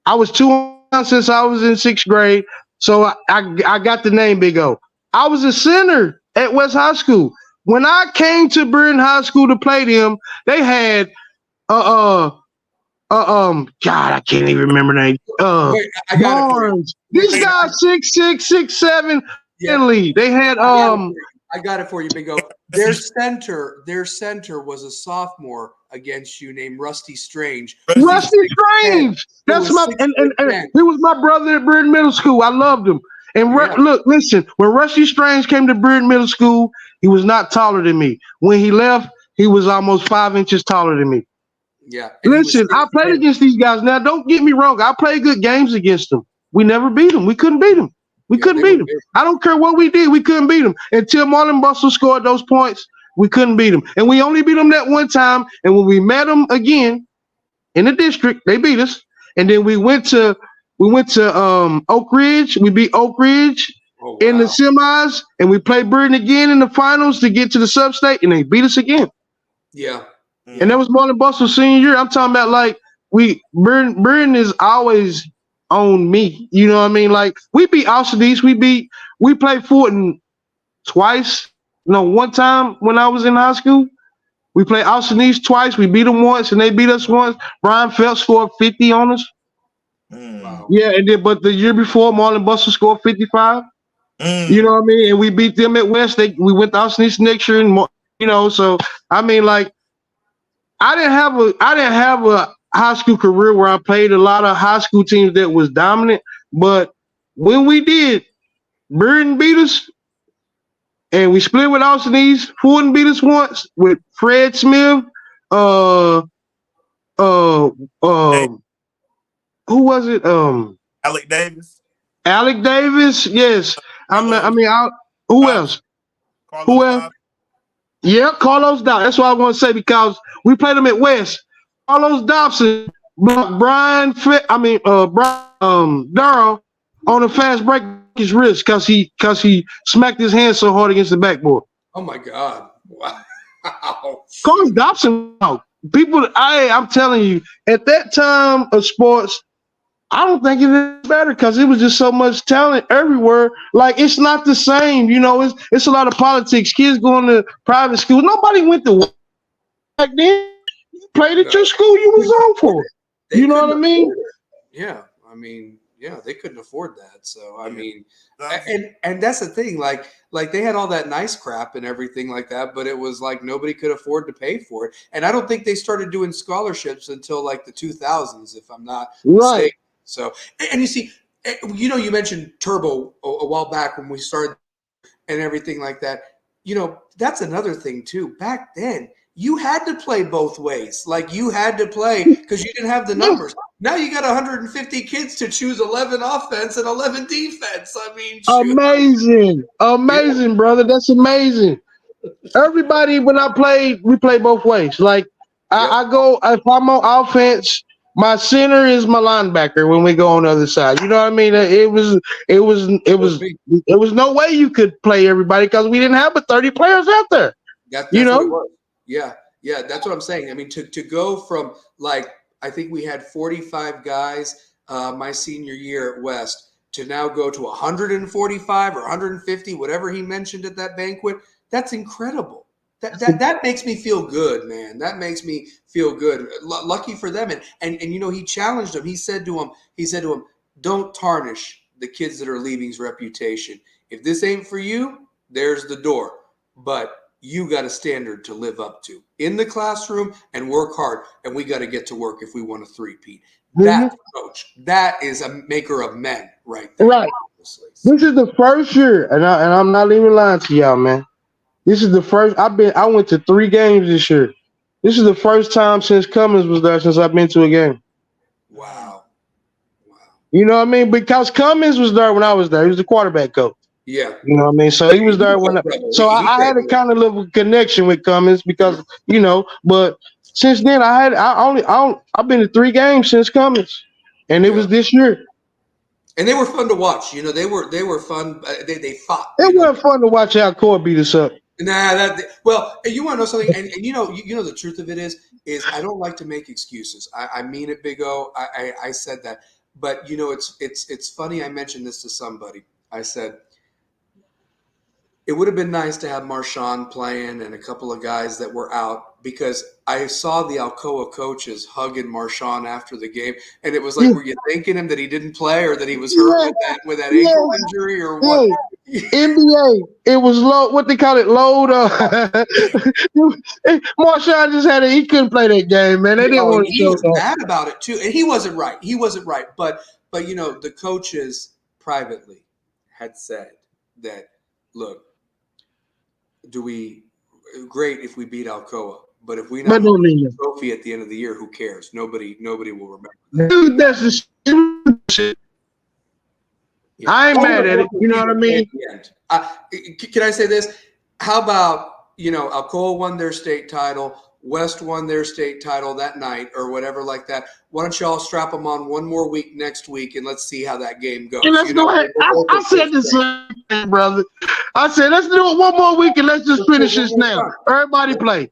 I was 200 since I was in 6th grade, so I got the name Big O. I was a center at West High School. When I came to Bearden High School to play them, they had God, I can't even remember the name. Barnes. These guys 6'6", 6'7", in lead. They had I got it for you, Big O. Their center was a sophomore against you named Rusty Strange. Rusty Strange. That's my and he was my brother at Bearden Middle School. I loved him. And look, listen, when Rusty Strange came to Bearden Middle School, he was not taller than me. When he left, he was almost 5 inches taller than me. Yeah. Listen, I played against these guys. Now, don't get me wrong. I played good games against them. We never beat them. We couldn't beat them. We couldn't beat them. I don't care what we did. We couldn't beat them. Until Marlon Bustle scored those points, we couldn't beat them. And we only beat them that one time. And when we met them again in the district, they beat us. And then we went to Oak Ridge. We beat Oak Ridge in the semis. And we played Bearden again in the finals to get to the sub-state. And they beat us again. Yeah. And that was Marlon Bustle's senior year. I'm talking about like Bearden is always on me. You know what I mean? Like we beat Austin East. We played Fulton twice. No, one time when I was in high school. We played Austin East twice. We beat them once and they beat us once. Brian Phelps scored 50 on us. Wow. Yeah, and then but the year before Marlon Bustle scored 55. You know what I mean? And we beat them at West. We went to Austin East next year, and so I mean, like I didn't have a high school career where I played a lot of high school teams that was dominant, but when we did, Bearden beat us, and we split with Austin East. Fulton beat us once with Fred Smith. Who was it? Alec Davis. Alec Davis, yes. Who else? Who else? Yeah, Carlos Dobson. That's what I want to say because we played them at West. Carlos Dobson, Brian Darrell on a fast break his wrist because he smacked his hand so hard against the backboard. Oh my God! Wow. Carlos Dobson, I'm telling you, at that time of sports, I don't think it is better because it was just so much talent everywhere. Like it's not the same, you know. It's a lot of politics. Kids going to private school. Nobody went to back then. You played at your No, school. You was couldn't on afford for. it. They You know couldn't what I mean? afford it. Yeah, I mean, yeah, they couldn't afford that. So I Yeah. mean, That's- and that's the thing. Like they had all that nice crap and everything like that, but it was like nobody could afford to pay for it. And I don't think they started doing scholarships until like the 2000s, if I'm not Right. mistaken. So and you see, you mentioned Turbo a while back when we started and everything like that. That's another thing too. Back then, you had to play both ways. Like you had to play because you didn't have the Yeah. numbers. Now you got 150 kids to choose 11 offense and 11 defense. I mean, shoot. Amazing. Yeah, Amazing, brother. That's amazing. Everybody, when I played, we play both ways. Like yep. I go if I'm on offense, my center is my linebacker when we go on the other side. You know what I mean? Me. It was no way you could play everybody because we didn't have but 30 players out there. You That's what it know? was. Yeah, yeah, that's what I'm saying. I mean, to go from like I think we had 45 guys my senior year at West to now go to 145 or 150, whatever he mentioned at that banquet. That's incredible. That makes me feel good, man. That makes me feel good. Lucky for them, and he challenged him. He said to him, don't tarnish the kids that are leaving's reputation. If this ain't for you, there's the door. But you got a standard to live up to in the classroom and work hard. And we got to get to work if we want to three-peat. Mhm. That coach, that is a maker of men right there. Right. Honestly. This is the first year, and I'm not even lying to y'all, man. This is the first I went to 3 games this year. This is the first time since Cummins was there since I've been to a game. Wow. Wow. You know what I mean? Because Cummins was there when I was there. He was the quarterback coach. Yeah. You know what I mean? So he was He there was when. trouble. So He I played had a well. kind of little connection with Cummins because But since then, I've been to 3 games since Cummins, and it Yeah. was this year. And they were fun to watch. They were fun. They fought. It wasn't fun to watch Alcoa beat us up. Nah, well, you want to know something, and you know the truth of it is I don't like to make excuses. I mean it, Big O. I said that, but it's funny. I mentioned this to somebody. I said it would have been nice to have Marshawn playing and a couple of guys that were out because I saw the Alcoa coaches hugging Marshawn after the game, and it was like, Yeah, were you thanking him that he didn't play or that he was hurt yeah, with that ankle yeah. injury or what? Hey, NBA, it was low. What they call it, load. Marshawn just had it. He couldn't play that game, man. They didn't Oh, want to he show was that. mad about it too, and he wasn't right. He wasn't right, but the coaches privately had said that, look, do we great if we beat Alcoa, but if we But not no, hold the nigga. trophy at the end of the year, who cares? Nobody will remember that. Dude, that's the shit. Yeah, I ain't oh, mad but at we'll it. You know compete what I at mean? the end. Can I say this? How about Alcoa won their state title, West won their state title that night, or whatever like that. Why don't y'all strap them on one more week next week, and let's see how that game And goes? let's go ahead. We're both I at said fifth the grade. same thing, brother. I said, let's do it one more week and let's just Let's do it finish one this more now. time. Everybody play.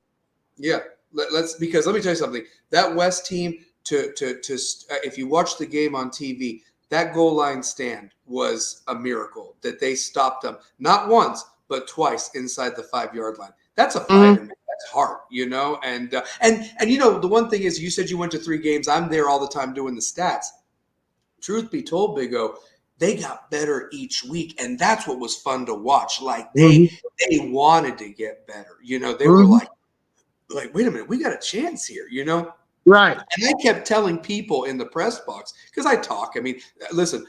Yeah, let's because let me tell you something. That West team if you watch the game on TV, that goal line stand was a miracle that they stopped them not once but twice inside the 5 yard line. That's a fighter, Mm-hmm. man. That's hard, and the one thing is, you said you went to 3 games. I'm there all the time doing the stats. Truth be told, Big O, they got better each week, and that's what was fun to watch. Like Mm-hmm. they wanted to get better. They were Mm-hmm. like, wait a minute, we got a chance here. Right. And I kept telling people in the press box, because I talk. I mean, listen,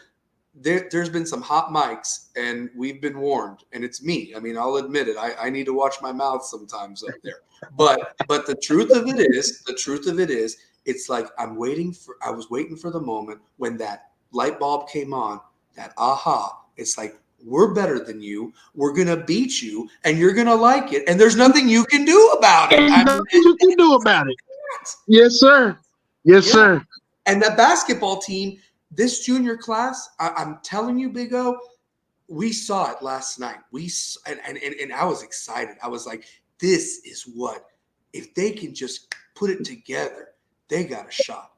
there's been some hot mics, and we've been warned, and it's me. I mean, I'll admit it. I need to watch my mouth sometimes up there. But the truth of it is, it's like I was waiting for the moment when that light bulb came on, that aha. It's like, we're better than you. We're gonna beat you, and you're gonna like it, and there's nothing you can do about it. Ain't I nothing mean, you can do about it. Yes, sir. Yes, yeah. sir. And the basketball team, this junior class, I'm telling you, Big O, we saw it last night. And I was excited. I was like, this is what, if they can just put it together, they got a shot.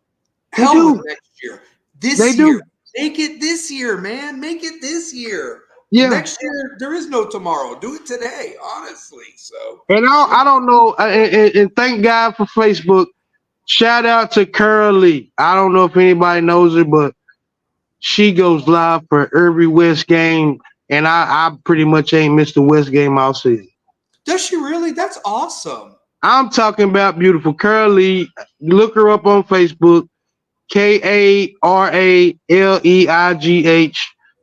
They Hell with do. next year. This year. Make it this year, man. Make it this year. Yeah. Next year, there is no tomorrow. Do it today, honestly. So, And I don't know. And thank God for Facebook. Shout out to Curly. I don't know if anybody knows her, but she goes live for every West game, and I pretty much ain't missed a West game all season. does she really? That's awesome. I'm talking about beautiful Curly. Look her up on Facebook. Karaleigh.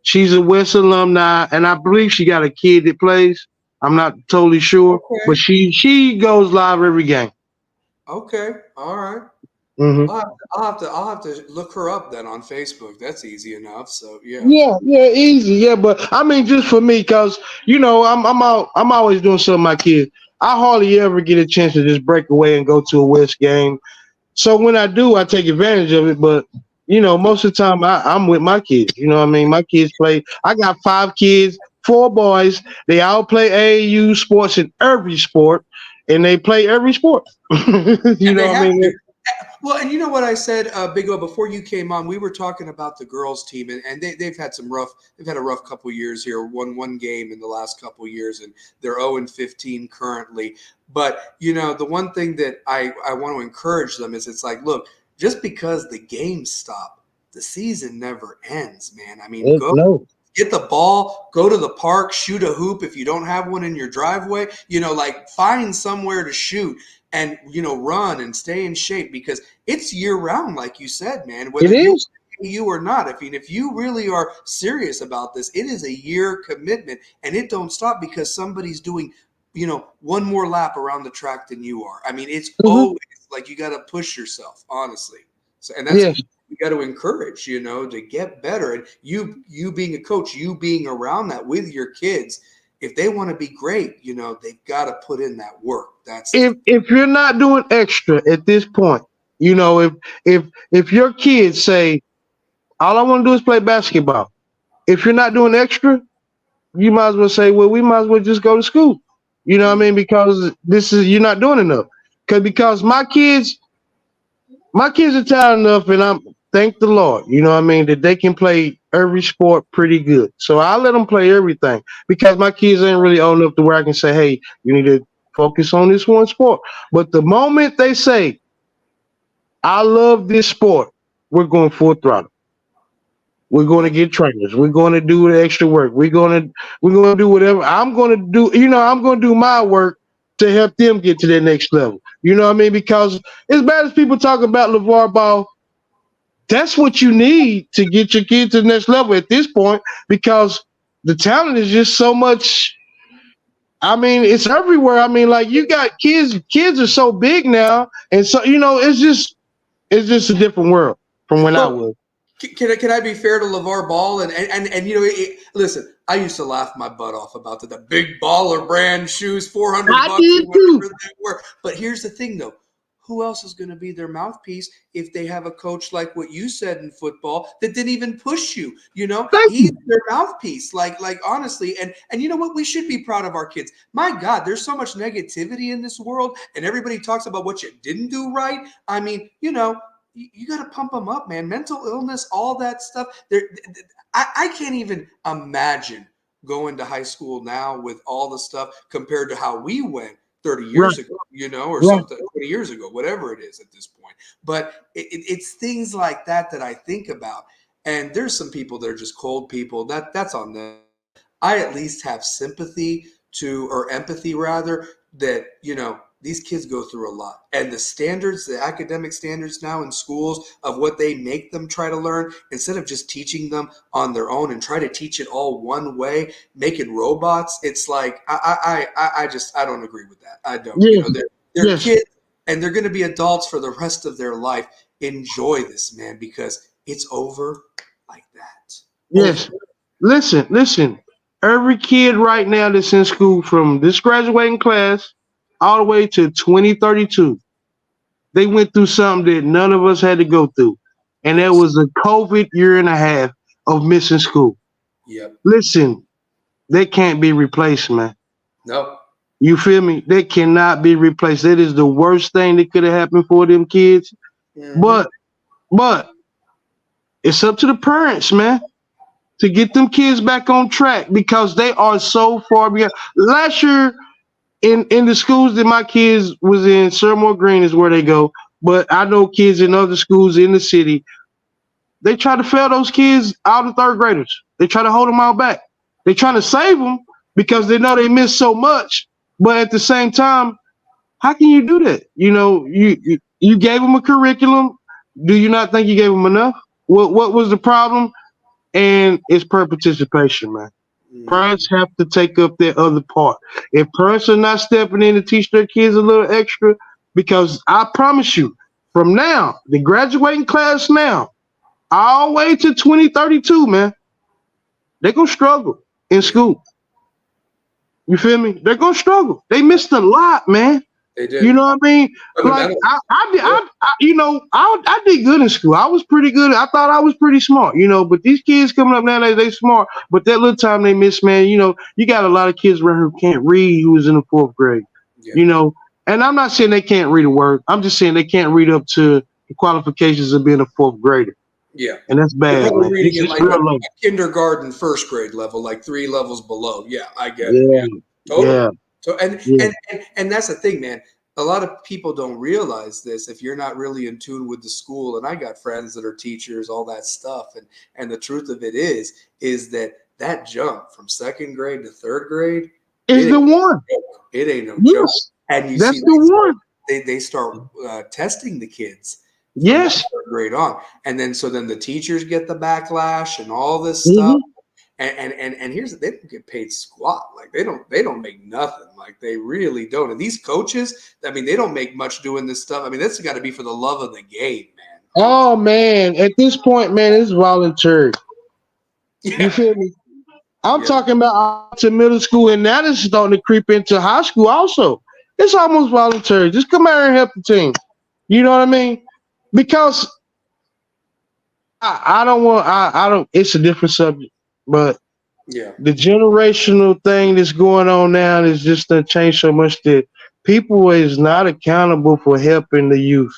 She's a West alumni, and I believe she got a kid that plays. I'm not totally sure, Okay. but she goes live every game. Okay. All right. Mm-hmm. I'll have to look her up then on Facebook. That's easy enough. So yeah. Yeah, easy. Yeah, but I mean, just for me, cause I'm always doing something with my kids. I hardly ever get a chance to just break away and go to a West game. So when I do, I take advantage of it. But most of the time, I'm with my kids. You know what I mean? My kids play. I got 5 kids, 4 boys. They all play AAU sports in every sport, and they play every sport. You know what I mean? Well, and you know what I said, Big O, before you came on, we were talking about the girls team, and they've had a rough couple years here. Won one game in the last couple years, and they're 0-15 currently. But the one thing that I want to encourage them is, it's like, look, just because the games stop, the season never ends, man. I mean, get the ball, go to the park, shoot a hoop if you don't have one in your driveway. Like, find somewhere to shoot. And run and stay in shape, because it's year round, like you said, man. Whether you or not, if you really are serious about this, it is a year commitment, and it don't stop because somebody's doing one more lap around the track than you are. I mean, it's always like you got to push yourself, honestly. So, and that's you got to encourage, to get better. And you being a coach, you being around that with your kids. If they want to be great, they've got to put in that work. That's if you're not doing extra at this point, if your kids say, all I want to do is play basketball, if you're not doing extra, you might as well say, well, we might as well just go to school. You know what I mean? Because you're not doing enough. Because my kids are talented enough, and thank the Lord, that they can play every sport pretty good. So I let them play everything, because my kids ain't really old enough to where I can say, hey, you need to focus on this one sport. But the moment they say, I love this sport, we're going full throttle. We're going to get trainers. We're going to do the extra work. We're going to do whatever. I'm going to do, I'm going to do my work to help them get to their next level. You know what I mean? Because as bad as people talk about LeVar Ball, that's what you need to get your kids to the next level at this point, because the talent is just so much. I mean, it's everywhere. I mean, like, you got kids are so big now. And so, it's just a different world from when I was. Can I be fair to LeVar Ball? Listen, I used to laugh my butt off about the big baller brand shoes, $400, whatever they were. But here's the thing, though. Who else is going to be their mouthpiece if they have a coach like what you said in football that didn't even push you? He's their mouthpiece. Like honestly, and you know what? We should be proud of our kids. My God, there's so much negativity in this world, and everybody talks about what you didn't do right. I mean, you got to pump them up, man. Mental illness, all that stuff. I can't even imagine going to high school now with all the stuff compared to how we went 30 years ago, or something, 20 years ago, whatever it is at this point. But it's things like that I think about. And there's some people that are just cold people. That's on them. I at least have sympathy or empathy rather, that, these kids go through a lot. And the academic standards now in schools of what they make them try to learn, instead of just teaching them on their own and try to teach it all one way, making robots, it's like, I don't agree with that. I don't. They're kids, and they're going to be adults for the rest of their life. Enjoy this, man, because it's over like that. Yes. Listen. Every kid right now that's in school, from this graduating class all the way to 2032, they went through something that none of us had to go through. And that was a COVID year and a half of missing school. Yep. Listen, they can't be replaced, man. No. You feel me? They cannot be replaced. That is the worst thing that could have happened for them kids. Mm-hmm. But It's up to the parents, man, to get them kids back on track because they are so far behind. Last year, in the schools that my kids was in, Sirmore Green is where they go. But I know kids in other schools in the city, they try to fail those kids out of third graders. They try to hold them all back. They trying to save them because they know they missed so much. But at the same time, how can you do that? You gave them a curriculum. Do you not think you gave them enough? What was the problem? And it's per participation, man. Parents have to take up their other part. If parents are not stepping in to teach their kids a little extra, because I promise you, from now, the graduating class now, all the way to 2032, man, they're going to struggle in school. You feel me? They're going to struggle. They missed a lot, man. They did. You know what I mean? Like I did good in school. I was pretty good. I thought I was pretty smart, but these kids coming up nowadays, they smart. But that little time they miss, man, you got a lot of kids around here who can't read who was in the 4th grade. Yeah. And I'm not saying they can't read a word. I'm just saying they can't read up to the qualifications of being a 4th grader. Yeah. And that's bad, man. Reading it's like a kindergarten, 1st grade level, like 3 levels below. Yeah, I get it. Yeah. Totally. Yeah. So and that's the thing, man. A lot of people don't realize this if you're not really in tune with the school. And I got friends that are teachers, all that stuff. And the truth of it is that jump from 2nd grade to 3rd grade is the one. It ain't no joke. And you that's see the one. They start testing the kids. Yes. 3rd grade on, and then the teachers get the backlash and all this stuff. And here's they don't get paid squat. Like they don't make nothing. Like they really don't. And these coaches, I mean, they don't make much doing this stuff. I mean, that's got to be for the love of the game, man. Oh man, at this point, man, it's voluntary. Yeah. You feel me? I'm talking about to middle school, and now it's starting to creep into high school also. It's almost voluntary. Just come out here and help the team. You know what I mean? Because I don't. It's a different subject. But the generational thing that's going on now is just done changed so much that people is not accountable for helping the youth.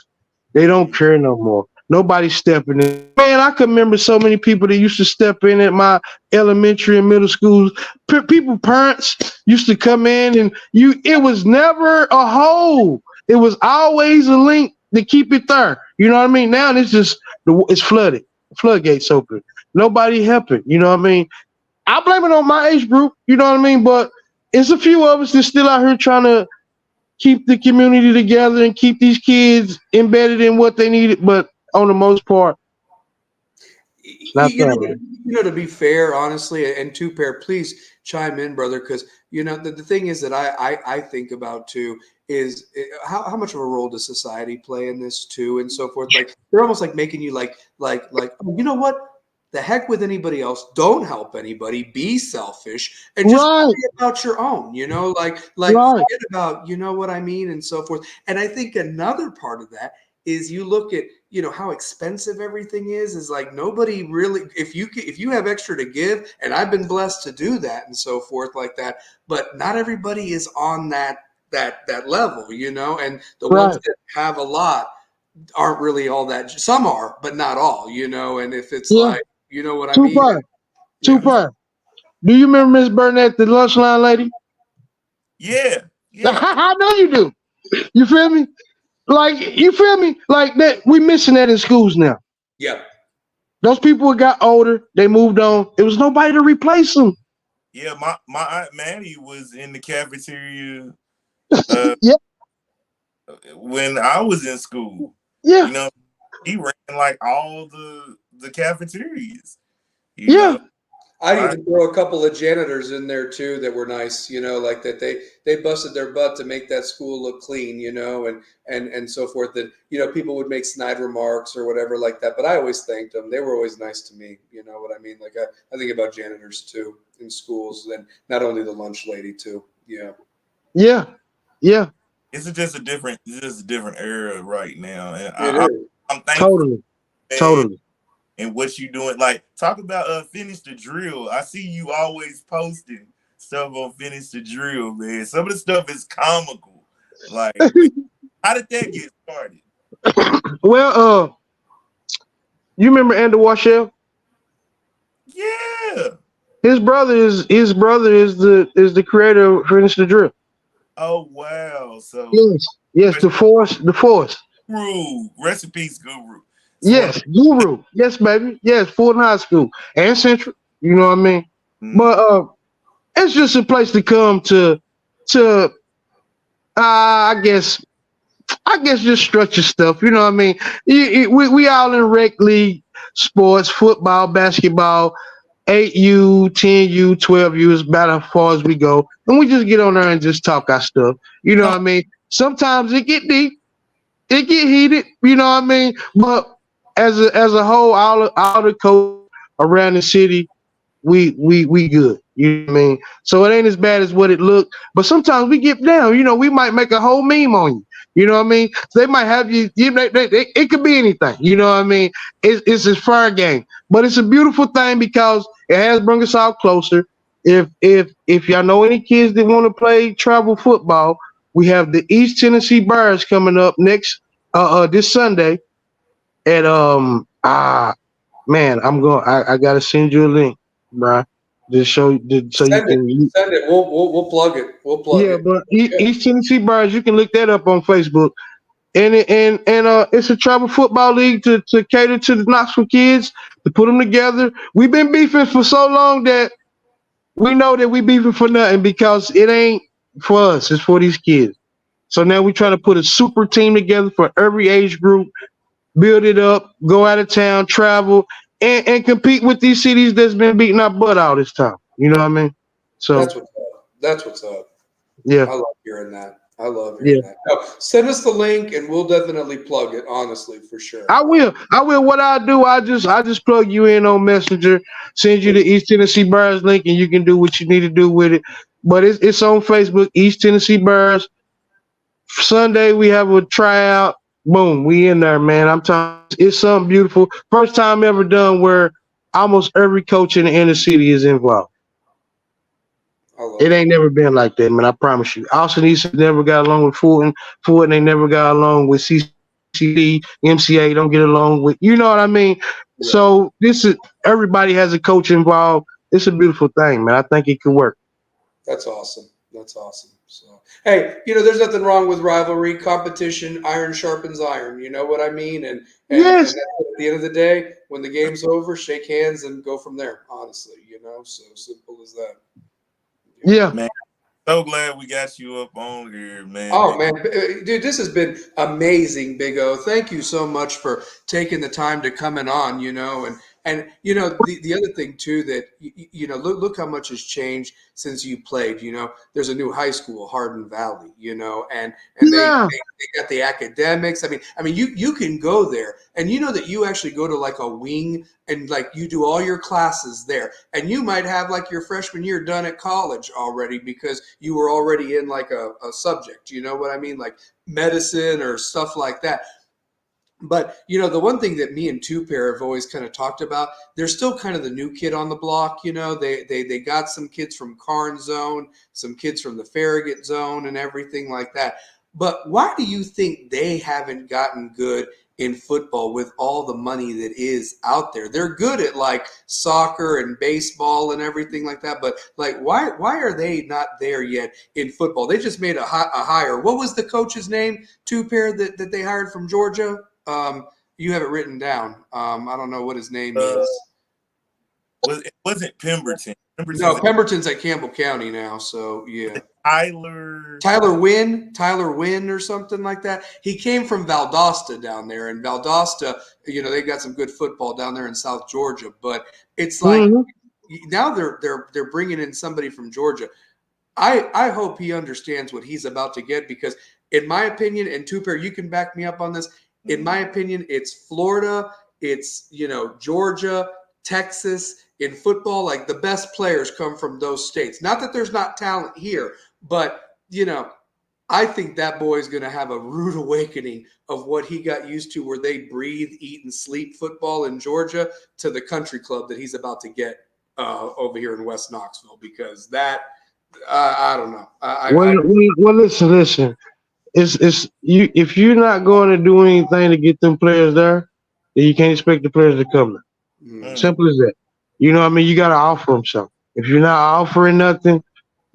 They don't care no more. Nobody's stepping in. Man, I can remember so many people that used to step in at my elementary and middle schools. Parents used to come in and it was never a hole. It was always a link to keep it there. You know what I mean? Now it's flooded. Floodgates open. Nobody helping, you know what I mean? I blame it on my age group, you know what I mean? But it's a few of us that's still out here trying to keep the community together and keep these kids embedded in what they need. But on the most part, to be fair, honestly, and Two Pair, please chime in, brother, because the thing is that I think about too is how much of a role does society play in this too, and so forth. Like they're almost like making you like oh, you know what? The heck with anybody else. Don't help anybody. Be selfish and just worry about your own. Forget about what I mean, and so forth. And I think another part of that is you look at how expensive everything is like nobody really if you have extra to give, and I've been blessed to do that and so forth like that, but not everybody is on that level, and the ones that have a lot aren't really all that. Some are, but not all, and if it's like what I mean. Two-part. Do you remember Miss Burnett, the lunch line lady? Yeah. I know you do. You feel me? Like that, we missing that in schools now. Yeah. Those people got older, they moved on. There was nobody to replace them. Yeah, my Aunt Maddie was in the cafeteria when I was in school. Yeah. He ran like all the cafeterias. You know? I'd even throw a couple of janitors in there too that were nice, like that they busted their butt to make that school look clean, and so forth. That people would make snide remarks or whatever like that, but I always thanked them. They were always nice to me, you know what I mean? Like I think about janitors too in schools, and not only the lunch lady too. Yeah. It's just a different era right now, and I'm thankful. Totally. And what you doing? Like, talk about Finish the Drill. I see you always posting stuff on Finish the Drill, man. Some of the stuff is comical. Like, how did that get started? Well, You remember Andrew Washell? Yeah. His brother is the creator of Finish the Drill. Oh wow. So Yes, the Force. Guru, recipes guru. Swear. Yes, Guru. Yes, baby. Yes, Fulton High School and Central. You know what I mean? Mm. But it's just a place to come to I guess just structure stuff. You know what I mean? We all in rec league sports, football, basketball, 8U, 10U, 12U is about as far as we go. And we just get on there and just talk our stuff. You know what I mean? Sometimes it get deep, it get heated, you know what I mean? But as a whole, all the coaches around the city, we good. You know what I mean? So it ain't as bad as what it looked. But sometimes we get down. You know, we might make a whole meme on you. You know what I mean? So they might have you. It could be anything. You know what I mean? It's a fair game, but it's a beautiful thing because it has brought us all closer. If y'all know any kids that want to play travel football, we have the East Tennessee Bears coming up next this Sunday at man, I gotta send you a link, bruh. Just so you can send it. We'll plug it. We'll plug yeah, it. but East Tennessee Bears, you can look that up on Facebook. And it's a travel football league to cater to the Knoxville kids, to put them together. We've been beefing for so long that we know that we beefing for nothing because it ain't for us, it's for these kids. So now we trying to put a super team together for every age group, build it up, go out of town, travel, and compete with these cities that's been beating our butt all this time. You know what I mean? So That's what's up. yeah. I love hearing that. I love Yeah. hearing that. No, send us the link and we'll definitely plug it, honestly, for sure. I will. What I do, I just plug you in on Messenger, send you the East Tennessee Bears link, and you can do what you need to do with it. But it's on Facebook, East Tennessee Bears. Sunday we have a tryout. Boom, we in there, man. I'm telling you, it's something beautiful. First time ever done where almost every coach in the inner city is involved. It ain't never been like that, man. I promise you. Austin East never got along with Fulton. Fulton ain't never got along with CCD. MCA don't get along with. You know what I mean? Yeah. So this is everybody has a coach involved. It's a beautiful thing, man. I think it could work. That's awesome. That's awesome. So hey, there's nothing wrong with rivalry, competition. Iron sharpens iron. You know what I mean? And yes. And at the end of the day, when the game's over, shake hands and go from there. Honestly, so simple as that. Yeah, man. So glad we got you up on here, man. Oh man, dude, this has been amazing, Big O. Thank you so much for taking the time to coming on. And the other thing too that look how much has changed since you played. There's a new high school, Hardin Valley. And yeah. they got the academics. I mean, you can go there, and that you actually go to like a wing, and like you do all your classes there, and you might have like your freshman year done at college already because you were already in like a subject. You know what I mean, like medicine or stuff like that. But, the one thing that me and Two Pair have always kind of talked about, they're still kind of the new kid on the block. They got some kids from Karn zone, some kids from the Farragut zone and everything like that. But why do you think they haven't gotten good in football with all the money that is out there? They're good at like soccer and baseball and everything like that. But like, why are they not there yet in football? They just made a hire. What was the coach's name, Two Pair, that they hired from Georgia? You have it written down. I don't know what his name is. It wasn't Pemberton. No, Pemberton's at Campbell County now. So yeah. Tyler Wynn or something like that. He came from Valdosta down there, and Valdosta, they got some good football down there in South Georgia. But it's like now they're bringing in somebody from Georgia. I hope he understands what he's about to get because, in my opinion, and Two Pair, you can back me up on this. In my opinion, it's Florida, it's, Georgia, Texas in football. Like the best players come from those states. Not that there's not talent here, but, I think that boy is going to have a rude awakening of what he got used to where they breathe, eat, and sleep football in Georgia to the country club that he's about to get over here in West Knoxville because that I don't know. Well, listen. It's you if you're not going to do anything to get them players there, then you can't expect the players to come there. Mm. Simple as that. You know what I mean? You got to offer them something. If you're not offering nothing,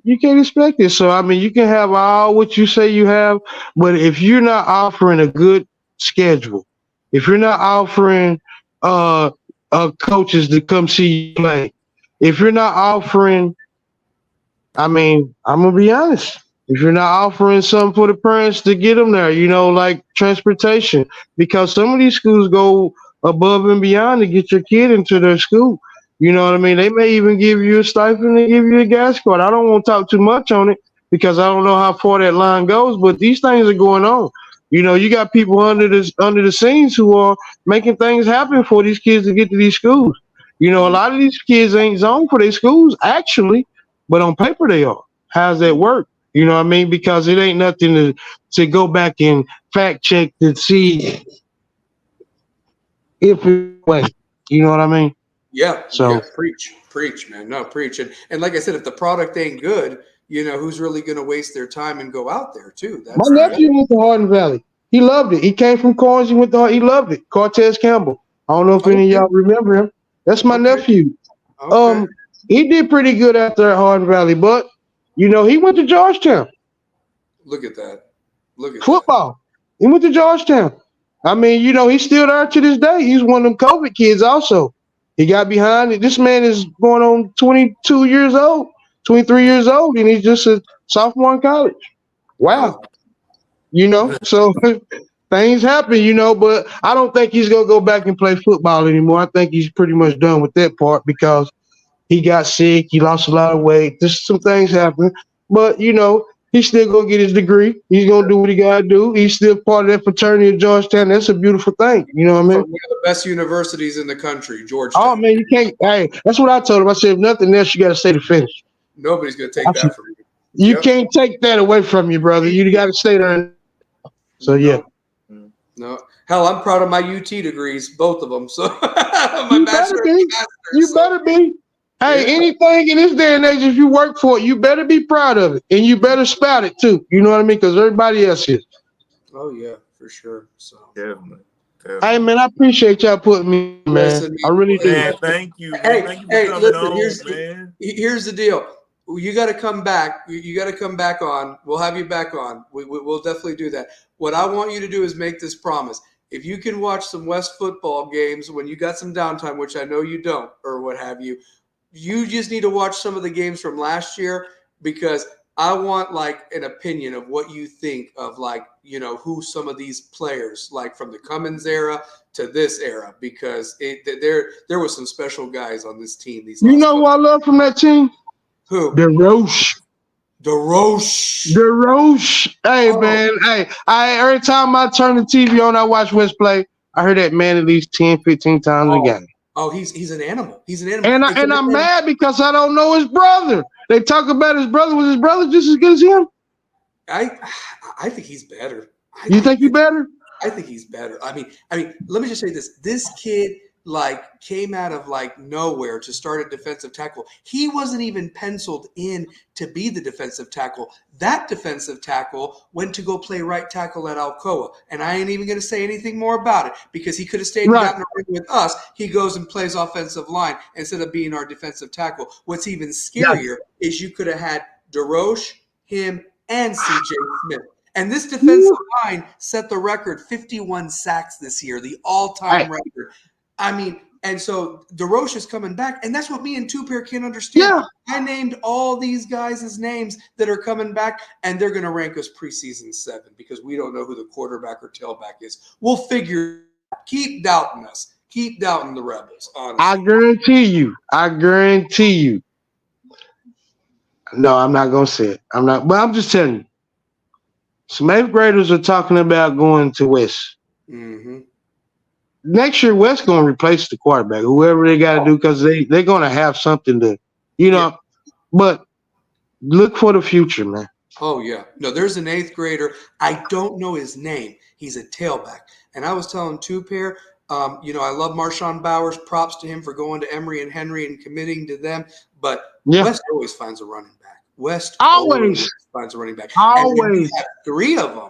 you can't expect it. So, I mean, you can have all what you say you have, but if you're not offering a good schedule, if you're not offering coaches to come see you play, if you're not offering, I mean, I'm going to be honest. If you're not offering something for the parents to get them there, like transportation, because some of these schools go above and beyond to get your kid into their school. You know what I mean? They may even give you a stipend and give you a gas card. I don't want to talk too much on it because I don't know how far that line goes, but these things are going on. You got people under the scenes who are making things happen for these kids to get to these schools. A lot of these kids ain't zoned for their schools actually, but on paper they are. How's that work? You know what I mean? Because it ain't nothing to go back and fact check to see if it's way. You know what I mean? Yeah. So yeah, preach, man. No, preach. And like I said, if the product ain't good, who's really going to waste their time and go out there too? my nephew went to Hardin Valley. He loved it. He came from Corns. He loved it. Cortez Campbell. I don't know if any of y'all remember him. That's my nephew. Okay. He did pretty good out there at Hardin Valley, but he went to Georgetown. Look at that. Football. He went to Georgetown. I mean, he's still there to this day. He's one of them COVID kids also. He got behind it. This man is going on 22 years old, 23 years old, and he's just a sophomore in college. Wow. So things happen, but I don't think he's going to go back and play football anymore. I think he's pretty much done with that part because he got sick. He lost a lot of weight. Just some things happen. But, he's still going to get his degree. He's going to do what he got to do. He's still part of that fraternity at Georgetown. That's a beautiful thing. You know what I mean? One of the best universities in the country, Georgetown. Oh, man, you can't. Hey, that's what I told him. I said, if nothing else, you got to stay to finish. Nobody's going to take that from you. You can't take that away from you, brother. You got to stay there. So, yeah. No. Hell, I'm proud of my UT degrees, both of them. So, You better be. Hey, anything in this day and age, if you work for it, you better be proud of it. And you better spout it, too. You know what I mean? Because everybody else is. Oh, yeah, for sure. So, Definitely. Hey, man, I appreciate y'all putting me, man. Listen, I really do. Man, thank you. Man. Hey, thank you for coming listen, on, man. Here's the deal. You got to come back. You got to come back on. We'll have you back on. We'll definitely do that. What I want you to do is make this promise. If you can watch some West football games when you got some downtime, which I know you don't, or what have you, you just need to watch some of the games from last year because I want like an opinion of what you think of who some of these players like from the Cummins era to this era because there was some special guys on this team. Who I love from that team? Who? DeRoche. Hey, man. Hey, every time I turn the TV on, I watch West play. I heard that man at least 10, 15 times a game. Oh, he's an animal. He's an animal. And I'm mad because I don't know his brother. They talk about his brother. Was his brother just as good as him? I think he's better. You think he's better? I think he's better. I mean, let me just say this. This kid came out of nowhere to start at defensive tackle. He wasn't even penciled in to be the defensive tackle. That defensive tackle went to go play right tackle at Alcoa. And I ain't even going to say anything more about it because he could have stayed and gotten a ring with us. He goes and plays offensive line instead of being our defensive tackle. What's even scarier is you could have had DeRoche, him, and C.J. Smith. And this defensive line set the record, 51 sacks this year, the all-time record. I mean, and so DeRoche is coming back, and that's what me and Two Pair can't understand. Yeah. I named all these guys' names that are coming back, and they're going to rank us preseason 7 because we don't know who the quarterback or tailback is. We'll figure. Keep doubting us. Keep doubting the Rebels, honestly. I guarantee you. No, I'm not going to say it. But I'm just telling you. Some 8th graders are talking about going to West. Mm-hmm. Next year, West going to replace the quarterback, whoever they got to do, because they're going to have something to, But look for the future, man. Oh, yeah. No, there's an 8th grader. I don't know his name. He's a tailback. And I was telling Two Pair, I love Marshawn Bowers. Props to him for going to Emory and Henry and committing to them. But West always finds a running back. West always finds a running back. Always. And when you have 3 of them,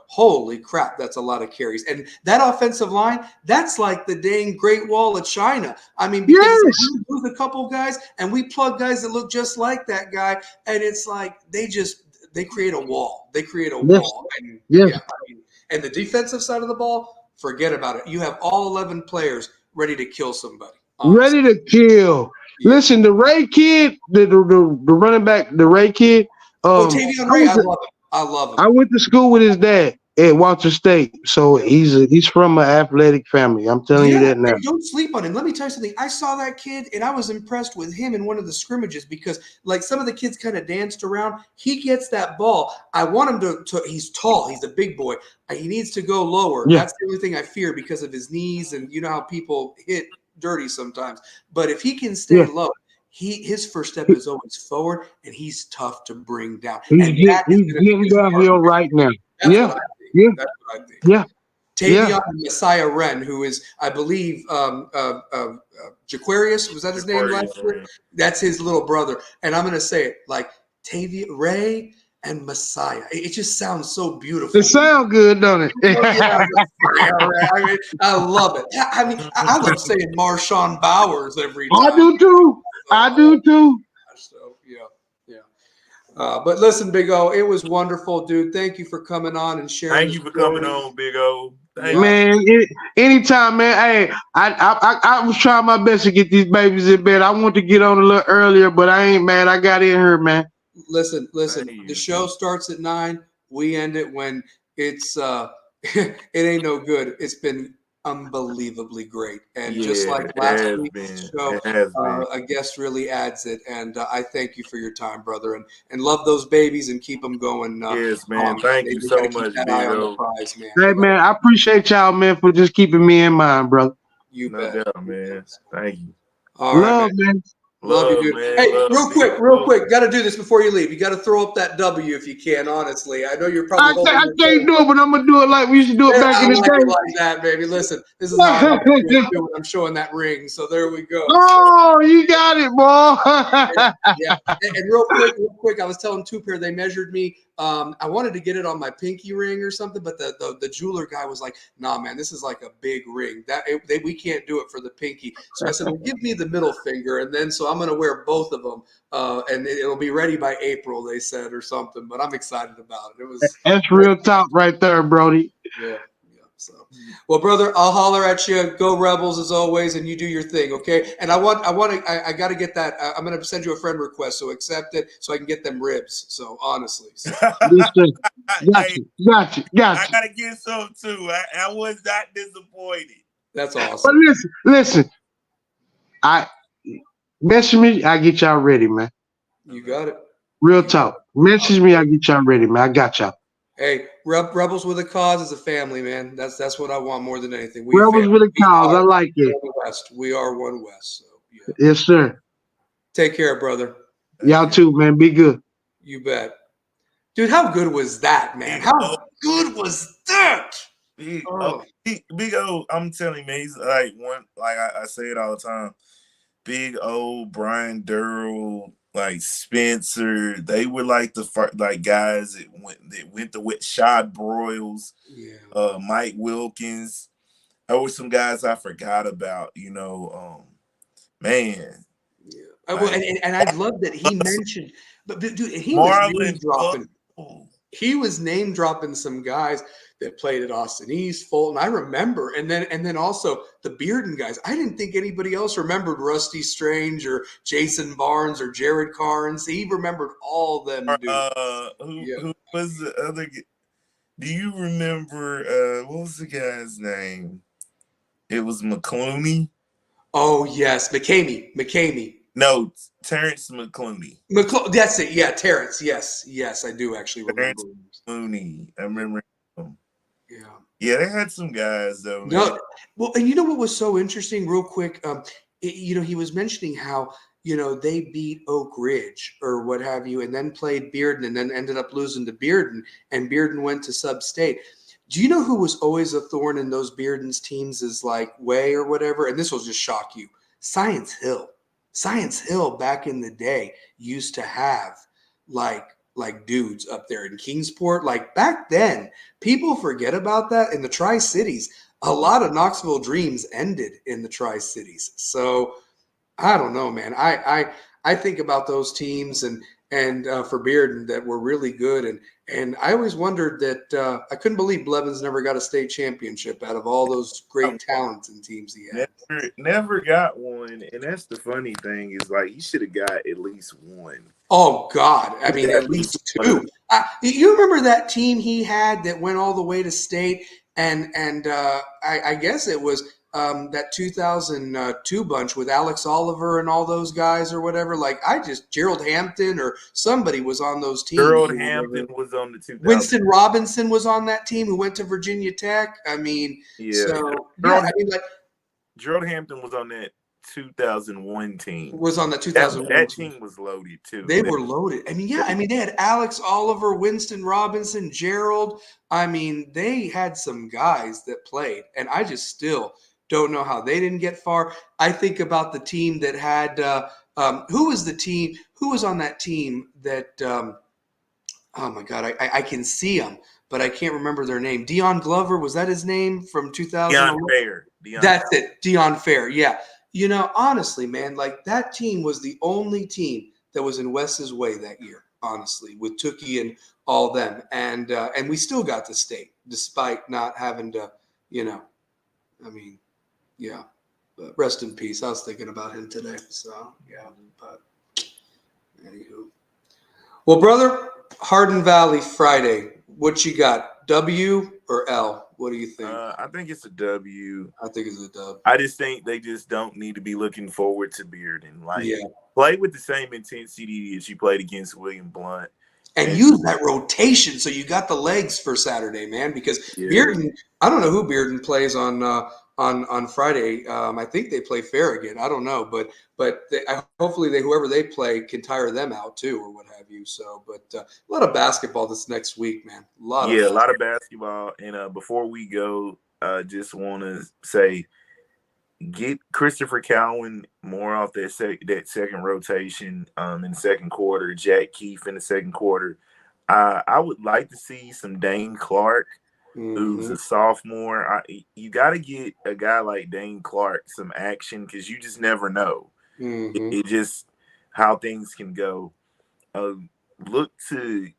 Holy crap, that's a lot of carries. And that offensive line, that's like the dang Great Wall of China. I mean, because Yes. it's like we lose a couple guys and we plug guys that look just like that guy, and it's like they create a wall. They create a Yes. wall. And Yes. and the defensive side of the ball, forget about it. You have all 11 players ready to kill somebody. Honestly. Ready to kill. Yeah. Listen, the Ray kid, the running back, the Ray kid. Tavion Ray, I love him. I love him. I went to school with his dad at Walter State, so he's from an athletic family. I'm telling you that now. And don't sleep on him. Let me tell you something. I saw that kid, and I was impressed with him in one of the scrimmages because, like, some of the kids kind of danced around. He gets that ball. I want him to. He's tall. He's a big boy. He needs to go lower. Yeah. That's the only thing I fear because of his knees, and you know how people hit dirty sometimes. But if he can stay low, his first step is always forward, and he's tough to bring down. He's getting downhill right now. That's what I think. Yeah. Tavion Messiah Wren, who is, I believe, Jaquarius, was that his name last year? That's his little brother. And I'm going to say it like Tavion, Ray, and Messiah. It just sounds so beautiful. It sounds good, don't it? Messiah, I mean, I love it. I mean, I love saying Marshawn Bowers every time. I do too. So, yeah. But listen, Big O, it was wonderful, dude. Thank you for coming on and sharing. Thank you for coming on, Big O. Man, anytime, man. Hey, I was trying my best to get these babies in bed. I want to get on a little earlier, but I ain't mad. I got in here, man. Listen. The show starts at 9. We end it when it's it ain't no good. It's been unbelievably great, and just like last week's show, a guest really adds it. And I thank you for your time, brother, and love those babies and keep them going. Yes, man. Thank you so much, Big O. Hey, man, I appreciate y'all, man, for just keeping me in mind, brother. You bet, man. Thank you. All right, man. Love you, dude. Man, hey, real quick. Got to do this before you leave. You got to throw up that W if you can. Honestly, I know you're probably. I can't do it, but I'm gonna do it like we used to do it back in the day. Like that, baby. Listen, this is how I'm doing it. I'm showing that ring. So there we go. Oh, you got it, boy. Yeah. And real quick, I was telling Two Pair they measured me. I wanted to get it on my pinky ring or something, but the jeweler guy was like, "Nah, man, this is like a big ring. We can't do it for the pinky." So I said, "Well, give me the middle finger," and then so I'm going to wear both of them, and it'll be ready by April, they said, or something. But I'm excited about it. That's real talk right there, Brody. Yeah. So, well, brother, I'll holler at you. Go Rebels as always, and you do your thing, okay? And I got to get that. I'm going to send you a friend request, so accept it, so I can get them ribs. So honestly, Got you. I got to get some too. I was not disappointed. That's awesome. But listen. I message me. I get y'all ready, man. You got it. Real talk. Message me. I get y'all ready, man. I got y'all. Hey, Rebels with a Cause is a family, man. That's what I want more than anything. Rebels with a Cause. I like it. West. We are one West. So, yeah. Yes, sir. Take care, brother. Y'all too, man. Be good. You bet. Dude, how good was that, man? How good was that? Big O, I'm telling you, man, he's like one, like I say it all the time. Big O, Brian Durrell, like Spencer, they were like the guys that went with Shad Broyles, Mike Wilkins. There were some guys I forgot about, man. Yeah. And I love that he mentioned, but dude, he Marlon was name dropping. He was name dropping some guys that played at Austin East, Fulton. I remember, and then also the Bearden guys. I didn't think anybody else remembered Rusty Strange or Jason Barnes or Jared Carnes. He remembered all them. Who was the other? Do you remember? What was the guy's name? It was McClooney. Oh yes, McCamey. No, Terrence McClooney. That's it. Yeah, Terrence. Yes, I do actually remember. McClooney. I remember him. Yeah, they had some guys though. No, well, and you know what was so interesting, real quick. He was mentioning how they beat Oak Ridge or what have you, and then played Bearden, and then ended up losing to Bearden, and Bearden went to sub-state. Do you know who was always a thorn in those Bearden's teams is like Way or whatever? And this will just shock you. Science Hill back in the day used to have like like dudes up there in Kingsport. Like back then, people forget about that in the Tri-Cities. A lot of Knoxville dreams ended in the Tri-Cities. So I don't know, man. I think about those teams and for Bearden that were really good, and I always wondered that I couldn't believe Blevins never got a state championship out of all those great talents and teams he had. Never got one, and that's the funny thing is like he should have got at least one. Oh God, I mean at least two. You remember that team he had that went all the way to state, and I guess it was that 2002 bunch with Alex Oliver and all those guys or whatever. Like Gerald Hampton or somebody was on those teams. Gerald Hampton was on the 2000. Winston Robinson was on that team who went to Virginia Tech. I mean, Gerald Hampton was on that 2001 team. Was on that 2001 that team was loaded too. They were loaded. I mean, they had Alex Oliver, Winston Robinson, Gerald. I mean, they had some guys that played, and I just still don't know how they didn't get far. I think about the team that had who was on that team that oh my God, I can see them, but I can't remember their name. Dion Glover, was that his name from 2000? Dion Fair. That's it, Dion Fair. Yeah. You know, honestly, man, like that team was the only team that was in Wes's way that year, honestly, with Tookie and all them. And we still got the state despite not having to, I mean, yeah, but rest in peace. I was thinking about him today. So, yeah, but anywho. Well, brother, Hardin Valley Friday, what you got, W or L? What do you think? I think it's a W. I think it's a dub. I just think they just don't need to be looking forward to Bearden. Play with the same intensity as you played against William Blount. And use that rotation so you got the legs for Saturday, man. Because Bearden, I don't know who Bearden plays on Friday. I think they play Farragut. I don't know, but hopefully whoever they play can tire them out too, or what have you. So, but a lot of basketball this next week, man. A lot of basketball. And before we go, just want to say, get Christopher Cowan more off that second rotation in the second quarter. Jack Keefe in the second quarter. I would like to see some Dane Clark. Who's a sophomore. You got to get a guy like Dane Clark some action because you just never know. It just how things can go. Look to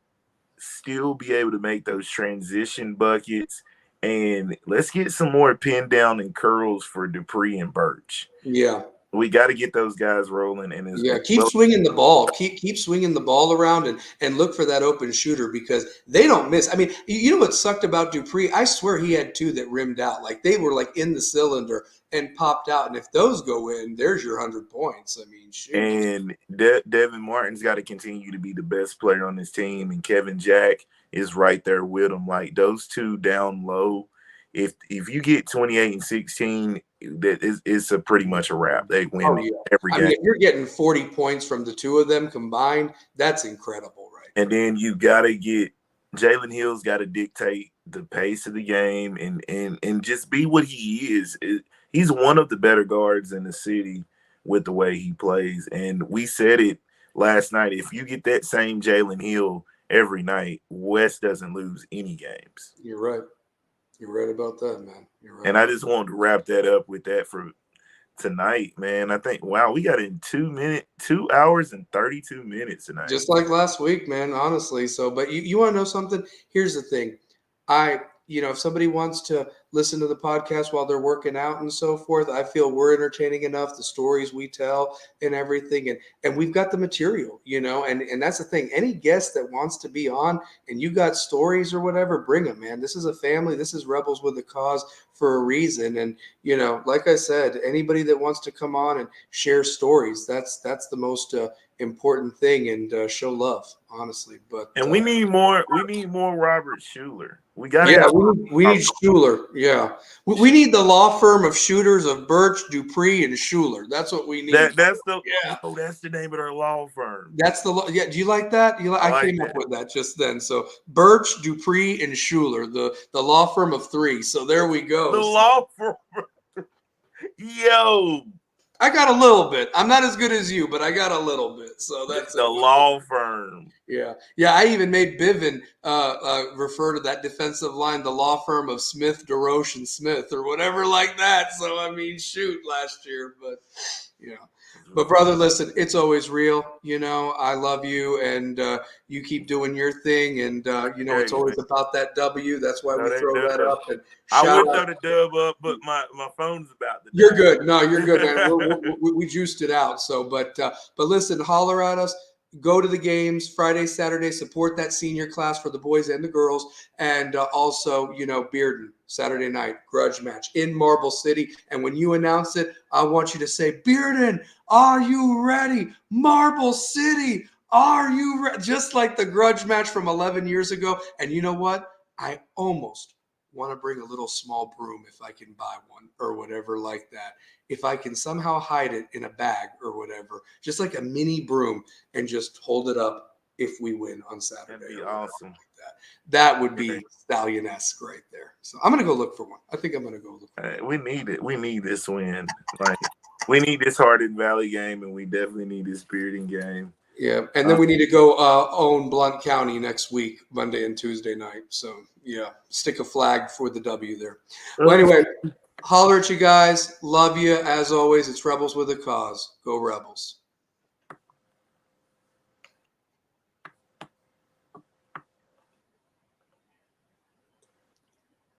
still be able to make those transition buckets, and let's get some more pin down and curls for Dupree and Birch. Yeah. We got to get those guys rolling. And keep swinging the ball. Keep swinging the ball around and look for that open shooter because they don't miss. I mean, you know what sucked about Dupree? I swear he had two that rimmed out. Like they were like in the cylinder and popped out. And if those go in, there's your 100 points. I mean, shoot. And Devin Martin's got to continue to be the best player on this team. And Kevin Jack is right there with him. Like those two down low. If you get 28 and 16, it's a pretty much a wrap. They win every game. I mean, if you're getting 40 points from the two of them combined, that's incredible, right? And then you got to get Jalen Hill's got to dictate the pace of the game and just be what he is. He's one of the better guards in the city with the way he plays. And we said it last night. If you get that same Jalen Hill every night, West doesn't lose any games. You're right. You're right about that, man. You're right. And I just wanted to wrap that up with that for tonight, man. I think, wow, we got in 2 hours and 32 minutes tonight. Just like last week, man, honestly. So, but you want to know something? Here's the thing. If somebody wants to listen to the podcast while they're working out and so forth, I feel we're entertaining enough, the stories we tell and everything. And we've got the material, and that's the thing. Any guest that wants to be on and you got stories or whatever, bring them, man. This is a family. This is Rebels with a Cause for a reason. And, like I said, anybody that wants to come on and share stories, that's the most important thing, and show love, honestly. But we need more Robert Schuler. We got we need Schuler. Yeah, we need the law firm of shooters of Birch, Dupree, and Schuler. That's what we need. That's the name of their law firm. That's the law. Yeah, do you like that? I came up with that just then. So Birch, Dupree, and Schuler, the law firm of three. So there we go. The law firm. Yo. I got a little bit. I'm not as good as you, but I got a little bit. So that's the law firm. Yeah. I even made Bivin refer to that defensive line, the law firm of Smith, DeRoche, and Smith, or whatever like that. So I mean, shoot, last year, but yeah. But brother, listen, it's always real. I love you, and you keep doing your thing, and it's always about that W. That's why we throw that up. And I would throw the dub up, but my phone's about to. You're good. No, you're good, man. We juiced it out. So, but listen, holler at us. Go to the games Friday, Saturday. Support that senior class for the boys and the girls, and also, Bearden Saturday night grudge match in Marble City. And when you announce it, I want you to say, "Bearden, are you ready? Marble City, are you ready?" Just like the grudge match from 11 years ago. And you know what? I almost want to bring a little small broom if I can buy one or whatever like that. If I can somehow hide it in a bag or whatever, just like a mini broom, and just hold it up if we win on Saturday. That'd be awesome. Like that would be Stallion-esque right there. So I'm going to go look for one. I think I'm going to go look for one. We need it. We need this win. Like, we need this Hardin Valley game, and we definitely need this Bearden game. Yeah, and then we need to go own Blount County next week, Monday and Tuesday night. So, yeah, stick a flag for the W there. Well, anyway, holler at you guys. Love you. As always, it's Rebels with a Cause. Go Rebels.